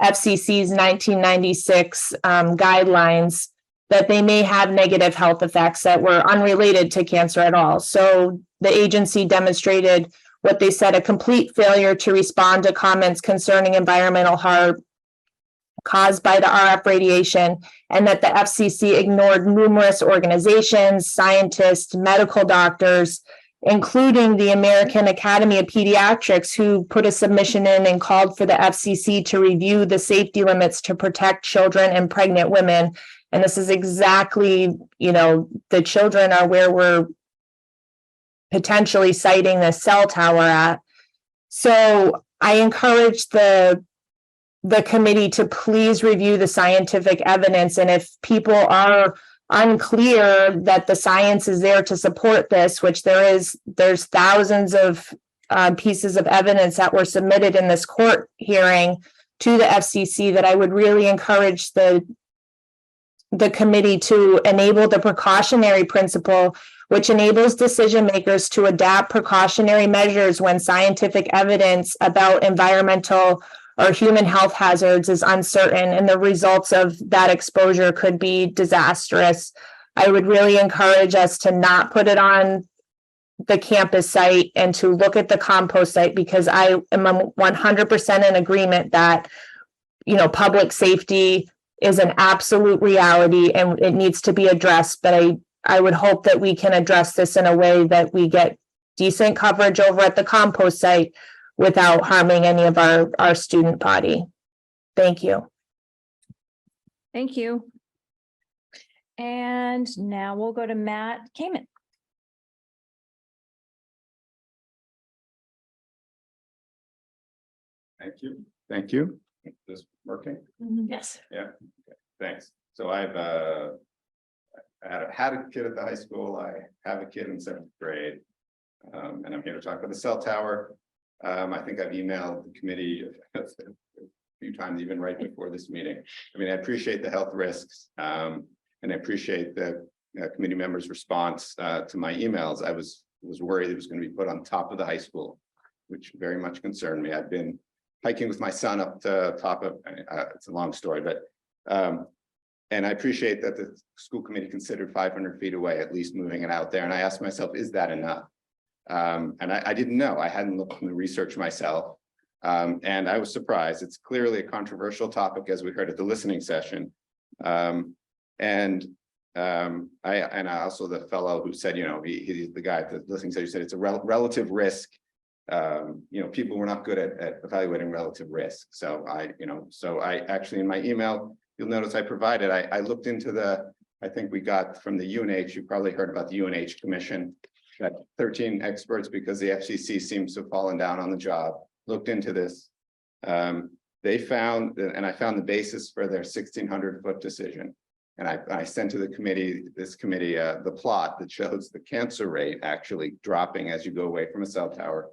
FCC's 1996 guidelines, that they may have negative health effects that were unrelated to cancer at all. So the agency demonstrated what they said, a complete failure to respond to comments concerning environmental harm caused by the RF radiation, and that the FCC ignored numerous organizations, scientists, medical doctors, including the American Academy of Pediatrics, who put a submission in and called for the FCC to review the safety limits to protect children and pregnant women. And this is exactly, the children are where we're potentially siting the cell tower at. So I encourage the committee to please review the scientific evidence. And if people are unclear that the science is there to support this, which there's thousands of pieces of evidence that were submitted in this court hearing to the FCC, that I would really encourage the committee to enable the precautionary principle, which enables decision makers to adapt precautionary measures when scientific evidence about environmental or human health hazards is uncertain and the results of that exposure could be disastrous. I would really encourage us to not put it on the campus site and to look at the compost site, because I am 100% in agreement that, public safety is an absolute reality and it needs to be addressed. But I would hope that we can address this in a way that we get decent coverage over at the compost site without harming any of our student body. Thank you. Thank you. And now we'll go to Matt Kamen. Thank you. Thank you. Is this working? Yes. Yeah. Okay. Thanks. So I've had a kid at the high school. I have a kid in 7th grade. And I'm here to talk about the cell tower. I think I've emailed the committee a few times, even right before this meeting. I mean, I appreciate the health risks, and I appreciate the committee members' response to my emails. I was worried it was going to be put on top of the high school, which very much concerned me. I've been hiking with my son up to top of, it's a long story, but, and I appreciate that the school committee considered 500 feet away, at least moving it out there. And I asked myself, is that enough? And I didn't know. I hadn't looked in the research myself. And I was surprised. It's clearly a controversial topic, as we heard at the listening session. And I also, the fellow who said, he's the guy at the listening session, said it's a relative risk. People were not good at evaluating relative risk. So I actually, in my email, you'll notice I provided, I looked into I think we got from the UNH, you probably heard about the UNH commission, that 13 experts, because the FCC seems to have fallen down on the job, looked into this. They found, and I found the basis for their 1,600-foot decision. And I sent to the committee, the plot that shows the cancer rate actually dropping as you go away from a cell tower,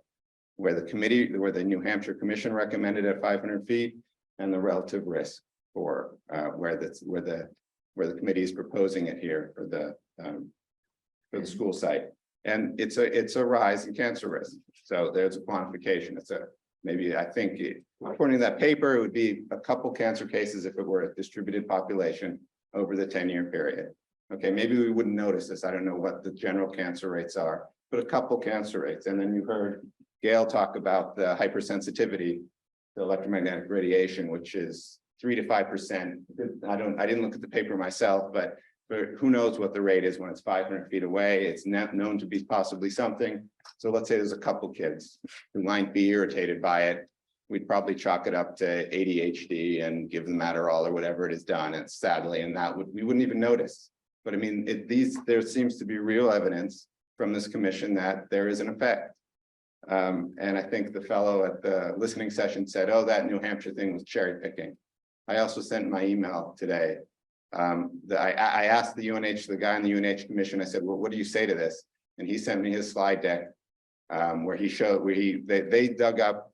where the New Hampshire Commission recommended at 500 feet, and the relative risk for where the committee is proposing it here for the school site. And it's a rise in cancer risk. So there's a quantification. Maybe I think according to that paper, it would be a couple cancer cases if it were a distributed population over the 10-year period. Okay, maybe we wouldn't notice this. I don't know what the general cancer rates are, but a couple cancer rates. And then you heard Gail talk about the hypersensitivity to electromagnetic radiation, which is 3 to 5%. I didn't look at the paper myself, but who knows what the rate is when it's 500 feet away. It's known to be possibly something. So let's say there's a couple kids who might be irritated by it. We'd probably chalk it up to ADHD and give them Adderall or whatever it is done. And sadly, and we wouldn't even notice. But I mean, there seems to be real evidence from this commission that there is an effect. And I think the fellow at the listening session said, oh, that New Hampshire thing was cherry picking. I also sent my email today. I asked the guy in the UNH commission, I said, well, what do you say to this? And he sent me his slide deck where they dug up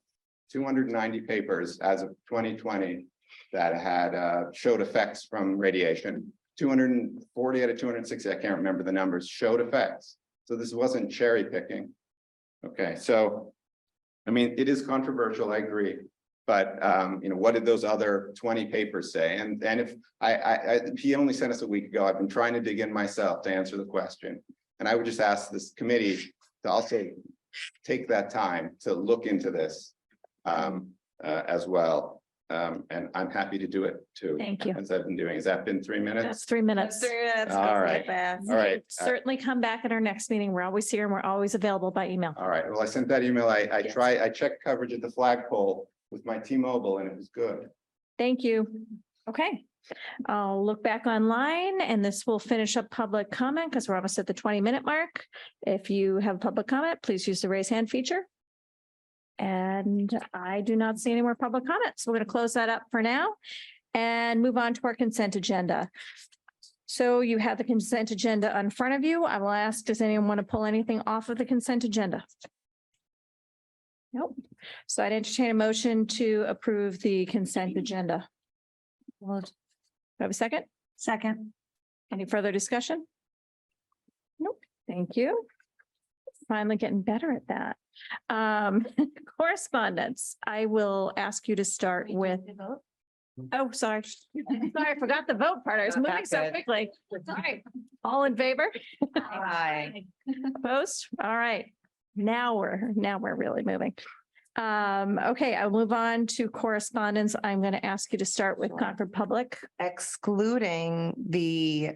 290 papers as of 2020 that had showed effects from radiation. 240 out of 260, I can't remember the numbers, showed effects. So this wasn't cherry picking. Okay, so I mean, it is controversial, I agree. But what did those other 20 papers say? And if he only sent us a week ago, I've been trying to dig in myself to answer the question. And I would just ask this committee to also take that time to look into this as well. And I'm happy to do it too. Thank you. As I've been doing. Has that been 3 minutes? That's 3 minutes. All right. All right. Certainly come back at our next meeting. We're always here and we're always available by email. All right. Well, I sent that email. I checked coverage at the flagpole with my T-Mobile and it was good. Thank you. Okay. I'll look back online and this will finish up public comment because we're almost at the 20-minute mark. If you have public comment, please use the raise hand feature. And I do not see any more public comments. We're going to close that up for now and move on to our consent agenda. So you have the consent agenda in front of you. I will ask, does anyone want to pull anything off of the consent agenda? Nope. So I'd entertain a motion to approve the consent agenda. Well, do I have a second? Second. Any further discussion? Nope. Thank you. Finally getting better at that. Correspondence. I will ask you to start with. Oh, sorry. Sorry, I forgot the vote part. I was moving so quickly. Sorry. All in favor? Aye. Opposed? All right. Now we're really moving. Okay, I'll move on to correspondence. I'm going to ask you to start with Concord Public. Excluding the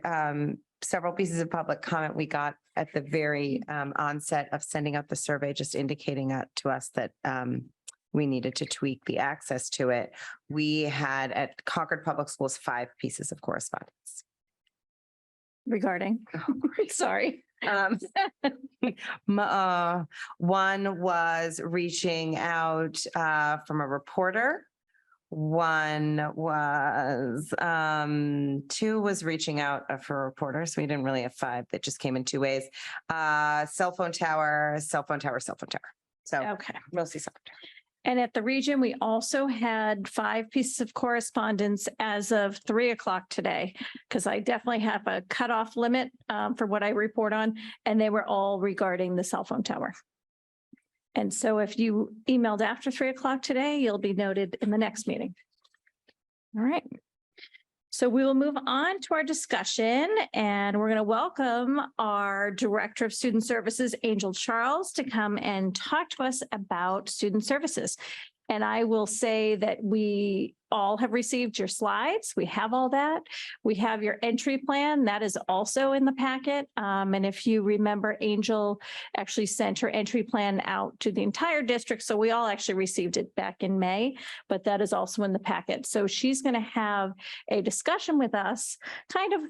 several pieces of public comment we got at the very onset of sending out the survey, just indicating to us that we needed to tweak the access to it. We had at Concord Public Schools 5 pieces of correspondence. Regarding, sorry. One was reaching out from a reporter. One was 2 was reaching out for a reporter. So we didn't really have 5 that just came in 2 ways. Cell phone tower. So Okay. mostly cell phone tower. And at the region, we also had 5 pieces of correspondence as of 3 o'clock today, because I definitely have a cutoff limit for what I report on, and they were all regarding the cell phone tower. And so if you emailed after 3 o'clock today, you'll be noted in the next meeting. All right. So we will move on to our discussion, and we're going to welcome our Director of Student Services, Angel Charles, to come and talk to us about student services. And I will say that we all have received your slides. We have all that. We have your entry plan. That is also in the packet. And if you remember, Angel actually sent her entry plan out to the entire district. So we all actually received it back in May, but that is also in the packet. So she's going to have a discussion with us, kind of,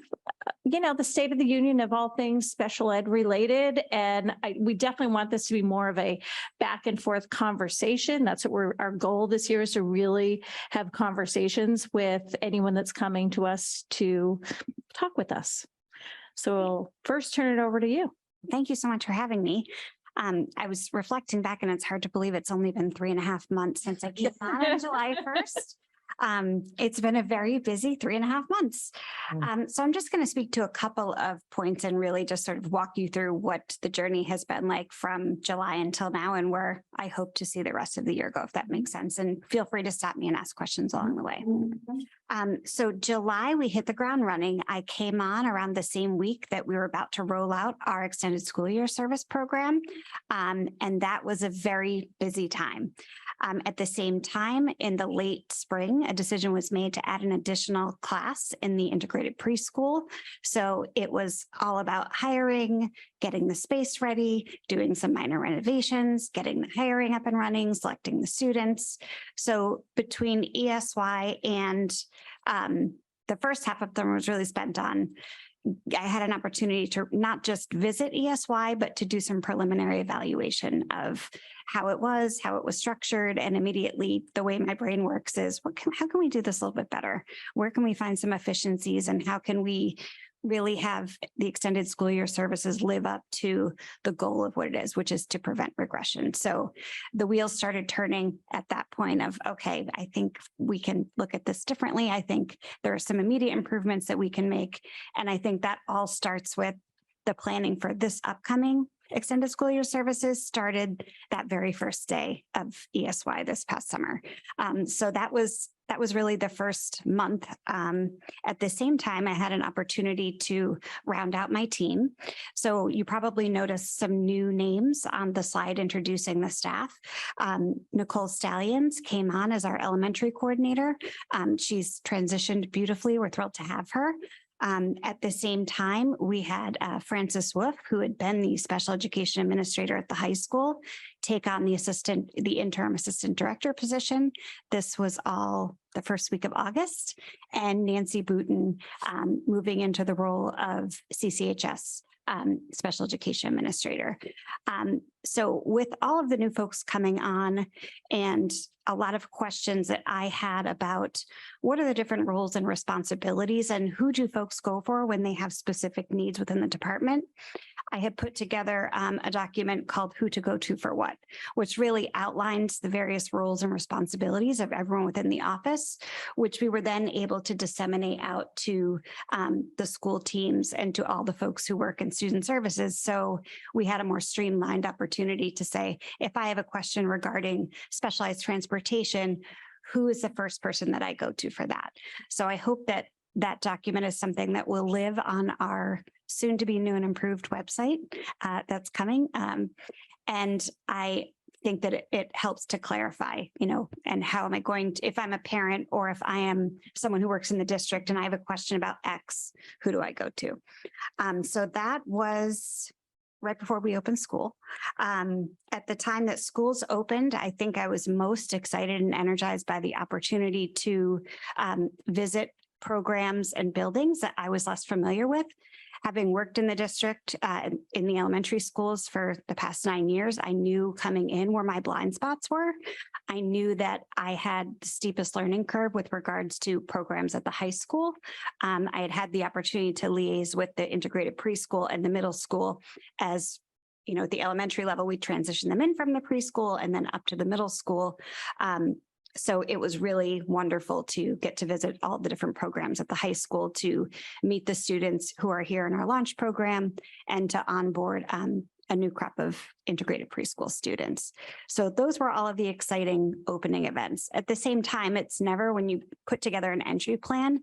the state of the union of all things special ed related. And we definitely want this to be more of a back and forth conversation. That's what our goal this year is, to really have conversations with anyone that's coming to us to talk with us. So we'll first turn it over to you. Thank you so much for having me. I was reflecting back and it's hard to believe it's only been 3.5 months since I came on July 1st. It's been a very busy 3.5 months. So I'm just going to speak to a couple of points and really just sort of walk you through what the journey has been like from July until now and where I hope to see the rest of the year go, if that makes sense. And feel free to stop me and ask questions along the way. So July, we hit the ground running. I came on around the same week that we were about to roll out our extended school year service program. And that was a very busy time. At the same time, in the late spring, a decision was made to add an additional class in the integrated preschool. So it was all about hiring, getting the space ready, doing some minor renovations, getting the hiring up and running, selecting the students. So between ESY and the first half of them was really spent on, I had an opportunity to not just visit ESY, but to do some preliminary evaluation of how it was structured. And immediately the way my brain works is, how can we do this a little bit better? Where can we find some efficiencies, and how can we really have the extended school year services live up to the goal of what it is, which is to prevent regression. So the wheels started turning at that point of, okay, I think we can look at this differently. I think there are some immediate improvements that we can make. And I think that all starts with the planning for this upcoming extended school year services started that very first day of ESY this past summer. So that was that was really the first month. At the same time, I had an opportunity to round out my team. So you probably noticed some new names on the slide introducing the staff. Nicole Stallions came on as our elementary coordinator. She's transitioned beautifully. We're thrilled to have her. At the same time, we had Frances Wolf, who had been the special education administrator at the high school, take on the interim assistant director position. This was all the first week of August, and Nancy Booten moving into the role of CCHS special education administrator. So with all of the new folks coming on and a lot of questions that I had about what are the different roles and responsibilities and who do folks go for when they have specific needs within the department, I had put together a document called Who to Go To for What, which really outlines the various roles and responsibilities of everyone within the office, which we were then able to disseminate out to the school teams and to all the folks who work in student services. So we had a more streamlined opportunity to say, if I have a question regarding specialized transportation, who is the first person that I go to for that? So I hope that that document is something that will live on our soon to be new and improved website that's coming. And I think that it helps to clarify, and how am I going to, if I'm a parent or if I am someone who works in the district and I have a question about X, who do I go to? So that was right before we opened school. At the time that schools opened, I think I was most excited and energized by the opportunity to visit programs and buildings that I was less familiar with. Having worked in the district in the elementary schools for the past 9 years, I knew coming in where my blind spots were. I knew that I had the steepest learning curve with regards to programs at the high school. I had the opportunity to liaise with the integrated preschool and the middle school as at the elementary level, we transitioned them in from the preschool and then up to the middle school. So it was really wonderful to get to visit all the different programs at the high school, to meet the students who are here in our launch program, and to onboard a new crop of integrated preschool students. So those were all of the exciting opening events. At the same time, it's never, when you put together an entry plan,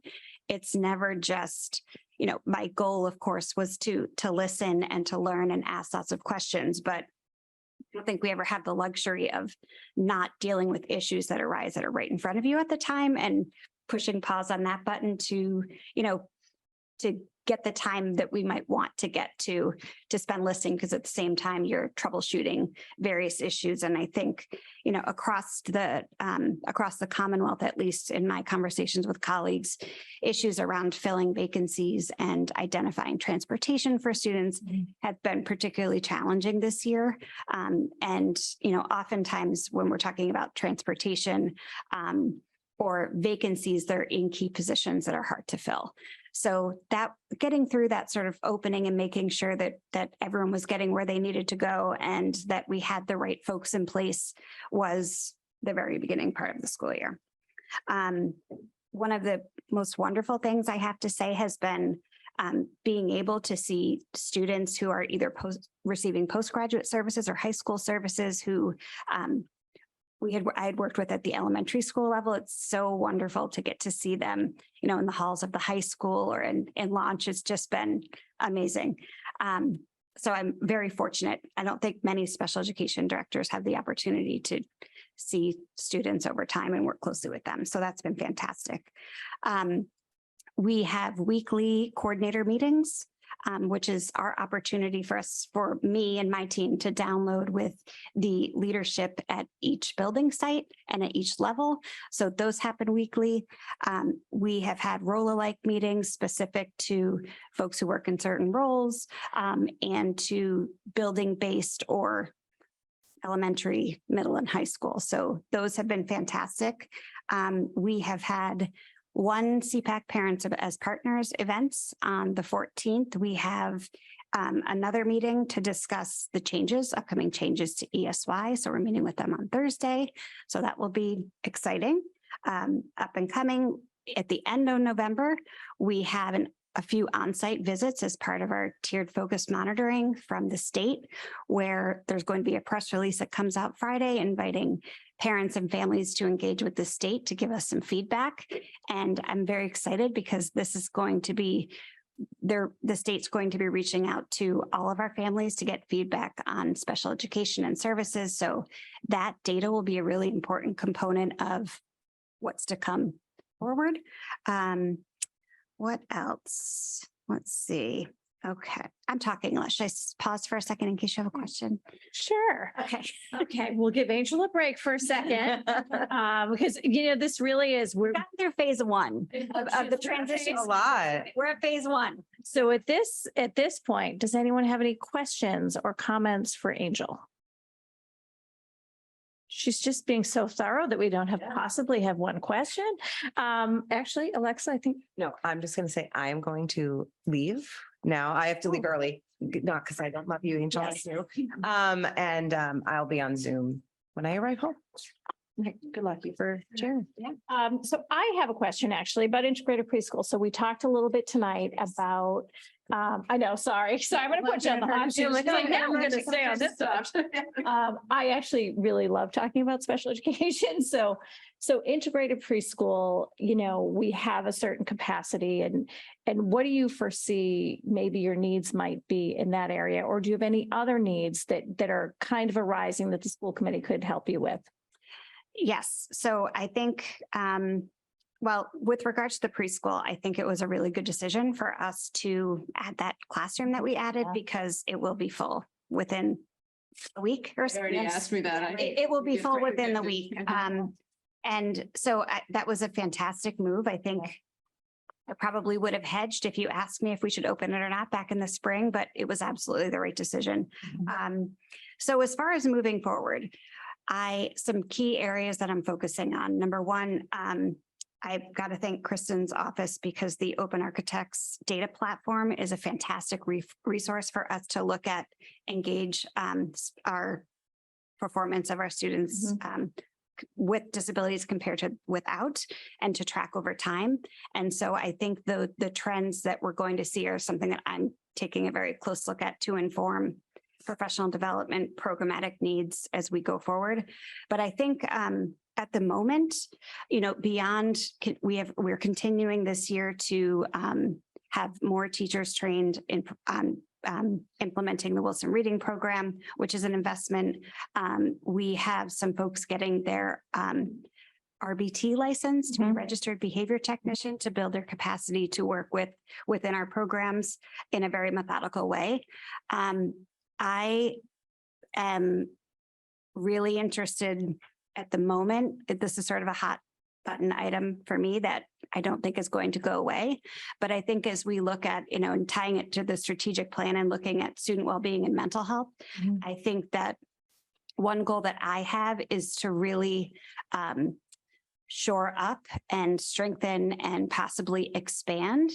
it's never just, my goal, of course, was to listen and to learn and ask lots of questions, but I don't think we ever have the luxury of not dealing with issues that arise that are right in front of you at the time and pushing pause on that button to get the time that we might want to get to spend listening, because at the same time you're troubleshooting various issues. And I think, across the Commonwealth, at least in my conversations with colleagues, issues around filling vacancies and identifying transportation for students have been particularly challenging this year. And oftentimes when we're talking about transportation or vacancies, they're in key positions that are hard to fill. So that getting through that sort of opening and making sure that everyone was getting where they needed to go and that we had the right folks in place was the very beginning part of the school year. One of the most wonderful things I have to say has been being able to see students who are either receiving postgraduate services or high school services who I had worked with at the elementary school level. It's so wonderful to get to see them, in the halls of the high school or in launch. It's just been amazing. So I'm very fortunate. I don't think many special education directors have the opportunity to see students over time and work closely with them. So that's been fantastic. We have weekly coordinator meetings, which is our opportunity for me and my team to download with the leadership at each building site and at each level. So those happen weekly. We have had role-alike meetings specific to folks who work in certain roles and to building-based or elementary, middle, and high school. So those have been fantastic. We have had one CPAC Parents as Partners events on the 14th. We have another meeting to discuss the upcoming changes to ESY. So we're meeting with them on Thursday. So that will be exciting. Up and coming at the end of November, we have a few on-site visits as part of our tiered focused monitoring from the state, where there's going to be a press release that comes out Friday inviting parents and families to engage with the state to give us some feedback. And I'm very excited because this is going to be the state's going to be reaching out to all of our families to get feedback on special education and services. So that data will be a really important component of what's to come forward. What else? Let's see. Okay, I'm talking English. I pause for a second in case you have a question. Sure. Okay. Okay, we'll give Angel a break for a second. Because, this really is, we're Got through phase one of the transition. A lot. We're at phase one. so at this point, does anyone have any questions or comments for Angel? She's just being so thorough that we don't possibly have one question. Actually, Alexa, I think. No, I'm just going to say I am going to leave now. I have to leave early, not because I don't love you, Angel. Yes. I'll be on Zoom when I arrive home. Okay, good luck for sure. So I have a question actually about integrated preschool. So we talked a little bit tonight about, I know, sorry, I'm going to put you on the hot seat. Like, now we're going to stay on this stuff. I actually really love talking about special education. So integrated preschool, we have a certain capacity and what do you foresee maybe your needs might be in that area? Or do you have any other needs that are kind of arising that the school committee could help you with? Yes. So I think, well, with regards to the preschool, I think it was a really good decision for us to add that classroom that we added because it will be full within a week or so. already asked me that. It will be full within the week. And so that was a fantastic move. I think I probably would have hedged if you asked me if we should open it or not back in the spring, but it was absolutely the right decision. So as far as moving forward, some key areas that I'm focusing on. Number one, I've got to thank Kristen's office because the Open Architects data platform is a fantastic resource for us to look at, engage our performance of our students with disabilities compared to without, and to track over time. And so I think the trends that we're going to see are something that I'm taking a very close look at to inform professional development programmatic needs as we go forward. But I think at the moment, beyond, we're continuing this year to have more teachers trained in implementing the Wilson Reading Program, which is an investment. We have some folks getting their RBT license to be registered behavior technician to build their capacity to work within our programs in a very methodical way. I am really interested at the moment. This is sort of a hot button item for me that I don't think is going to go away. But I think as we look at, and tying it to the strategic plan and looking at student well-being and mental health, I think that one goal that I have is to really shore up and strengthen and possibly expand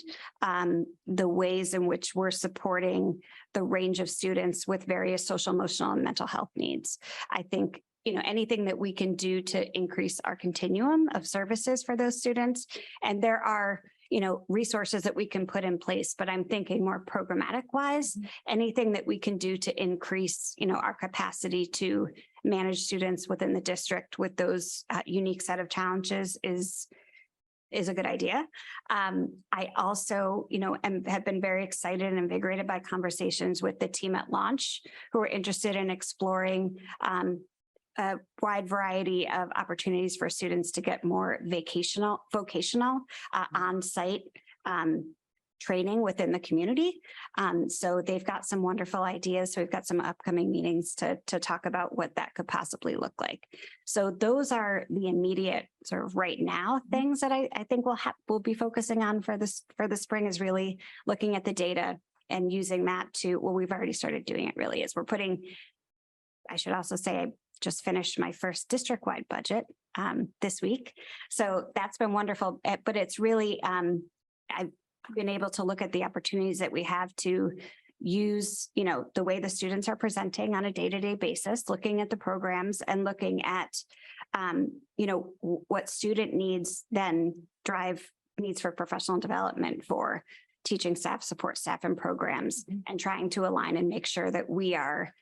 the ways in which we're supporting the range of students with various social, emotional, and mental health needs. I think, anything that we can do to increase our continuum of services for those students. And there are, resources that we can put in place, but I'm thinking more programmatic wise, anything that we can do to increase, our capacity to manage students within the district with those unique set of challenges is a good idea. I also, have been very excited and invigorated by conversations with the team at Launch who are interested in exploring a wide variety of opportunities for students to get more vocational on-site training within the community. So they've got some wonderful ideas. So we've got some upcoming meetings to talk about what that could possibly look like. So those are the immediate sort of right now things that I think we'll be focusing on for the spring, is really looking at the data and using that to, well, we've already started doing it really, is we're putting, I should also say, I just finished my first district-wide budget this week. So that's been wonderful, but it's really, I've been able to look at the opportunities that we have to use, the way the students are presenting on a day-to-day basis, looking at the programs and looking at, what student needs then drive needs for professional development for teaching staff, support staff, and programs, and trying to align and make sure that we are,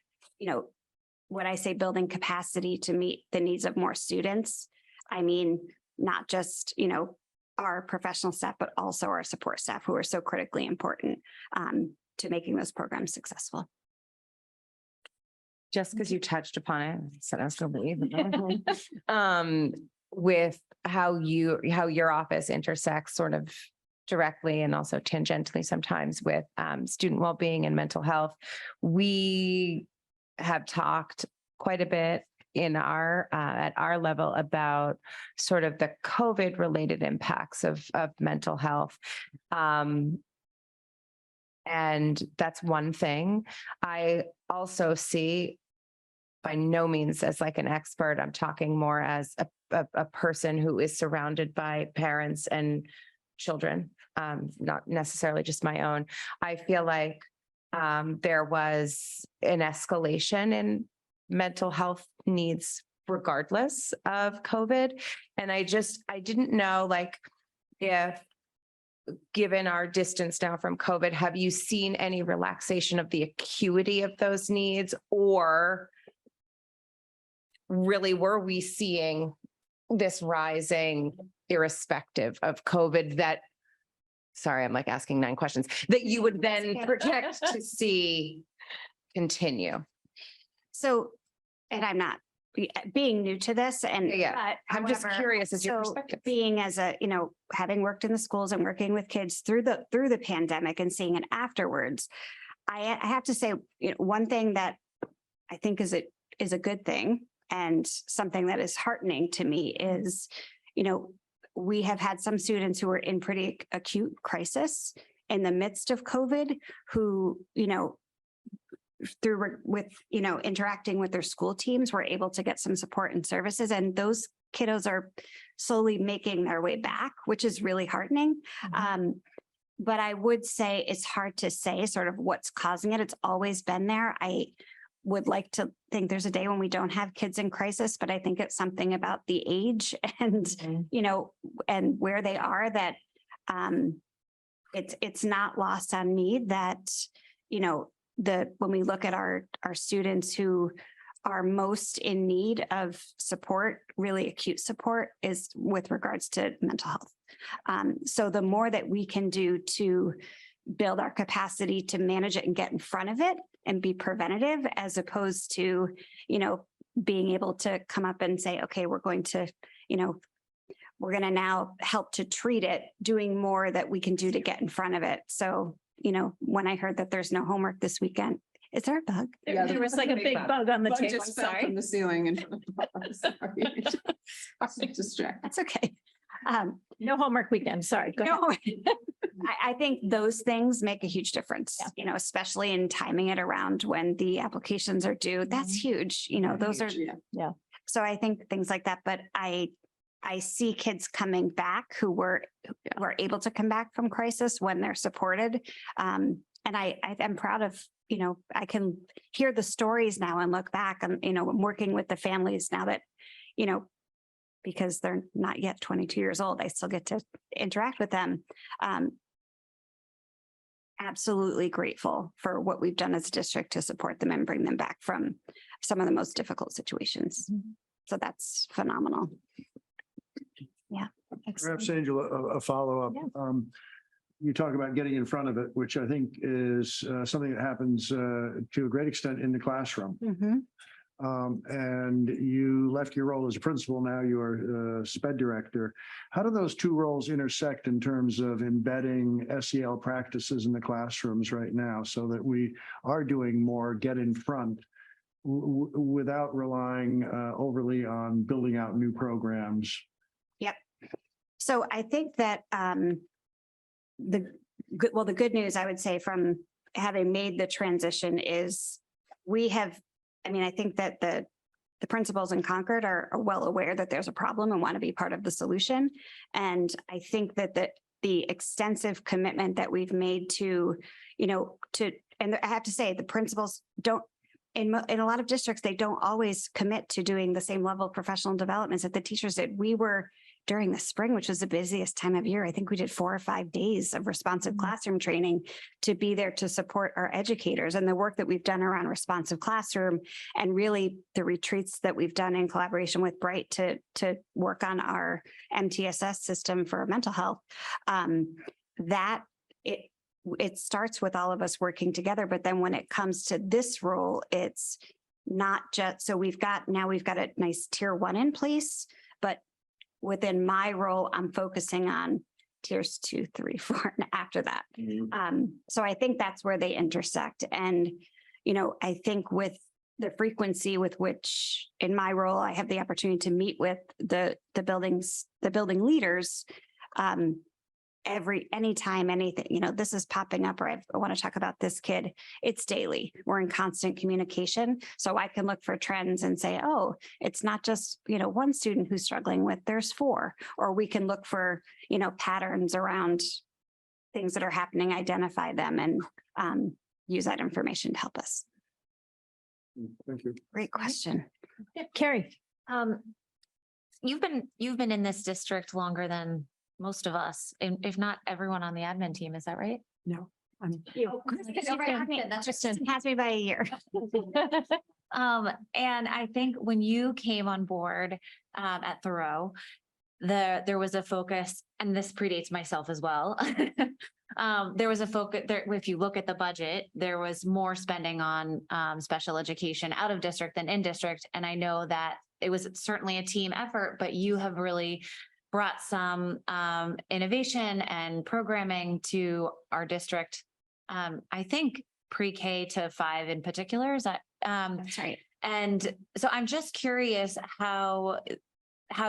when I say building capacity to meet the needs of more students, I mean, not just, our professional staff, but also our support staff who are so critically important to making those programs successful. Just because you touched upon it, I said I was going to leave. With how your office intersects sort of directly and also tangentially sometimes with student well-being and mental health. We have talked quite a bit in our at our level about sort of the COVID related impacts of mental health. And that's one thing. I also see, by no means as like an expert, I'm talking more as a person who is surrounded by parents and children, not necessarily just my own. I feel like there was an escalation in mental health needs regardless of COVID. And I didn't know, like, if, given our distance now from COVID, have you seen any relaxation of the acuity of those needs, or really were we seeing this rising irrespective of COVID that, sorry, I'm like asking 9 questions, that you would then project to see continue? So, and I'm not being new to this, and yeah, I'm just curious as your perspective. Being as a, having worked in the schools and working with kids through the pandemic and seeing it afterwards, I have to say, one thing that I think is a good thing and something that is heartening to me is, we have had some students who are in pretty acute crisis in the midst of COVID who, interacting with their school teams, were able to get some support and services. And those kiddos are slowly making their way back, which is really heartening. But I would say it's hard to say sort of what's causing it. It's always been there. I would like to think there's a day when we don't have kids in crisis, but I think it's something about the age and, and where they are that it's not lost on me that, when we look at our students who are most in need of support, really acute support, is with regards to mental health. So the more that we can do to build our capacity to manage it and get in front of it and be preventative, as opposed to, being able to come up and say, okay, we're going to now help to treat it, doing more that we can do to get in front of it. So, when I heard that there's no homework this weekend, is there a bug? Yeah, there was like a big bug on the table. Just fell from the ceiling and sorry. Distracted. That's okay. No homework weekend. Sorry. Go ahead. I think those things make a huge difference, especially in timing it around when the applications are due. That's huge. Those are, so I think things like that, but I see kids coming back who were able to come back from crisis when they're supported. And I'm proud of, I can hear the stories now and look back and, I'm working with the families now that, because they're not yet 22 years old, I still get to interact with them. Absolutely grateful for what we've done as a district to support them and bring them back from some of the most difficult situations. So that's phenomenal. Yeah. Perhaps Angela, a follow-up. You talk about getting in front of it, which I think is something that happens to a great extent in the classroom. And you left your role as a principal, now you're SPED director. How do those two roles intersect in terms of embedding SEL practices in the classrooms right now, so that we are doing more get in front without relying overly on building out new programs? Yep. So I think that the good news, I would say, from having made the transition is I think that the principals in Concord are well aware that there's a problem and want to be part of the solution. And I think that the extensive commitment that we've made to, and I have to say, the principals don't, in a lot of districts, they don't always commit to doing the same level of professional developments that the teachers did. We were during the spring, which was the busiest time of year. I think we did 4 or 5 days of responsive classroom training to be there to support our educators, and the work that we've done around responsive classroom, and really the retreats that we've done in collaboration with Bright to work on our MTSS system for mental health. That it starts with all of us working together, but then when it comes to this role, it's not just, so we've got a nice tier 1 in place, but within my role, I'm focusing on tiers 2, 3, 4, and after that. So I think that's where they intersect. And, I think with the frequency with which in my role, I have the opportunity to meet with the building leaders, anytime anything, this is popping up, or I want to talk about this kid, it's daily. We're in constant communication. So I can look for trends and say, oh, it's not just, one student who's struggling with, there's 4, or we can look for, patterns around things that are happening, identify them, and use that information to help us. Thank you. Great question. Carrie. You've been in this district longer than most of us, if not everyone on the admin team. Is that right? No, I'm. That's just has me by a year. And I think when you came on board at Thoreau, there was a focus, and this predates myself as well. There was a focus there. If you look at the budget, there was more spending on special education out of district than in district. And I know that it was certainly a team effort, but you have really brought some innovation and programming to our district. I think pre-K to 5 in particular. Is that That's right. And so I'm just curious how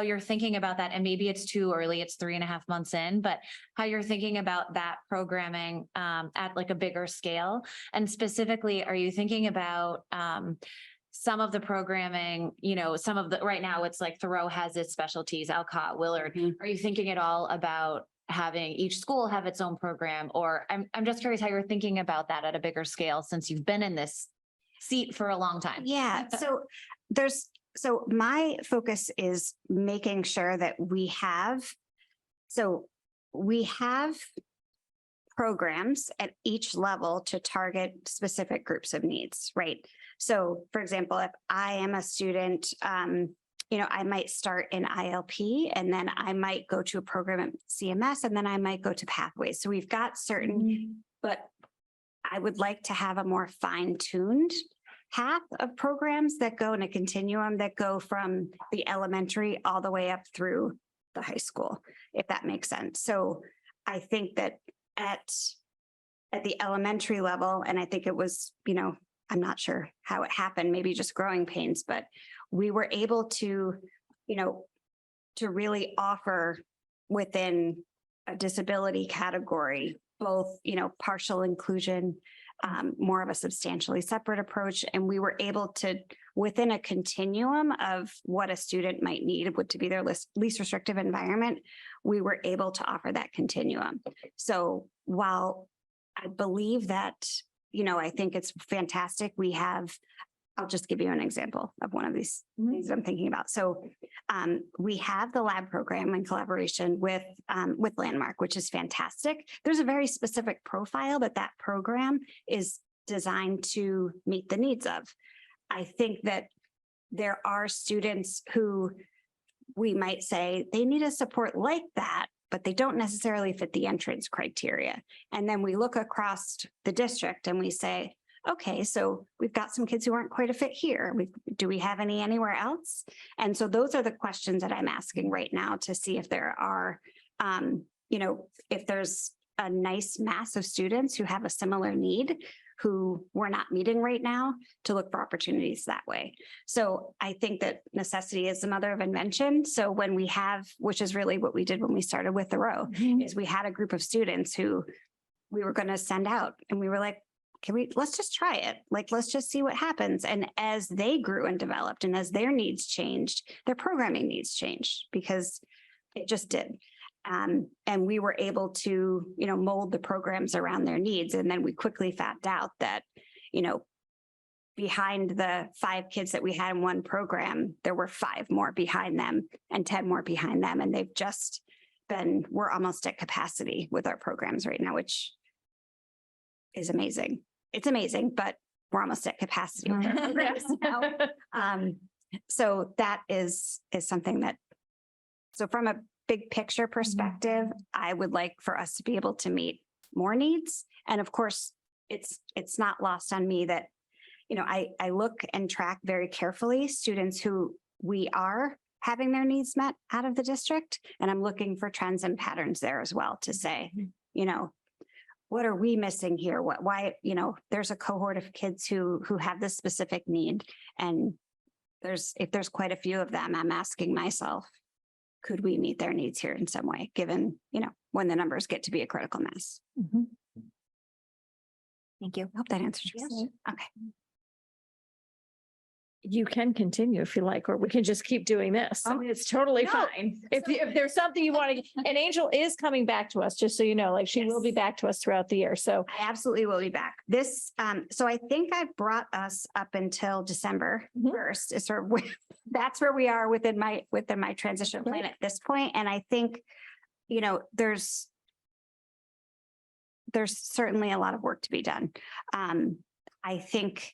you're thinking about that. And maybe it's too early, it's 3.5 months in, but how you're thinking about that programming at like a bigger scale. And specifically, are you thinking about some of the programming, right now it's like Thoreau has its specialties, Alcott, Willard. Are you thinking at all about having each school have its own program? Or I'm just curious how you're thinking about that at a bigger scale, since you've been in this seat for a long time. Yeah. So my focus is making sure that we have programs at each level to target specific groups of needs, right? So for example, if I am a student, I might start in ILP, and then I might go to a program at CMS, and then I might go to Pathways. So we've got certain, but I would like to have a more fine-tuned path of programs that go in a continuum that go from the elementary all the way up through the high school, if that makes sense. So I think that at the elementary level, and I think it was, I'm not sure how it happened, maybe just growing pains, but we were able to, to really offer within a disability category, both, partial inclusion, more of a substantially separate approach. And we were able to, within a continuum of what a student might need would to be their least restrictive environment, we were able to offer that continuum. So while I believe that, I think it's fantastic, I'll just give you an example of one of these things I'm thinking about. So we have the lab program in collaboration with Landmark, which is fantastic. There's a very specific profile that program is designed to meet the needs of. I think that there are students who we might say they need a support like that, but they don't necessarily fit the entrance criteria. And then we look across the district and we say, okay, so we've got some kids who aren't quite a fit here. Do we have any anywhere else? And so those are the questions that I'm asking right now to see if there are, if there's a nice mass of students who have a similar need who we're not meeting right now, to look for opportunities that way. So I think that necessity is the mother of invention. So when we have, which is really what we did when we started with Thoreau, is we had a group of students who we were going to send out, and we were like, let's just try it. Let's just see what happens. And as they grew and developed, and as their needs changed, their programming needs changed, because it just did. And we were able to, mold the programs around their needs. And then we quickly found out that, behind the 5 kids that we had in one program, there were 5 more behind them and 10 more behind them. And they've just we're almost at capacity with our programs right now, which is amazing. It's amazing, but we're almost at capacity with our programs now. So that is something that, so from a big picture perspective, I would like for us to be able to meet more needs. And of course, it's not lost on me that, you know, I look and track very carefully students who we are having their needs met out of the district. And I'm looking for trends and patterns there as well to say, you know, what are we missing here? Why, you know, there's a cohort of kids who have this specific need. And if there's quite a few of them, I'm asking myself, could we meet their needs here in some way, given, you know, when the numbers get to be a critical mass? Thank you. Hope that answers your question. Okay. You can continue if you like, or we can just keep doing this. I mean, it's totally fine. If there's something you want to, and Angel is coming back to us, just so you know, like she will be back to us throughout the year. So I absolutely will be back. This, so I think I brought us up until December 1st. Is sort of that's where we are within my transition plan at this point. And I think, you know, there's certainly a lot of work to be done. I think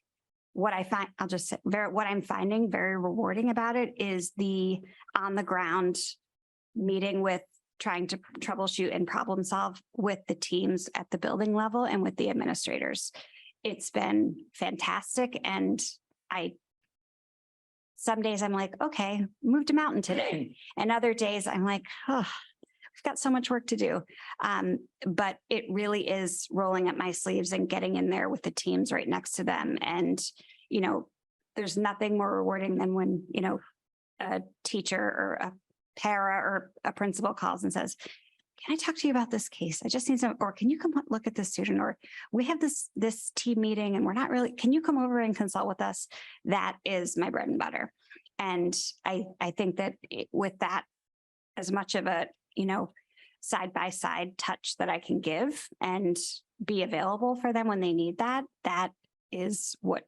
what I find, I'll just say, what I'm finding very rewarding about it is the on the ground meeting with trying to troubleshoot and problem solve with the teams at the building level and with the administrators. It's been fantastic. And some days I'm like, okay, moved a mountain today. And other days I'm like, oh, we've got so much work to do. But it really is rolling up my sleeves and getting in there with the teams right next to them. And, you know, there's nothing more rewarding than when, you know, a teacher or a para or a principal calls and says, can I talk to you about this case? I just need some, or can you come look at this student? Or we have this team meeting and we're not really, can you come over and consult with us? That is my bread and butter. And I think that with that, as much of a, you know, side by side touch that I can give and be available for them when they need that, that is what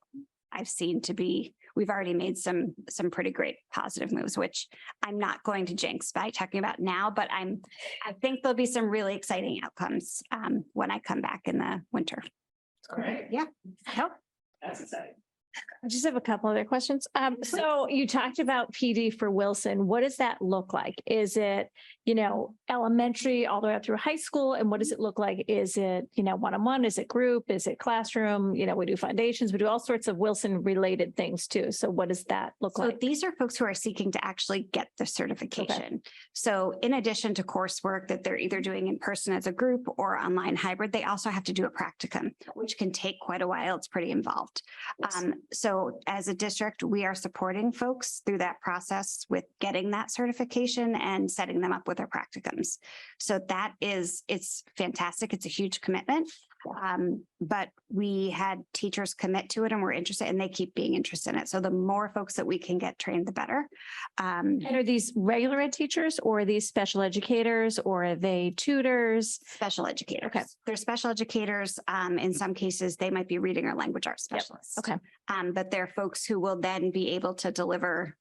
I've seen to be. We've already made some pretty great positive moves, which I'm not going to jinx by talking about now, but I think there'll be some really exciting outcomes when I come back in the winter. Great. Yeah. That's exciting. I just have a couple other questions. So you talked about PD for Wilson. What does that look like? Is it, you know, elementary all the way up through high school? And what does it look like? Is it, you know, one-on-one? Is it group? Is it classroom? You know, we do foundations, we do all sorts of Wilson related things too. So what does that look So like? these are folks who are seeking to actually get the certification. So in addition to coursework that they're either doing in person as a group or online hybrid, they also have to do a practicum, which can take quite a while. It's pretty involved. So as a district, we are supporting folks through that process with getting that certification and setting them up with their practicums. So it's fantastic. It's a huge commitment. But we had teachers commit to it and we're interested and they keep being interested in it. So the more folks that we can get trained, the better. And are these regular ed teachers or are these special educators or are they tutors? Special educators. Okay. They're special educators. In some cases, they might be reading or language arts specialists. Okay. But they're folks who will then be able to deliver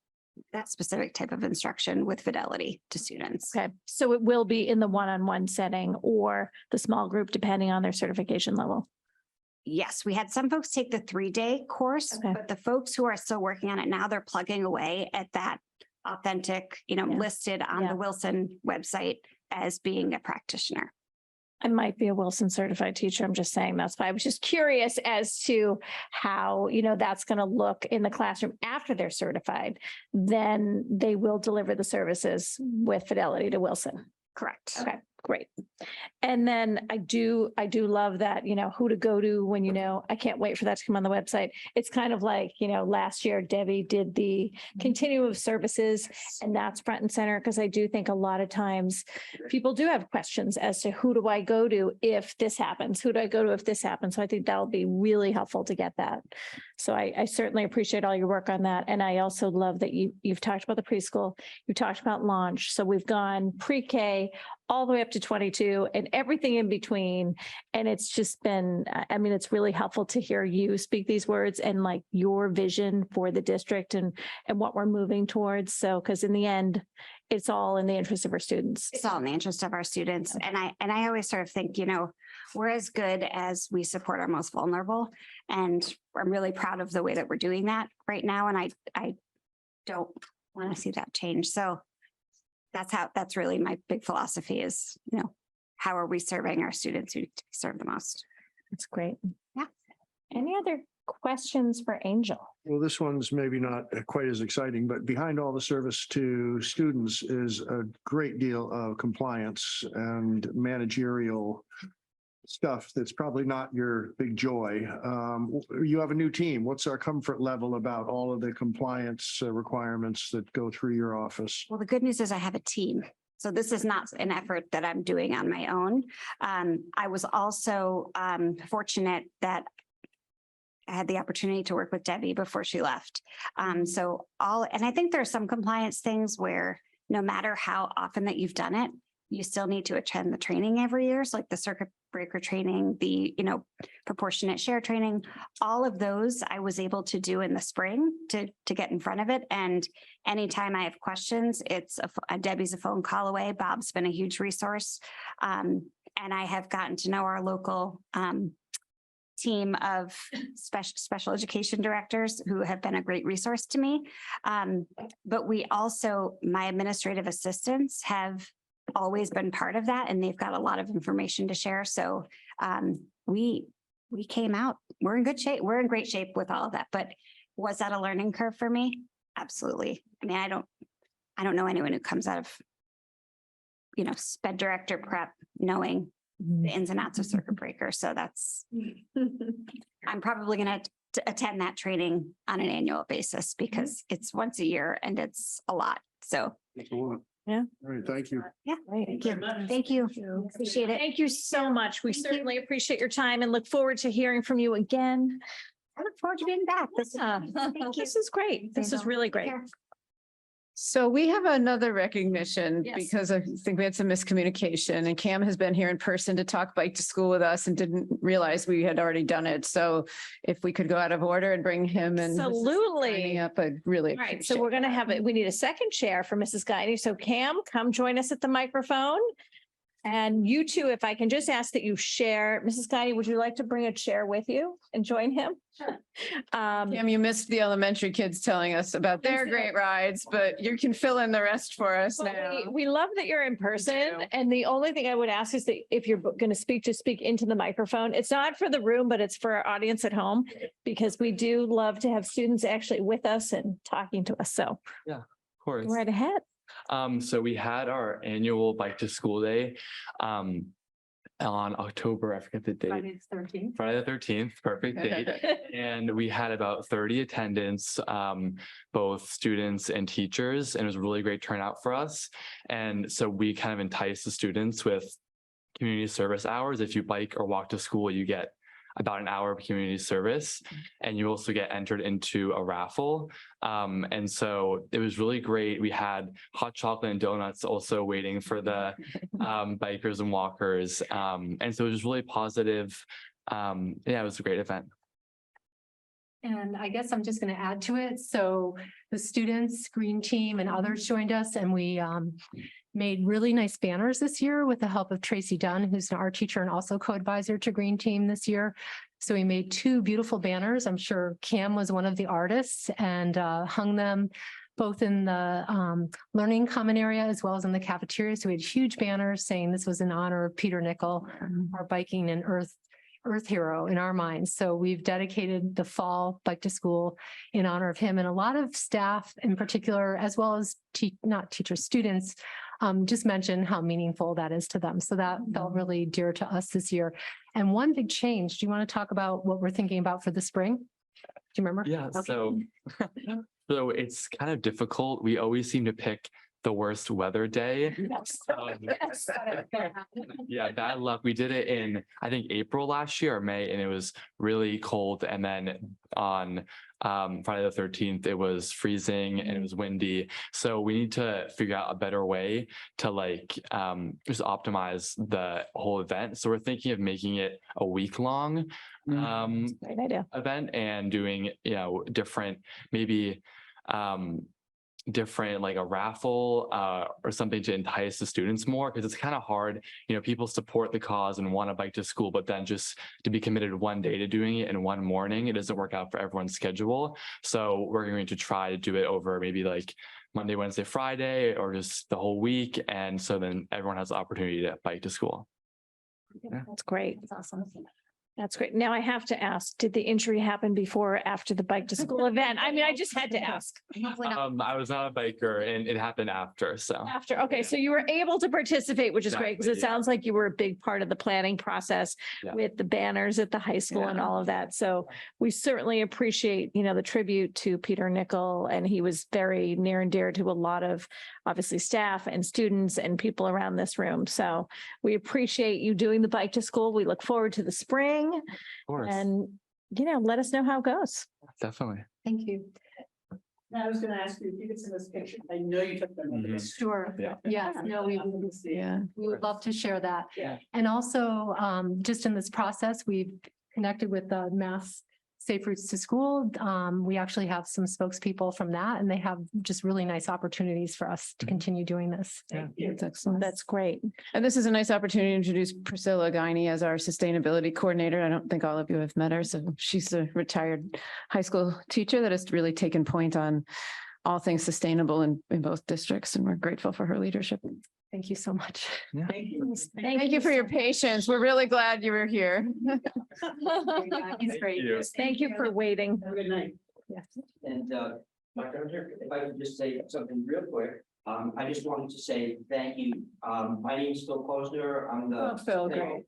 that specific type of instruction with fidelity to students. Okay. So it will be in the one-on-one setting or the small group, depending on their certification level. Yes, we had some folks take the 3-day course, but the folks who are still working on it now, they're plugging away at that authentic, you know, listed on the Wilson website as being a practitioner. I might be a Wilson certified teacher. I'm just saying that's why I was just curious as to how, you know, that's going to look in the classroom after they're certified. Then they will deliver the services with fidelity to Wilson. Correct. Okay, great. And then I do love that, you know, who to go to when, you know, I can't wait for that to come on the website. It's kind of like, you know, last year Debbie did the continuum of services and that's front and center. Cause I do think a lot of times people do have questions as to who do I go to if this happens? Who do I go to if this happens? So I think that'll be really helpful to get that. So I certainly appreciate all your work on that. And I also love that you've talked about the preschool, you've talked about launch. So we've gone pre-K all the way up to 22 and everything in between. And it's just been, I mean, it's really helpful to hear you speak these words and like your vision for the district and what we're moving towards. So, because in the end, it's all in the interest of our students. It's all in the interest of our students. And I always sort of think, you know, we're as good as we support our most vulnerable. And I'm really proud of the way that we're doing that right now. And I don't want to see that change. So that's really my big philosophy is, you know, how are we serving our students who serve the most? That's great. Yeah. Any other questions for Angel? Well, this one's maybe not quite as exciting, but behind all the service to students is a great deal of compliance and managerial stuff that's probably not your big joy. You have a new team. What's our comfort level about all of the compliance requirements that go through your office? Well, the good news is I have a team. So this is not an effort that I'm doing on my own. I was also fortunate that I had the opportunity to work with Debbie before she left. And I think there are some compliance things where no matter how often that you've done it, you still need to attend the training every year. So like the circuit breaker training, the, you know, proportionate share training, all of those I was able to do in the spring to get in front of it. And anytime I have questions, it's Debbie's a phone call away. Bob's been a huge resource. And I have gotten to know our local team of special education directors who have been a great resource to me. But we also, my administrative assistants have always been part of that, and they've got a lot of information to share. So we came out, we're in good shape. We're in great shape with all of that. But was that a learning curve for me? Absolutely. I mean, I don't know anyone who comes out of, you know, sped director prep knowing the ins and outs of circuit breaker. So that's, I'm probably going to attend that training on an annual basis because it's once a year and it's a lot. So yeah. All right. Thank you. Yeah. Thank you. Thank you. Appreciate it. Thank you so much. We certainly appreciate your time and look forward to hearing from you again. I look forward to being back. This is great. This is really great. So we have another recognition Yes. because I think we had some miscommunication and Cam has been here in person to talk bike to school with us and didn't realize we had already done it. So if we could go out of order and bring him and Mrs. Absolutely. Guiney up, I'd really All right, so appreciate we're going to have it. We need a second chair for Mrs. Guiney. So Cam, come join us at the microphone. And you two, if I can just ask that you share, Mrs. Guiney, would you like to bring a chair with you and join him? Sure. Cam, you missed the elementary kids telling us about their great rides, but you can fill in the rest for us now. We love that you're in person. And the only thing I would ask is that if you're going to speak, just speak into the microphone. It's not for the room, but it's for our audience at home, because we do love to have students actually with us and talking to us. So yeah, of course. Go right ahead. So we had our annual bike to school day on October, I forget the date. Friday the 13th. Friday the 13th, perfect date. And we had about 30 attendants, both students and teachers, and it was a really great turnout for us. And so we kind of entice the students with community service hours. If you bike or walk to school, you get about an hour of community service, and you also get entered into a raffle. And so it was really great. We had hot chocolate and donuts also waiting for the bikers and walkers. And so it was really positive. Yeah, it was a great event. And I guess I'm just going to add to it. So the students, green team and others joined us, and we made really nice banners this year with the help of Tracy Dunn, who's an art teacher and also co-advisor to Green Team this year. So we made 2 beautiful banners. I'm sure Cam was one of the artists, and hung them both in the learning common area as well as in the cafeteria. So we had huge banners saying this was in honor of Peter Nickel, our biking and earth hero in our minds. So we've dedicated the fall bike to school in honor of him, and a lot of staff in particular, as well as not teachers, students, just mentioned how meaningful that is to them. So that felt really dear to us this year. And one big change, do you want to talk about what we're thinking about for the spring? Do you remember? Yeah, Okay. so it's kind of difficult. We always seem to pick the the worst weather day. Yeah, bad luck. We did it in, I think, April last year or May, and it was really cold. And then on Friday the 13th, it was freezing and it was windy. So we need to figure out a better way to like just optimize the whole event. So we're thinking of making it a week-long Great idea. event and doing, you know, different, maybe different like a raffle or something to entice the students more, because it's kind of hard, you know, people support the cause and want to bike to school, but then just to be committed one day to doing it in one morning, it doesn't work out for everyone's schedule. So we're going to try to do it over maybe like Monday, Wednesday, Friday, or just the whole week, and so then everyone has the opportunity to bike to school. That's great. That's awesome. That's great. Now I have to ask, did the injury happen before or after the bike to school event? I mean, I just had to ask. I was not a biker and it happened after, so. After, okay, so you were able to participate, which is great, because it Exactly, yeah. sounds like you were a big part of the planning process Yeah. with the banners at the high school and all of that. So we certainly appreciate, you know, the tribute to Peter Nickel, and he was very near and dear to a lot of obviously staff and students and people around this room. So we appreciate you doing the bike to school. We look forward to the spring, Of course, and, you know, let us know how it goes. definitely. Thank you. I was gonna ask you if you could send us pictures. I know you took them. Sure. Yeah. Yes, no, we would love to share that. Yeah. And also, just in this process, we've connected with the Mass Safe Routes to School. We actually have some spokespeople from that, and they have just really nice opportunities for us to continue doing this. That's excellent. That's great. And this is a nice opportunity to introduce Priscilla Guiney as our sustainability coordinator. I don't think all of you have met her. So she's a retired high school teacher that has really taken point on all things sustainable in both districts. And we're grateful for her leadership. Thank you so much. Thank you for your patience. We're really glad you were here. He's great. you. Thank you for waiting. Have a good night. And if I could just say something real quick, I just wanted to say thank you. My name is Phil Posner. I'm the Phil, great.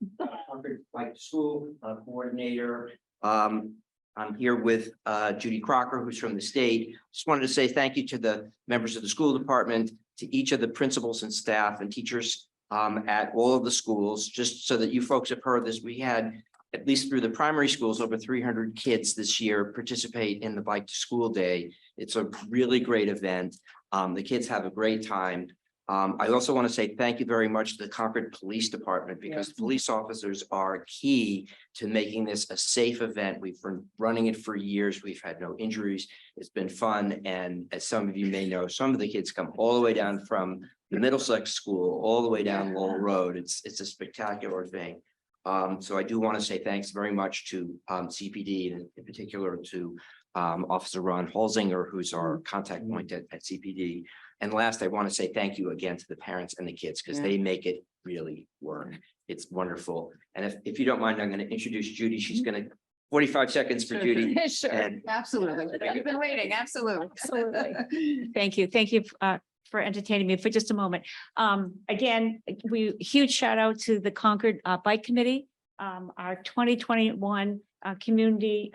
Concord Bike to School coordinator. I'm here with Judy Crocker, who's from the state. Just wanted to say thank you to the members of the school department, to each of the principals and staff and teachers at all of the schools. Just so that you folks have heard this, we had, at least through the primary schools, over 300 kids this year participate in the Bike to School Day. It's a really great event. The kids have a great time. I also want to say thank you very much to the Concord Police Department, because police officers are key to making this a safe event. We've been running it for years. We've had no injuries. It's been fun. And as some of you may know, some of the kids come all the way down from the Middlesex School, all the way down Lowell Road. It's a spectacular thing. So I do want to say thanks very much to CPD, and in particular to Officer Ron Holzinger, who's our contact point at CPD. And last, I want to say thank you again to the parents and the kids, because they make it really work. It's wonderful. And if you don't mind, I'm going to introduce Judy. She's going to 45 seconds for Judy. Sure, And absolutely. You've been waiting, absolutely. Thank you. Thank you for entertaining me for just a moment. Again, huge shout out to the Concord Bike Committee, our 2021 Community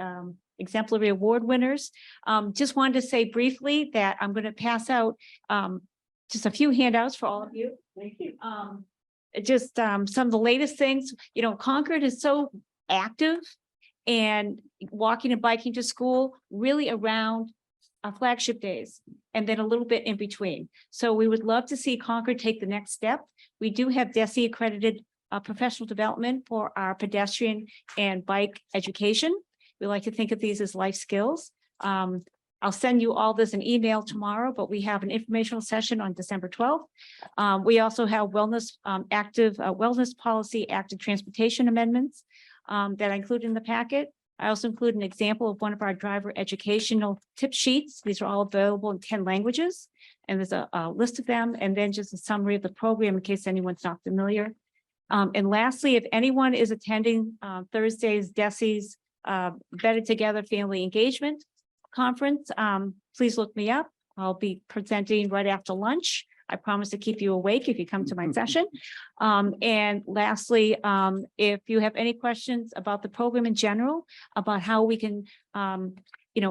Exemplary Award winners. Just wanted to say briefly that I'm going to pass out just a few handouts for all of you. Thank you. Just some of the latest things. You know, Concord is so active and walking and biking to school really around our flagship days, and then a little bit in between. So we would love to see Concord take the next step. We do have DESE accredited professional development for our pedestrian and bike education. We like to think of these as life skills. I'll send you all this in email tomorrow, but we have an informational session on December 12th. We also have active wellness policy, active transportation amendments that I include in the packet. I also include an example of one of our driver educational tip sheets. These are all available in 10 languages, and there's a list of them, and then just a summary of the program in case anyone's not familiar. And lastly, if anyone is attending Thursday's DESE's Better Together Family Engagement Conference, please look me up. I'll be presenting right after lunch. I promise to keep you awake if you come to my session. And lastly, if you have any questions about the program in general, about how we can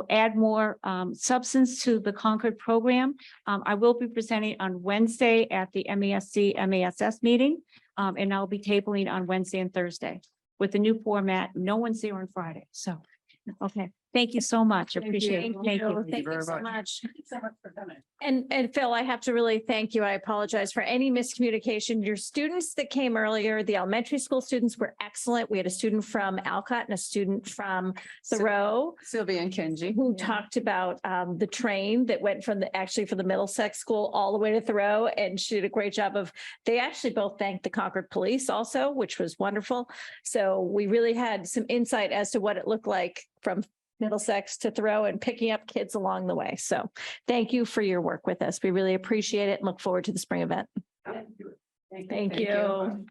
add more substance to the Concord program. I will be presenting on Wednesday at the MASC-MASS meeting. And I'll be tabling on Wednesday and Thursday with the new format. No one's there on Friday. So, okay. Thank you so much. Appreciate it. Thank you. Thank you so much. Thank you so much for coming. And Phil, I have to really thank you. I apologize for any miscommunication. Your students that came earlier, the elementary school students were excellent. We had a student from Alcott and a student from Thoreau. Sylvia and Kenji. Who talked about the train that went from from the Middlesex School all the way to Thoreau. And she did a great job they actually both thanked the Concord Police also, which was wonderful. So we really had some insight as to what it looked like from Middlesex to Thoreau and picking up kids along the way. So thank you for your work with us. We really appreciate it and look forward to the spring event. Thank you.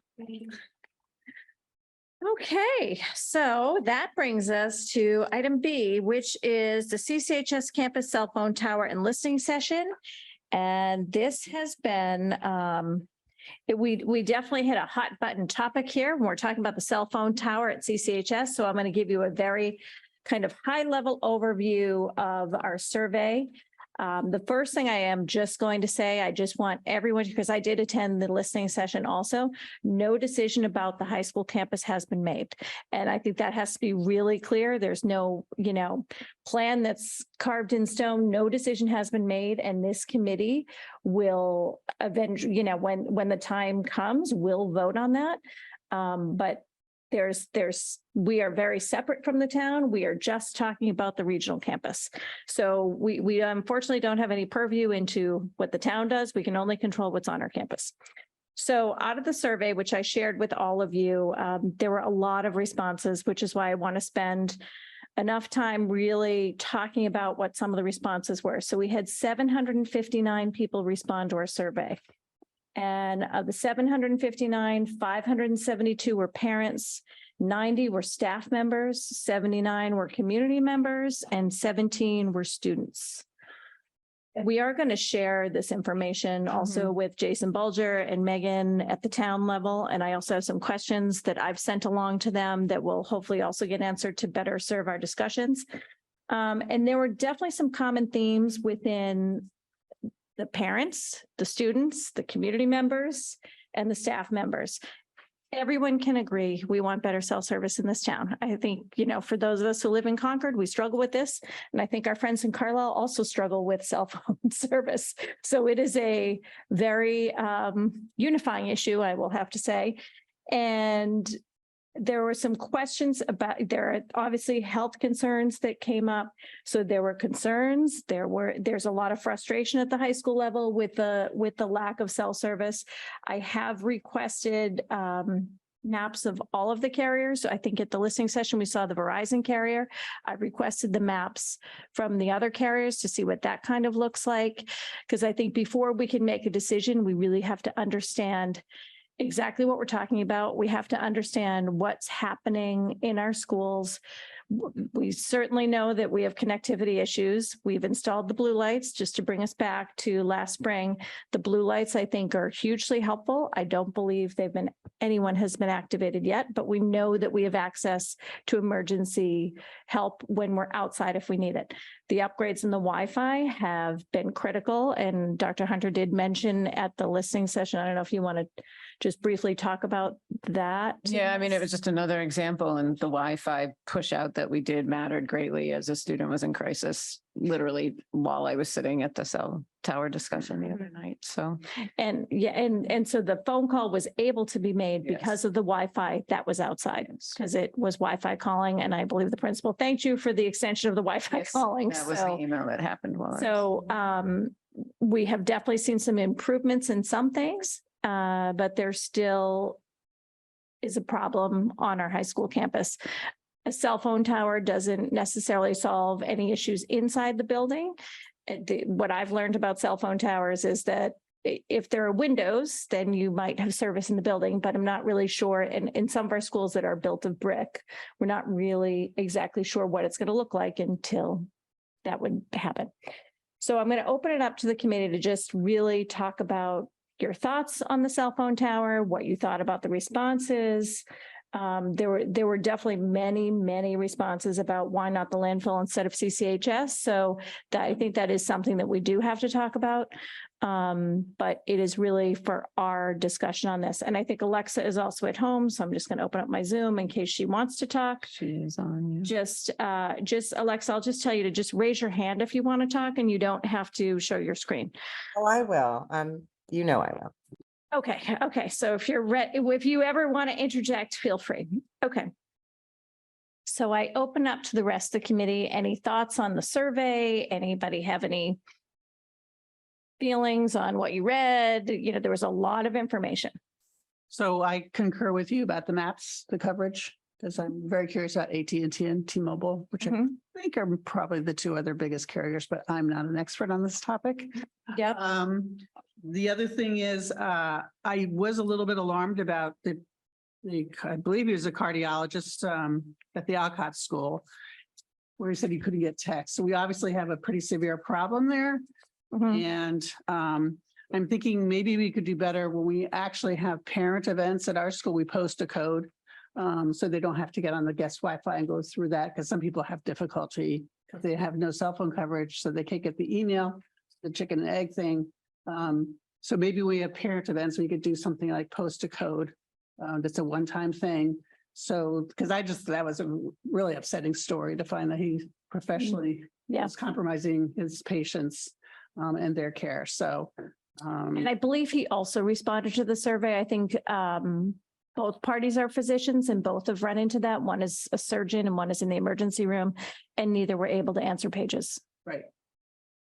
Okay, so that brings us to item B, which is the CCHS campus cell phone tower and listening session. And this has been, we definitely hit a hot button topic here when we're talking about the cell phone tower at CCHS. So I'm going to give you a very kind of high level overview of our survey. The first thing I am just going to say, I just want everyone, because I did attend the listening session also, no decision about the high school campus has been made. And I think that has to be really clear. There's no, plan that's carved in stone. No decision has been made. And this committee will eventually, when the time comes, we'll vote on that. But we are very separate from the town. We are just talking about the regional campus. So we unfortunately don't have any purview into what the town does. We can only control what's on our campus. So out of the survey, which I shared with all of you, there were a lot of responses, which is why I want to spend enough time really talking about what some of the responses were. So we had 759 people respond to our survey. And of the 759, 572 were parents, 90 were staff members, 79 were community members, and 17 were students. We are going to share this information also with Jason Bulger and Megan at the town level. And I also have some questions that I've sent along to them that will hopefully also get answered to better serve our discussions. And there were definitely some common themes within the parents, the students, the community members, and the staff members. Everyone can agree we want better cell service in this town. I think, for those of us who live in Concord, we struggle with this. And I think our friends in Carlisle also struggle with cell phone service. So it is a very unifying issue, I will have to say. And there were some questions about, there are obviously health concerns that came up. So there were concerns, there's a lot of frustration at the high school level with the lack of cell service. I have requested maps of all of the carriers. I think at the listening session, we saw the Verizon carrier. I requested the maps from the other carriers to see what that kind of looks like. Because I think before we can make a decision, we really have to understand exactly what we're talking about. We have to understand what's happening in our schools. We certainly know that we have connectivity issues. We've installed the blue lights just to bring us back to last spring. The blue lights, I think, are hugely helpful. I don't believe anyone has been activated yet, but we know that we have access to emergency help when we're outside if we need it. The upgrades in the Wi-Fi have been critical, and Dr. Hunter did mention at the listening session, I don't know if you want to just briefly talk about that. Yeah, I mean, it was just another example, and the Wi-Fi push out that we did mattered greatly as a student was in crisis, literally while I was sitting at the cell tower discussion the other night. So, and so the phone call was able to be made because of the Wi-Fi that was outside, because it was Wi-Fi calling. And I believe the principal thanked you for the extension of the Wi-Fi calling. that was the email that happened while we have definitely seen some improvements in some things, but there still is a problem on our high school campus. A cell phone tower doesn't necessarily solve any issues inside the building. What I've learned about cell phone towers is that if there are windows, then you might have service in the building, but I'm not really sure. And in some of our schools that are built of brick, we're not really exactly sure what it's going to look like until that would happen. So I'm going to open it up to the committee to just really talk about your thoughts on the cell phone tower, what you thought about the responses, There were definitely many responses about why not the landfill instead of CCHS. So that, I think that is something that we do have to talk about. But it is really for our discussion on this. And I think Alexa is also at home, so I'm just going to open up my Zoom in case she wants to talk. She is on. Just Alexa, I'll just tell you to just raise your hand if you want to talk, and you don't have to show your screen. Oh, I will. You know I will. Okay. So if you're ready, if you ever want to interject, feel free. Okay. So I open up to the rest of the committee. Any thoughts on the survey? Anybody have any feelings on what you read? You know, there was a lot of information. So I concur with you about the maps, the coverage, because I'm very curious about AT&T and T-Mobile, which I think are probably the two other biggest carriers, but I'm not an expert on this topic. Yep. The other thing is, I was a little bit alarmed about I believe he was a cardiologist at the Alcott School, where he said he couldn't get text. So we obviously have a pretty severe problem there. And I'm thinking maybe we could do better when we actually have parent events at our school. We post a code so they don't have to get on the guest Wi-Fi and go through that, because some people have difficulty because they have no cell phone coverage, so they can't get the email, the chicken and egg thing. So maybe we have parent events, we could do something like post a code. That's a one-time thing. So, because that was a really upsetting story to find that he professionally was compromising his patients and their care. So, and I believe he also responded to the survey. I think both parties are physicians and both have run into that. One is a surgeon and one is in the emergency room, and neither were able to answer pages. Right.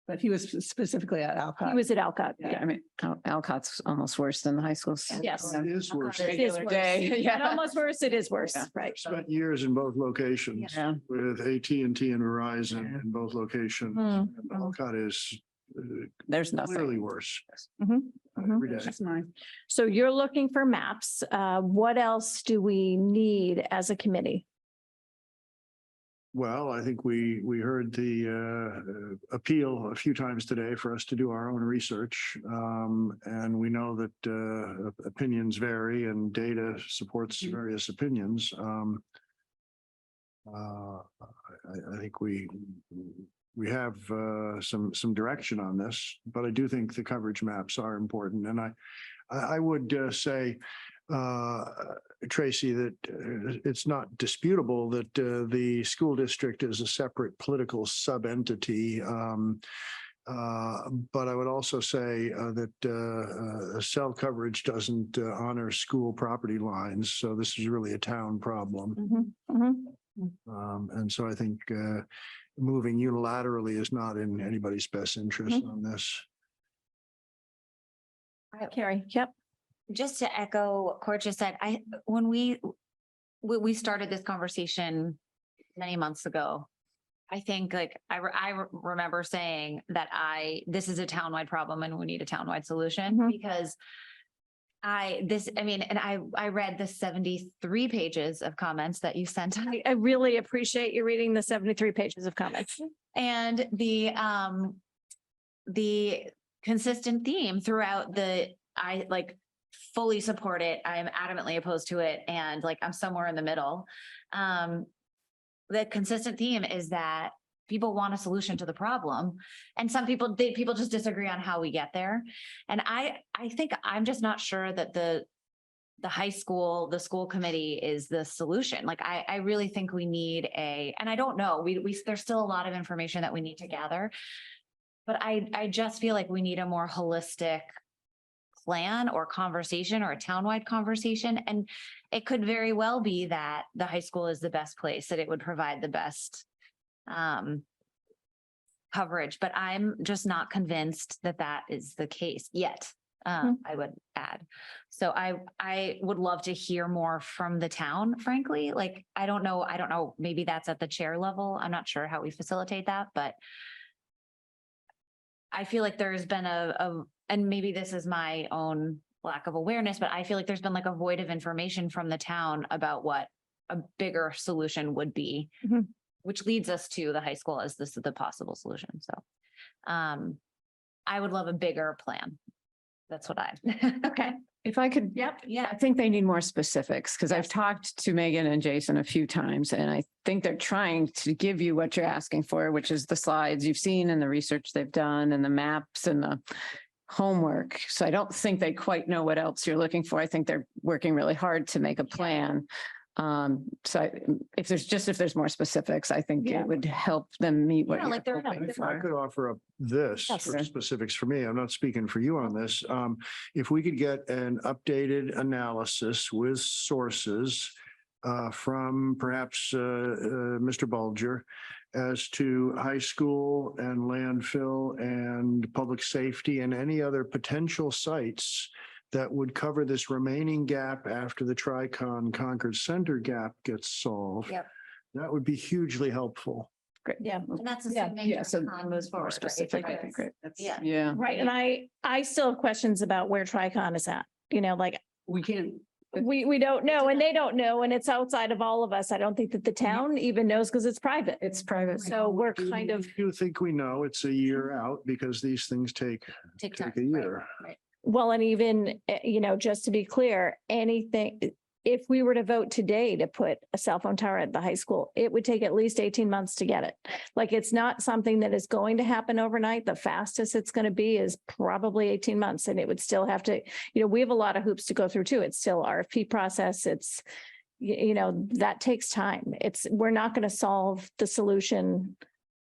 But he was specifically at Alcott. He was at Alcott. Yeah, I mean, Alcott's almost worse than the high schools. Yes. It is worse. It is worse. Yeah. Not almost worse. It is worse. Right. Spent years in both locations Yeah. with AT&T and Verizon in both locations. And Alcott is There's nothing. clearly worse. Mm-hmm. Every day. That's mine. So you're looking for maps. What else do we need as a committee? Well, I think we heard the appeal a few times today for us to do our own research. And we know that opinions vary and data supports various opinions. I think we have some direction on this, but I do think the coverage maps are important. And I would say, Tracy, that it's not disputable that the school district is a separate political sub-entity. But I would also say that cell coverage doesn't honor school property lines. So this is really a town problem. And so I think moving unilaterally is not in anybody's best interest on this. Carrie, yep. Just to echo what Court just said, when we started this conversation many months ago, I think like I remember saying that this is a townwide problem and we need a townwide solution because I read the 73 pages of comments that you sent. I really appreciate you reading the 73 pages of comments. And the consistent theme throughout I fully support it. I am adamantly opposed to it. And I'm somewhere in the middle. The consistent theme is that people want a solution to the problem. And some people just disagree on how we get there. And I think I'm just not sure that the school committee is the solution. I really think we need and I don't know, there's still a lot of information that we need to gather, but I just feel like we need a more holistic plan or conversation or a townwide conversation. And it could very well be that the high school is the best place, that it would provide the best coverage, but I'm just not convinced that that is the case yet. I would add. So I would love to hear more from the town, frankly. I don't know, maybe that's at the chair level. I'm not sure how we facilitate that, but I feel like there's been and maybe this is my own lack of awareness, but I feel like there's been a void of information from the town about what a bigger solution would be, which leads us to the high school as the possible solution. So I would love a bigger plan. That's what Okay. If I could, Yep, yeah. I think they need more specifics because I've talked to Megan and Jason a few times and I think they're trying to give you what you're asking for, which is the slides you've seen and the research they've done and the maps and the homework. So I don't think they quite know what else you're looking for. I think they're working really hard to make a plan. If there's more specifics, I think Yeah. it would help them meet what Yeah, you're like they're- hoping If I for. could offer up this Yes. for specifics for me, I'm not speaking for you on this. If we could get an updated analysis with sources from perhaps Mr. Bulger as to high school and landfill and public safety and any other potential sites that would cover this remaining gap after the Tricon Concord Center gap gets solved. Yep. That would be hugely helpful. Great. Yeah. And that's Yeah, assuming yeah, so Tricon moves forward, right? specific, that'd be Because- great. Yeah. Yeah. Right. And I still have questions about where Tricon is at, like We can't, we don't know and they don't know. And it's outside of all of us. I don't think that the town even knows because it's private. It's private. So we're kind of, You think we know it's a year out because these things take Take time. a year. Right. well, and even, just to be clear, anything, if we were to vote today to put a cell phone tower at the high school, it would take at least 18 months to get it. Like, it's not something that is going to happen overnight. The fastest it's going to be is probably 18 months. And it would still have to, we have a lot of hoops to go through too. It's still RFP process. It's, that takes time. We're not going to solve the solution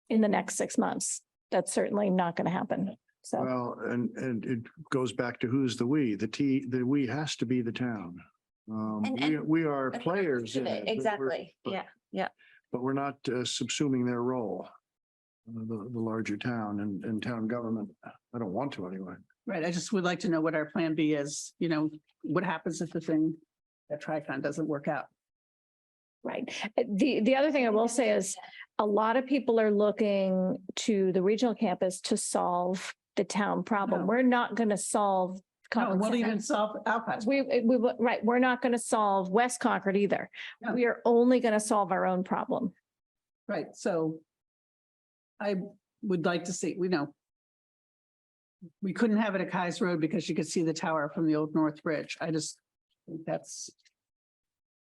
in the next 6 months. That's certainly not going to happen. So, Well, and it goes back to who's the we, the we has to be the town. We are players in it. but we're- Exactly. but- Yeah, yeah. But we're not subsuming their role, the larger town and town government. I don't want to anyway. right, I just would like to know what our plan B is, what happens if the thing at Tricon doesn't work out? right. The other thing I will say is a lot of people are looking to the regional campus to solve the town problem. No. We're not going to solve. No, it Concord won't Center. even solve Alpine. Right, we're not going to solve West Concord either. No. We are only going to solve our own problem. Right, so I would like to see, we couldn't have it at Kai's Road because you could see the tower from the old North Bridge. I just think that's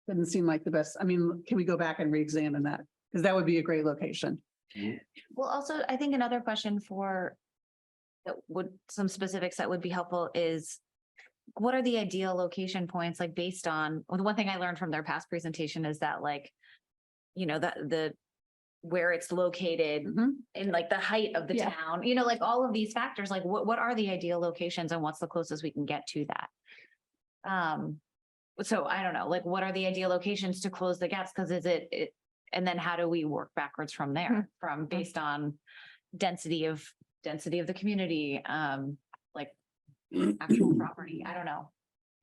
doesn't seem like the best. I mean, can we go back and re-examine that? Because that would be a great location. Well, also, I think another question some specifics that would be helpful is what are the ideal location points, like based on, the one thing I learned from their past presentation is that where it's located in like the height of the Yeah. town, like all of these factors, like what are the ideal locations and what's the closest we can get to that? So I don't know, like what are the ideal locations to close the gaps? Because and then how do we work backwards from there, from based on density of the community, like actual property, I don't know.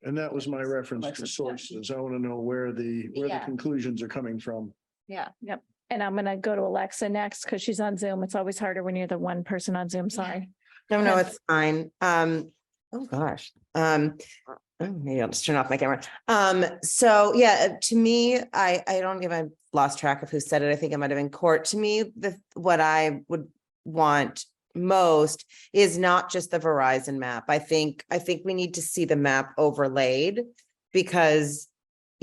And that was my reference to sources. I want to know where the Yeah. conclusions are coming from. Yeah. Yep. And I'm going to go to Alexa next because she's on Zoom. It's always harder when you're the one person on Zoom. Sorry. No, it's fine. Oh gosh. Maybe I'll just turn off my camera. So yeah, to me, I don't even, I've lost track of who said it. I think it might have been Court. To me, what I would want most is not just the Verizon map. I think we need to see the map overlaid because,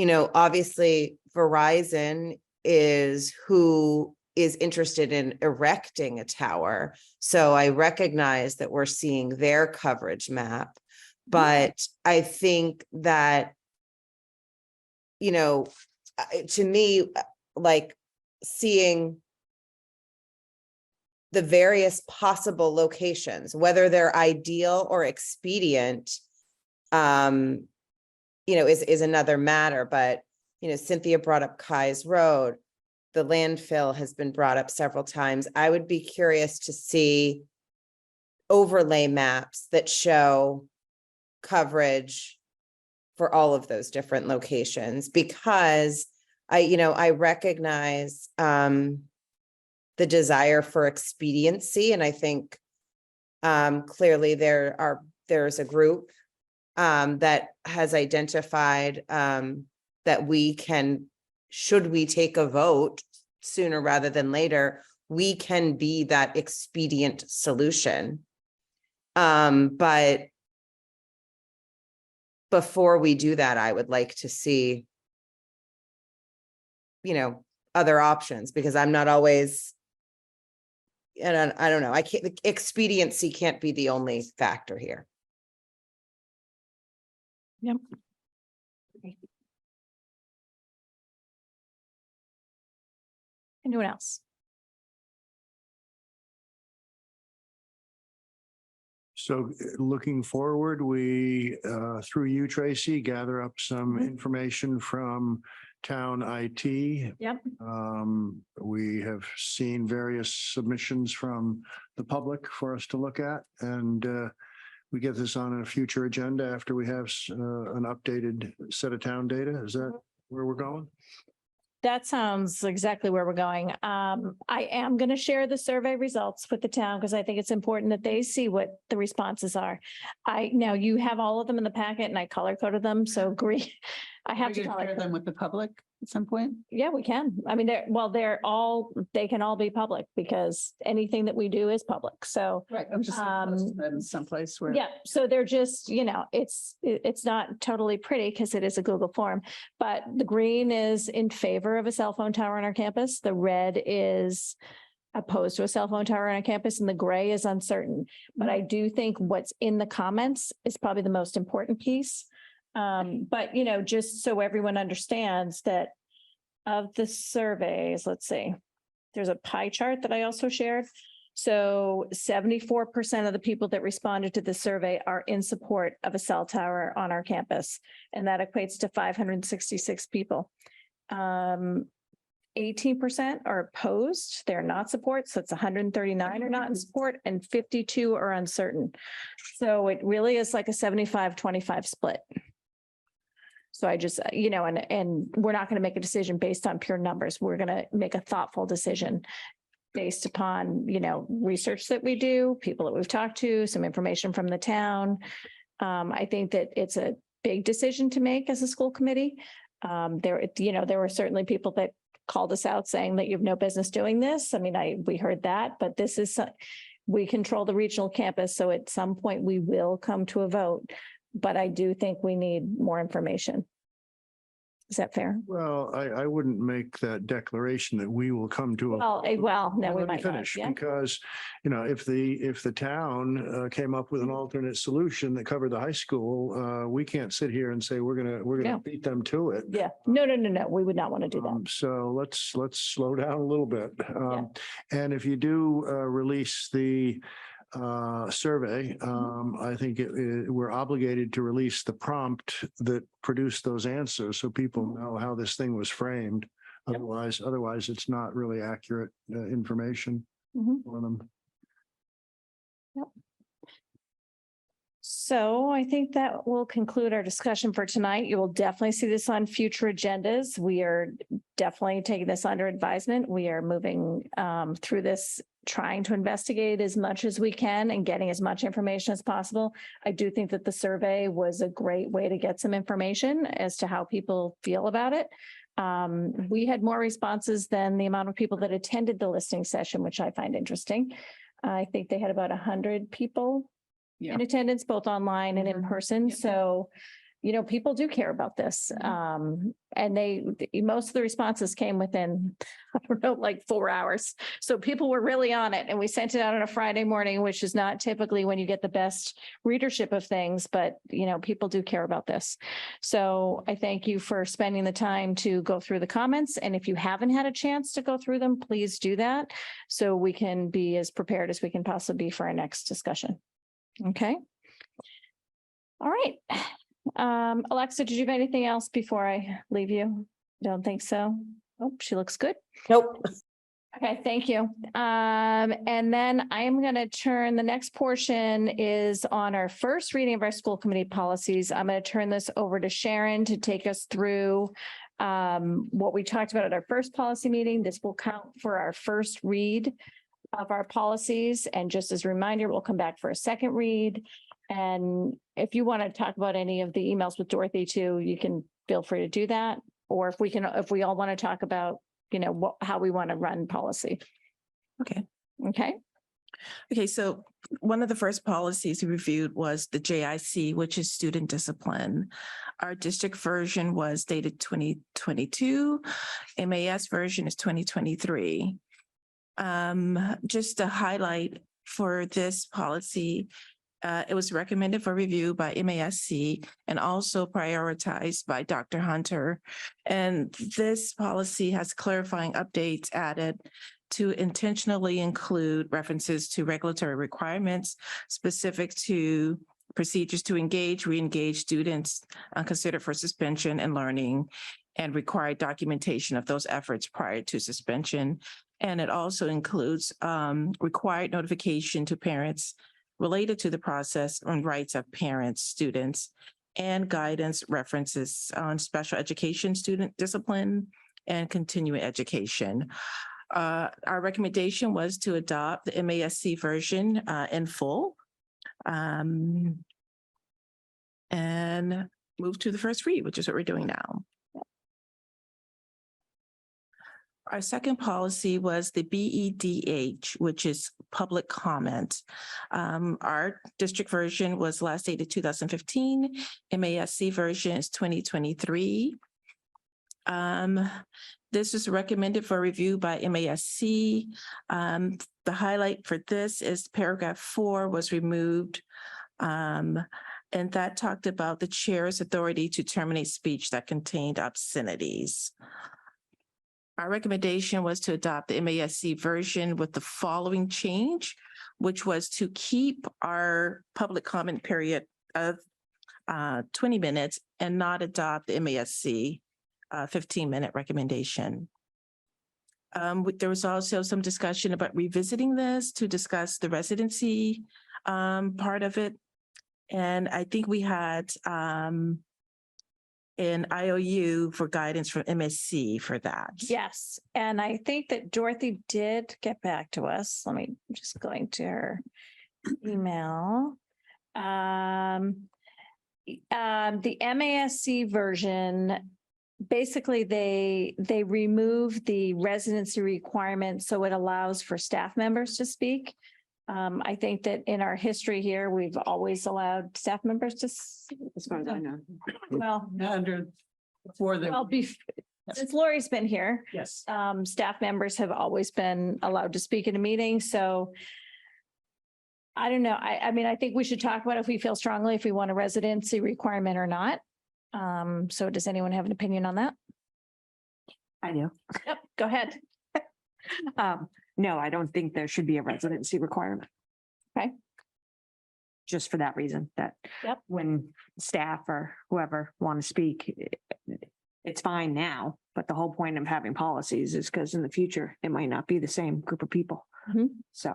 obviously Verizon is who is interested in erecting a tower. So I recognize that we're seeing their coverage map, but I think that, to me, like seeing the various possible locations, whether they're ideal or expedient, is another matter. But, Cynthia brought up Kai's Road. The landfill has been brought up several times. I would be curious to see overlay maps that show coverage for all of those different locations, because I recognize the desire for expediency. And I think clearly there's a group that has identified that should we take a vote sooner rather than later, we can be that expedient solution. But before we do that, I would like to see, other options, because I'm not always, and I don't know, I can't, expediency can't be the only factor here. Yep. Anyone else? So looking forward, we, through you, Tracy, gather up some information from town IT. Yep. We have seen various submissions from the public for us to look at, and we get this on a future agenda after we have an updated set of town data. Is that where we're going? That sounds exactly where we're going. I am going to share the survey results with the town because I think it's important that they see what the responses are. Now you have all of them in the packet and I color coded them, so agree. I have to color share them with the public at some point. Yeah, we can. I mean, they can all be public because anything that we do is public. So Right, I'm just posting that in someplace where. yeah, so they're just, it's not totally pretty because it is a Google form, but the green is in favor of a cell phone tower on our campus. The red is opposed to a cell phone tower on our campus, and the gray is uncertain. But I do think what's in the comments is probably the most important piece. But just so everyone understands that of the surveys, let's see, there's a pie chart that I also shared. So 74% of the people that responded to the survey are in support of a cell tower on our campus. And that equates to 566 people. 18% are opposed. They're not support. So it's 139 are not in support and 52 are uncertain. So it really is like a 75-25 split. So I just, and we're not going to make a decision based on pure numbers. We're going to make a thoughtful decision based upon, research that we do, people that we've talked to, some information from the town. I think that it's a big decision to make as a school committee. There were certainly people that called us out saying that you have no business doing this. I mean, we heard that, but this is, we control the regional campus. So at some point we will come to a vote. But I do think we need more information. Is that fair? Well, I wouldn't make that declaration that we will come to a. Well, no, we Let me might not. finish, Yeah. because, if the town came up with an alternate solution that covered the high school, we can't sit here and say we're gonna No. beat them to it. Yeah. No. We would not want to do that. So let's slow down a little bit. And if you do release the survey, I think we're obligated to release the prompt that produced those answers so people know how this thing was framed. Otherwise it's not really accurate information for them. Yep. So I think that will conclude our discussion for tonight. You will definitely see this on future agendas. We are definitely taking this under advisement. We are moving through this, trying to investigate as much as we can and getting as much information as possible. I do think that the survey was a great way to get some information as to how people feel about it. We had more responses than the amount of people that attended the listening session, which I find interesting. I think they had about 100 people in attendance, both online and in person. So, people do care about this. And most of the responses came within, I don't know, like 4 hours. So people were really on it, and we sent it out on a Friday morning, which is not typically when you get the best readership of things, but people do care about this. So I thank you for spending the time to go through the comments. And if you haven't had a chance to go through them, please do that so we can be as prepared as we can possibly be for our next discussion. Okay. All right. Alexa, did you have anything else before I leave you? Don't think so. Oh, she looks good. Nope. Okay, thank you. And then I'm going to turn, the next portion is on our first reading of our school committee policies. I'm going to turn this over to Sharon to take us through what we talked about at our first policy meeting. This will count for our first read of our policies. And just as a reminder, we'll come back for a second read. And if you want to talk about any of the emails with Dorothy too, you can feel free to do that. Or if we all want to talk about, how we want to run policy. Okay. Okay. Okay, so one of the first policies we reviewed was the JIC, which is student discipline. Our district version was dated 2022. MAS version is 2023. Just to highlight for this policy, it was recommended for review by MASC and also prioritized by Dr. Hunter. And this policy has clarifying updates added to intentionally include references to regulatory requirements specific to procedures to engage, re-engage students considered for suspension and learning, and required documentation of those efforts prior to suspension. And it also includes required notification to parents related to the process on rights of parents, students, and guidance references on special education student discipline and continuing education. Our recommendation was to adopt the MASC version in full and move to the first read, which is what we're doing now. Our second policy was the BEDH, which is public comment. Our district version was last dated 2015. MASC version is 2023. This is recommended for review by MASC. The highlight for this is paragraph 4 was removed. And that talked about the chair's authority to terminate speech that contained obscenities. Our recommendation was to adopt the MASC version with the following change, which was to keep our public comment period of 20 minutes and not adopt the MASC 15-minute recommendation. There was also some discussion about revisiting this to discuss the residency part of it. And I think we had an IOU for guidance from MSC for that. Yes, and I think that Dorothy did get back to us. Let me, I'm just going to her email. The MASC version, basically they remove the residency requirement, so it allows for staff members to speak. I think that in our history here, we've always allowed staff members to, As far as I know. well, Before the. well, since Lori's been here, Yes. staff members have always been allowed to speak at a meeting, so I don't know. I mean, I think we should talk about if we feel strongly if we want a residency requirement or not. So does anyone have an opinion on that? I do. Yep, go ahead. No, I don't think there should be a residency requirement. Okay. Just for that reason, that Yep. when staff or whoever want to speak, it's fine now, but the whole point of having policies is because in the future, it might not be the same group of people. Mhm. So.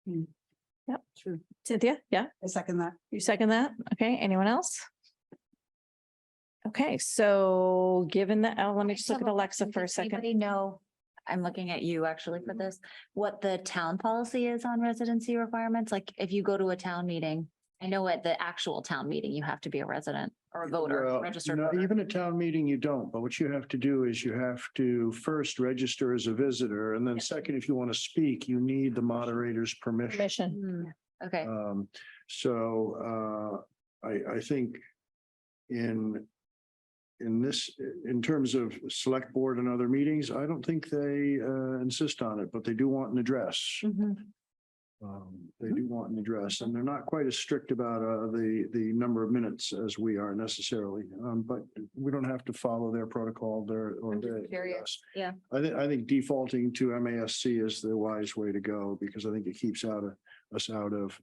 Yep, true. Cynthia, yeah? I second that. You second that? Okay, anyone else? Okay, so given that, let me just look at Alexa for a second. Anybody know, I'm looking at you actually for this, what the town policy is on residency requirements? Like if you go to a town meeting, I know at the actual town meeting, you have to be a resident or a voter, Well, registered no, voter. even at town meeting, you don't, but what you have to do is you have to first register as a visitor, and then second, if you want to speak, you need the moderator's permission. Permission. Okay, I think in this, in terms of select board and other meetings, I don't think they insist on it, but they do want an address. They do want an address, and they're not quite as strict about the number of minutes as we are necessarily. But we don't have to follow their protocol there or theirs. yeah. I think defaulting to MASC is the wise way to go, because I think it keeps us out of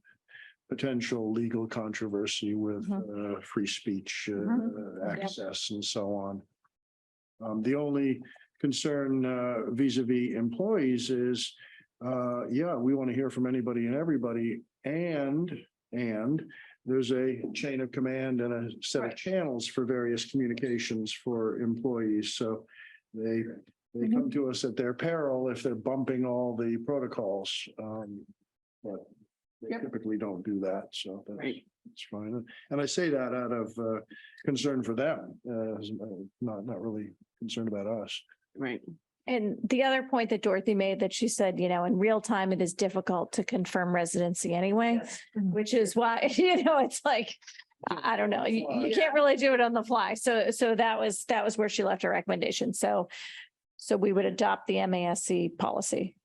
potential legal controversy with free speech access and so on. The only concern vis-a-vis employees is, yeah, we want to hear from anybody and everybody, and there's a chain of command and a set of channels for various communications for employees. So they come to us at their peril if they're bumping all the protocols. But they typically don't do that, so that's fine. And I say that out of concern for them, not really concerned about us. Right. And the other point that Dorothy made that she said, in real time, it is difficult to confirm residency anyway, which is why, it's like, I don't know, you can't really do it on the fly. So that was where she left her recommendation. So we would adopt the MASC policy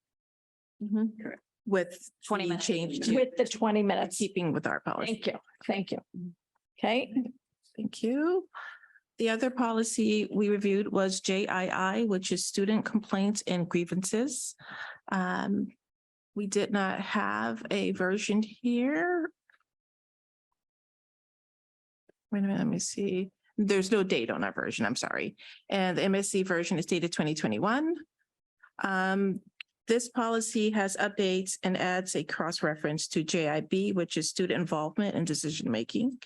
With 20 the minutes. change to with the 20 minutes. keeping with our policy. Thank you. Thank you. Okay. Thank you. The other policy we reviewed was JII, which is student complaints and grievances. We did not have a version here. Wait a minute, let me see. There's no date on our version, I'm sorry. And the MSC version is dated 2021. This policy has updates and adds a cross-reference to JIB, which is student involvement and decision-making,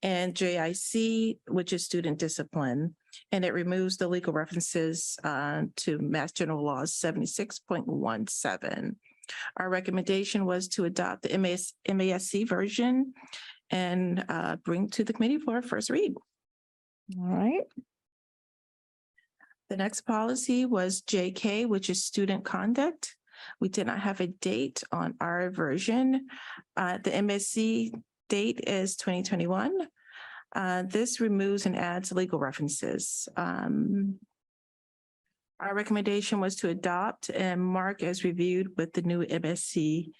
and JIC, which is student discipline. And it removes the legal references to Mass General Law 76.17. Our recommendation was to adopt the MASC version and bring to the committee for a first read. All right. The next policy was JK, which is student conduct. We did not have a date on our version. The MSC date is 2021. This removes and adds legal references. Our recommendation was to adopt and mark as reviewed with the new MASC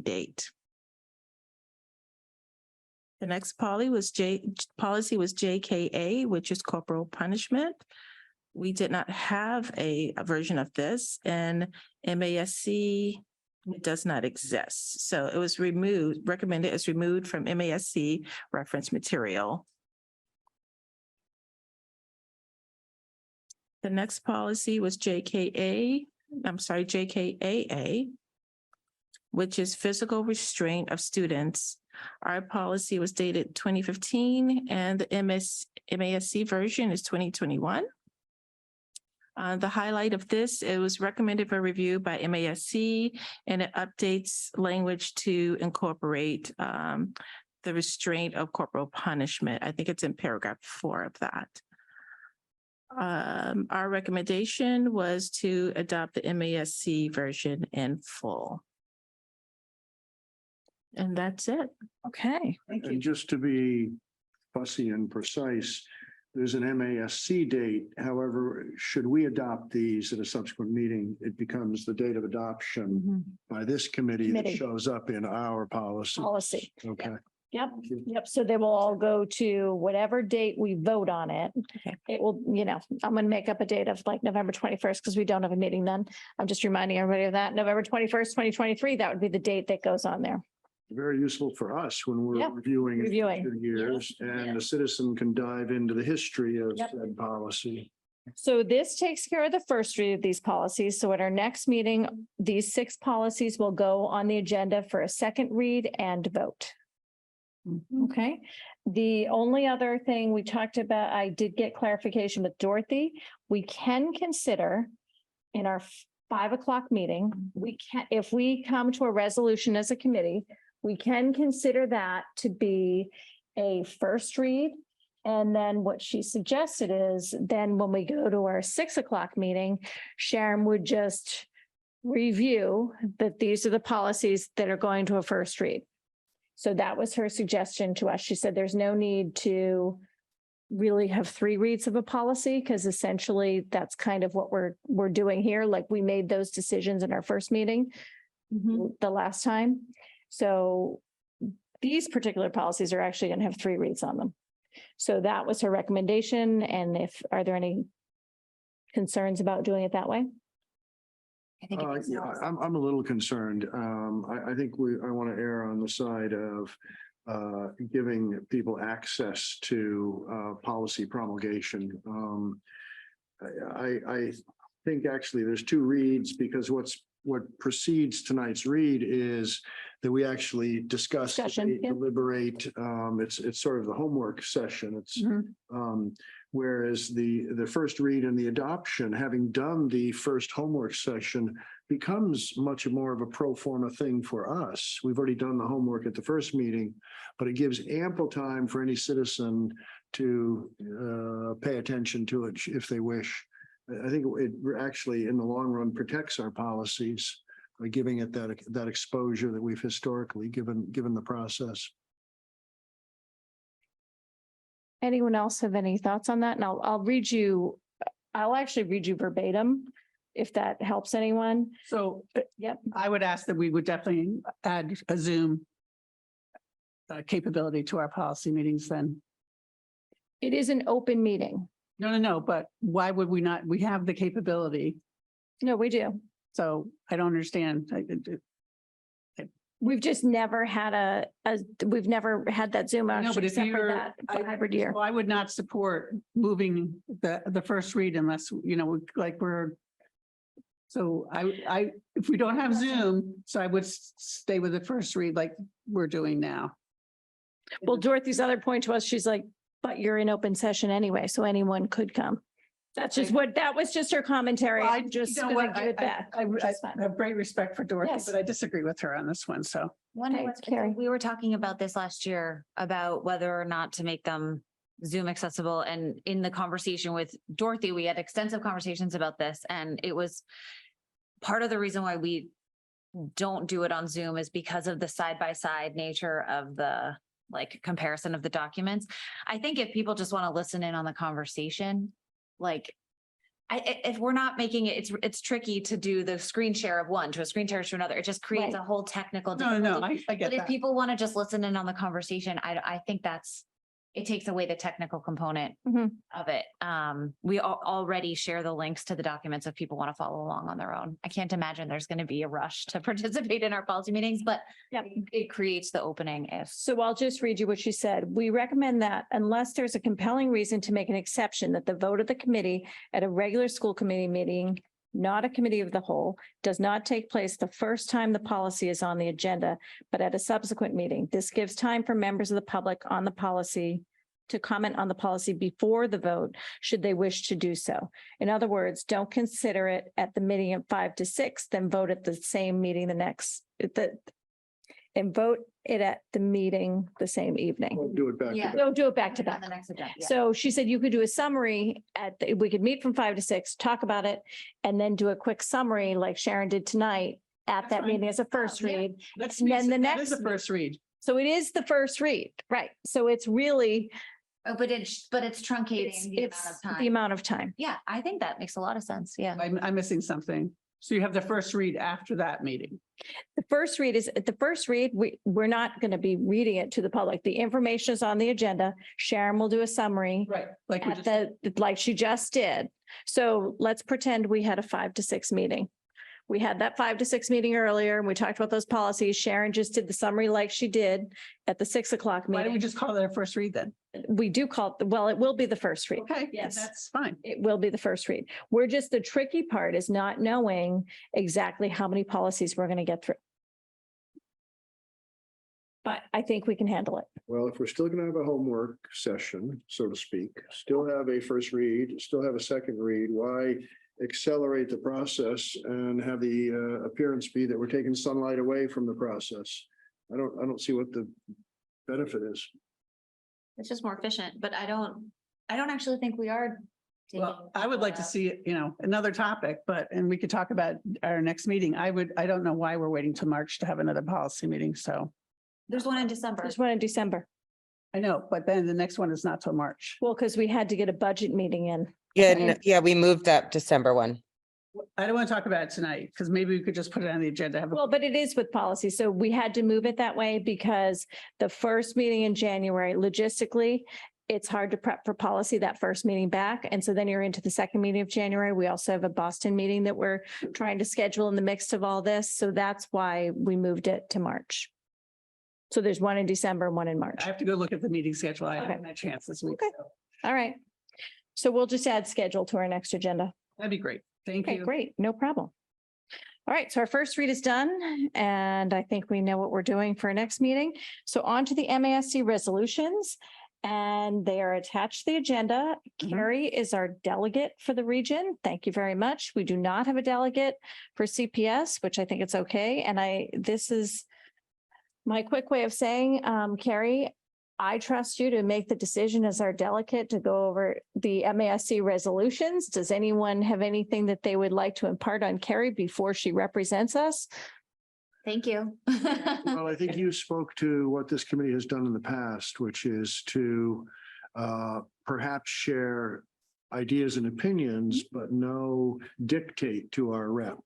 date. The next policy was JKA, which is corporal punishment. We did not have a version of this, and MASC does not exist. So it was recommended as removed from MASC reference material. The next policy was JKAA, which is physical restraint of students. Our policy was dated 2015 and the MASC version is 2021. The highlight of this, it was recommended for review by MASC and it updates language to incorporate the restraint of corporal punishment. I think it's in paragraph 4 of that. Our recommendation was to adopt the MASC version in full. And that's it. Okay. And just to be fussy and precise, there's an MASC date. However, should we adopt these at a subsequent meeting, it becomes the date of adoption by this committee that shows up in our policy. Okay. Yep. So they will all go to whatever date we vote on it. Okay. It will, I'm going to make up a date of like November 21st because we don't have a meeting then. I'm just reminding everybody of that. November 21st, 2023, that would be the date that goes on there. Very useful for us when we're Yep. reviewing in Reviewing. future years, and the citizen can dive into the history of said policy. So this takes care of the first read of these policies. So at our next meeting, these 6 policies will go on the agenda for a second read and vote. Okay. The only other thing we talked about, I did get clarification with Dorothy. We can consider in our 5 o'clock meeting, if we come to a resolution as a committee, we can consider that to be a first read. And then what she suggested is then when we go to our 6 o'clock meeting, Sharon would just review that these are the policies that are going to a first read. So that was her suggestion to us. She said there's no need to really have 3 reads of a policy because essentially that's kind of what we're doing here. Like we made those decisions in our first meeting the last time. So these particular policies are actually going to have 3 reads on them. So that was her recommendation. And are there any concerns about doing it that way? Yeah, I'm a little concerned. I think I want to err on the side of giving people access to policy promulgation. I think actually there's 2 reads because what precedes tonight's read is that we actually discuss, debate, deliberate. It's sort of the homework session. It's whereas the first read and the adoption, having done the first homework session, becomes much more of a pro forma thing for us. We've already done the homework at the first meeting, but it gives ample time for any citizen to pay attention to it if they wish. I think it actually, in the long run, protects our policies by giving it that exposure that we've historically given the process. Anyone else have any thoughts on that? And I'll actually read you verbatim if that helps anyone. So Yep. I would ask that we would definitely add a Zoom capability to our policy meetings then. It is an open meeting. No, but why would we not? We have the capability. No, we do. So I don't understand. We've just never had we've never had that Zoom No, option but if except for you're, that hybrid year. I would not support moving the first read unless, like so if we don't have Zoom, so I would stay with the first read like we're doing now. Well, Dorothy's other point to us, she's like, but you're in open session anyway, so anyone could come. That was just her commentary. I'm just gonna give it back. I have great respect for Dorothy, Yes. but I disagree with her on this one, so. Okay, Carrie. We were talking about this last year about whether or not to make them Zoom accessible. And in the conversation with Dorothy, we had extensive conversations about this. And it was part of the reason why we don't do it on Zoom is because of the side-by-side nature of the comparison of the documents. I think if people just want to listen in on the conversation, if we're not making it, it's tricky to do the screen share of one to a screen share to another. It just creates a whole technical. No, I get But if that. people want to just listen in on the conversation, I think it takes away the technical component of it. We already share the links to the documents if people want to follow along on their own. I can't imagine there's going to be a rush to participate in our policy meetings, but it creates the opening if. So I'll just read you what she said. We recommend that unless there's a compelling reason to make an exception that the vote of the committee at a regular school committee meeting, not a committee of the whole, does not take place the first time the policy is on the agenda, but at a subsequent meeting. This gives time for members of the public on the policy to comment on the policy before the vote, should they wish to do so. In other words, don't consider it at the meeting at 5 to 6, then vote at the same meeting and vote it at the meeting the same evening. We'll do it back to back. Don't do it back to On back. the next agenda. So she said you could do a summary we could meet from 5 to 6, talk about it, and then do a quick summary like Sharon did tonight at That's that fine. meeting as a first read. That's And then the that next is the first read. So it is the first read, right? So it's really, Oh, but it's truncating the amount it's of time. the amount of time. Yeah, I think that makes a lot of sense. Yeah. I'm missing something. So you have the first read after that meeting. The first read, we're not going to be reading it to the public. The information is on the agenda. Sharon will do a summary Right. Like we at just. like she just did. So let's pretend we had a 5 to 6 meeting. We had that 5 to 6 meeting earlier and we talked about those policies. Sharon just did the summary like she did at the 6 o'clock Why don't we meeting. just call it a first read then? We do call it, well, it will be the first read. Okay. Yes. That's fine. It will be the first read. The tricky part is not knowing exactly how many policies we're going to get through. But I think we can handle it. Well, if we're still going to have a homework session, so to speak, still have a first read, still have a second read, why accelerate the process and have the appearance be that we're taking sunlight away from the process? I don't see what the benefit is. It's just more efficient, but I don't actually think we are. Well, I would like to see, another topic, and we could talk about our next meeting. I don't know why we're waiting till March to have another policy meeting. So There's one in December. There's one in December. I know, but then the next one is not till March. Well, because we had to get a budget meeting in. Yeah, we moved that December one. I don't want to talk about it tonight because maybe we could just put it on the agenda. Well, but it is with policy. So we had to move it that way because the first meeting in January, logistically, it's hard to prep for policy that first meeting back. And so then you're into the second meeting of January. We also have a Boston meeting that we're trying to schedule in the mix of all this. So that's why we moved it to March. So there's one in December and one in March. I have to go look at the meeting schedule. I Okay. haven't had a chance this week. Okay. All right. So we'll just add schedule to our next agenda. That'd be great. Thank Okay, you. great. No problem. All right, so our first read is done, and I think we know what we're doing for our next meeting. So on to the MASC resolutions, and they are attached to the agenda. Carrie is our delegate for the region. Thank you very much. We do not have a delegate for CPS, which I think it's okay. And this is my quick way of saying, Carrie, I trust you to make the decision as our delegate to go over the MASC resolutions. Does anyone have anything that they would like to impart on Carrie before she represents us? Thank you. Well, I think you spoke to what this committee has done in the past, which is to perhaps share ideas and opinions, but no dictate to our rep.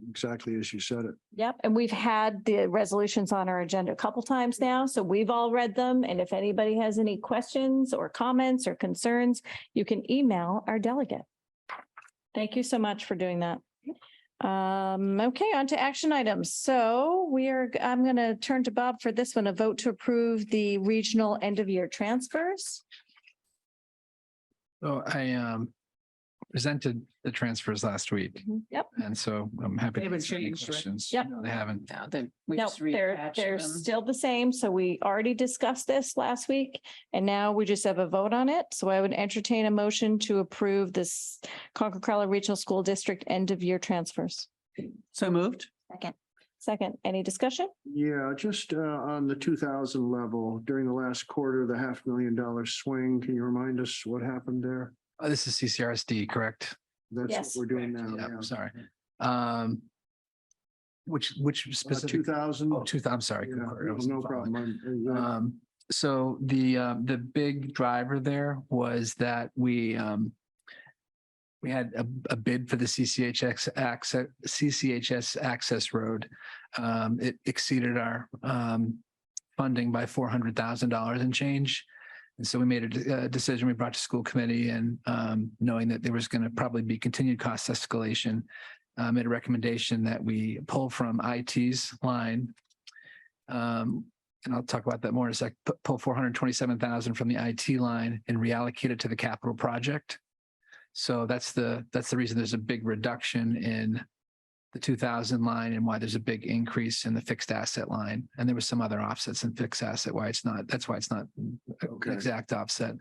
Exactly as you said it. Yep, and we've had the resolutions on our agenda a couple times now, so we've all read them. And if anybody has any questions or comments or concerns, you can email our delegate. Thank you so much for doing that. Okay, on to action items. So I'm going to turn to Bob for this one, a vote to approve the regional end of year transfers. So I presented the transfers last week. Yep. And so I'm happy. They to haven't answer any changed, right? questions. Yep. No, they haven't. No, they're still the same. So we already discussed this last week and now we just have a vote on it. So I would entertain a motion to approve this Concord Carlisle Regional School District end of year transfers. So moved. Second, any discussion? Yeah, just on the 2,000 level during the last quarter, the $500,000 swing. Can you remind us what happened there? This is CCRSD, correct? That's Yes. what we're doing now. Yeah, Yeah. I'm sorry. Which specific? 2,000. Oh, 2,000, I'm sorry. Yeah, I wasn't no following. problem. So the big driver there was that we had a bid for the CCHS access road. It exceeded our funding by $400,000 and change. And so we made a decision we brought to school committee and knowing that there was going to probably be continued cost escalation, made a recommendation that we pull from IT's line. And I'll talk about that more in a sec, pull 427,000 from the IT line and reallocate it to the capital project. So that's the reason there's a big reduction in the 2,000 line and why there's a big increase in the fixed asset line. And there was some other offsets in fixed asset, that's why it's not an exact offset.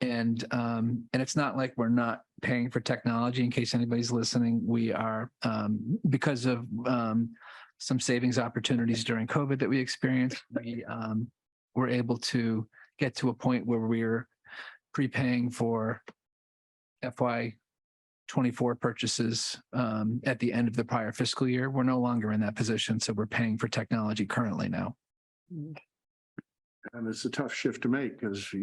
And it's not like we're not paying for technology. In case anybody's listening, we are, because of some savings opportunities during COVID that we experienced, we were able to get to a point where we're prepaying for FY 24 purchases at the end of the prior fiscal year. We're no longer in that position, so we're paying for technology currently now. And it's a tough shift to make because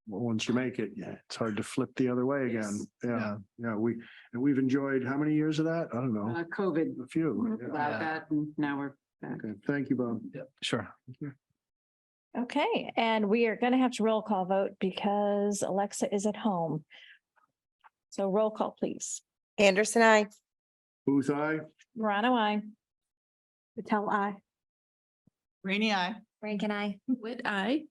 once you make it, it's hard to flip the other way again. Yeah. We've enjoyed how many years of that? I don't know. COVID. A few. Allowed that, and now we're back. Okay, thank you, Bob. Sure. Okay, and we are going to have to roll call vote because Alexa is at home. So roll call, please. Anderson, I. Booth, aye. Morano, aye. Patel, I. Rainy eye. Rankin, I. Would I?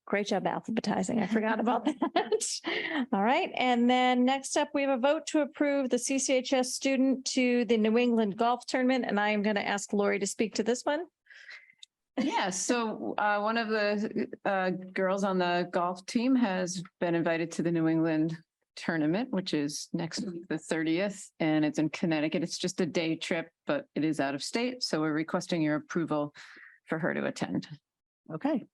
Great job alphabetizing. I forgot about that. All right. And then next up, we have a vote to approve the CCHS student to the New England Golf Tournament. And I am going to ask Lori to speak to this one. Yeah, so one of the girls on the golf team has been invited to the New England tournament, which is next week, the 30th, and it's in Connecticut. It's just a day trip, but it is out of state. So we're requesting your approval for her to attend. Okay.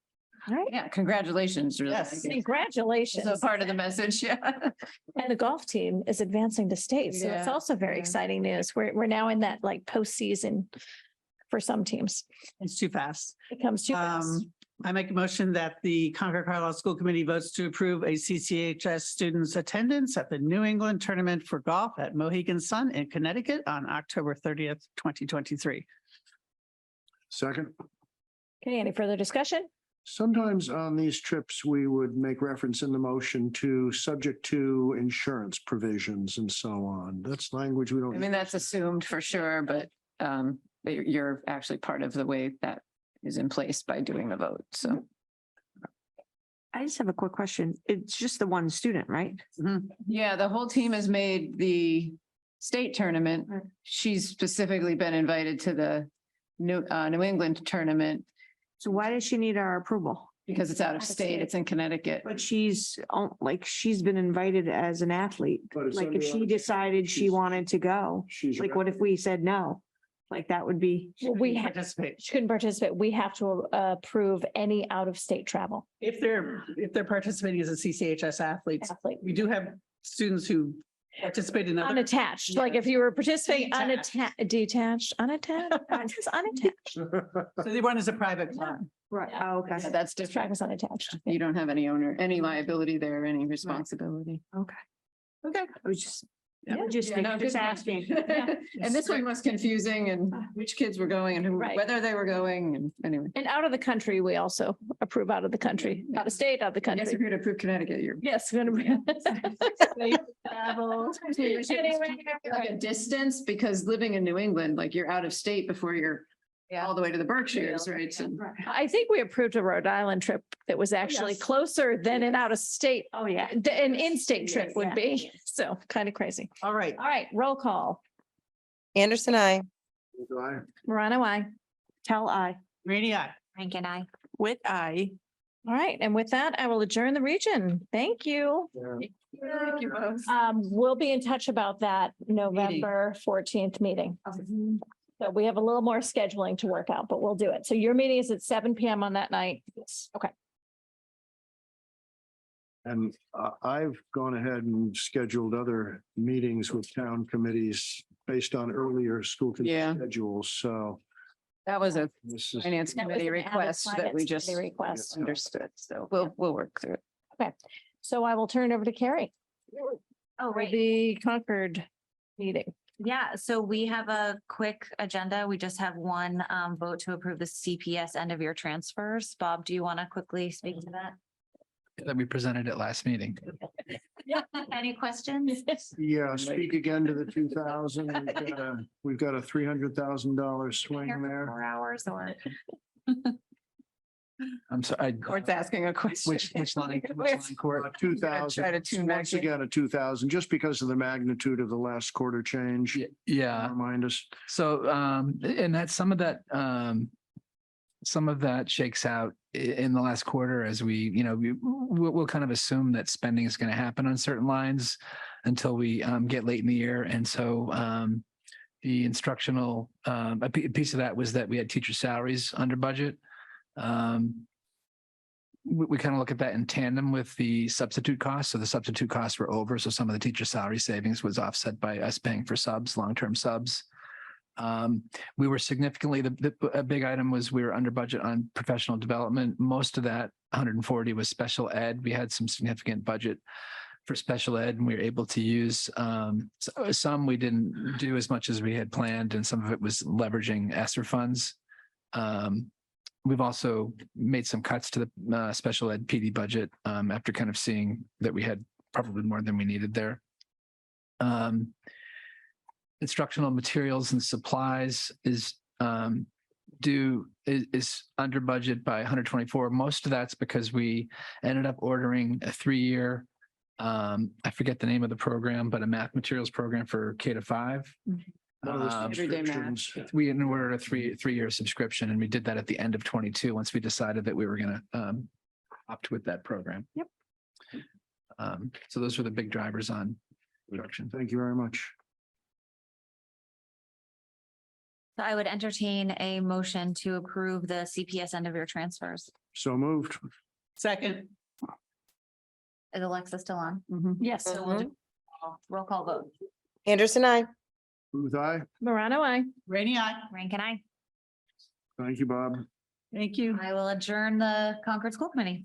All right. Yeah, congratulations. Really. Yes. Congratulations. So part of the message, yeah. And the golf team is advancing to state. So it's Yeah, also very yeah. exciting news. We're now in that like postseason for some teams. It's too fast. It comes too fast. I make a motion that the Concord Carlisle School Committee votes to approve a CCHS student's attendance at the New England Tournament for Golf at Mohegan Sun in Connecticut on October 30th, 2023. Second. Okay, any further discussion? Sometimes on these trips, we would make reference in the motion to subject to insurance provisions and so on. That's language we don't. I mean, that's assumed for sure, but you're actually part of the way that is in place by doing the vote. So. I just have a quick question. It's just the one student, right? Yeah, the whole team has made the state tournament. She's specifically been invited to the New England tournament. So why does she need our approval? Because it's out of state, it's in Connecticut. But she's been invited as an athlete. But it's Like if under she our- decided she wanted to go, She's like what if we said no? Like that would be. We have, Participate. couldn't participate. We have to approve any out-of-state travel. If they're participating as a CCHS athletes, Athlete. we do have students who participate in other. Unattached, like if you were participating Detached. detached, unattached, it's unattached. So they run as a private club. Right, oh, okay. That's different. Track is unattached. You don't have any liability there, any responsibility. Okay. Okay. I was just, Yeah. just no, good asking. And this one was confusing and which kids were going and who, Right. whether they were going and anyway. And out of the country, we also approve out of the country, out of state, out of the I guess if country. you're to approve Connecticut, you're. Yes. we're gonna- Travel. Anyway. Like a distance, because living in New England, like you're out of state before you're all the way to the Berkshires, right? So I think we approved a Rhode Island trip that was actually Yes. closer than an out of state, Oh, yeah. an in-state trip would Yeah. be. So kind of crazy. All right. All right, roll call. Anderson, I. Morano, I. Tell I. Rainy eye. Rank and I. With I. All right, and with that, I will adjourn the region. Thank you. thank you both. We'll be in touch about that November 14th meeting. So we have a little more scheduling to work out, but we'll do it. So your meeting is at 7 PM on that night. Yes. Okay. And I've gone ahead and scheduled other meetings with town committees based on earlier school committee Yeah. schedules. So That was a this is. finance That was committee an added request that we finance just committee request. understood. So we'll work through it. Okay. So I will turn it over to Carrie Oh, for right. the Concord meeting. Yeah, so we have a quick agenda. We just have one vote to approve the CPS end of year transfers. Bob, do you want to quickly speak to that? That we presented at last meeting. Any questions? Yeah, speak again to the 2,000. We've got a $300,000 swing Here for there. 4 hours or? I'm sorry. Court's asking a question. Which line? Which line, Court? 2,000. Try to tune back Once in. again, a 2,000, just because of the magnitude of the last quarter change. Yeah. Remind us. So, and that some of that shakes out in the last quarter as we'll kind of assume that spending is going to happen on certain lines until we get late in the year. And so the instructional, a piece of that was that we had teacher salaries under budget. We kind of look at that in tandem with the substitute costs. So the substitute costs were over. So some of the teacher salary savings was offset by us paying for subs, long-term subs. We were significantly, a big item was we were under budget on professional development. Most of that 140 was special ed. We had some significant budget for special ed and we were able to use some we didn't do as much as we had planned and some of it was leveraging ESSER funds. We've also made some cuts to the special ed PD budget after kind of seeing that we had probably more than we needed there. Instructional materials and supplies is under budget by 124. Most of that's because we ended up ordering a 3-year, I forget the name of the program, but a math materials program for K-5. One of those Everyday math. subscriptions. We ordered a three-year subscription and we did that at the end of 22, once we decided that we were going to opt with that program. Yep. So those were the big drivers on production. Thank you very much. So I would entertain a motion to approve the CPS end of year transfers. So moved. Second. Is Alexa still on? Yes. So we'll do roll call vote. Anderson, I. Booth, aye. Morano, I. Rainy eye. Rank and I. Thank you, Bob. Thank you. I will adjourn the Concord School Committee.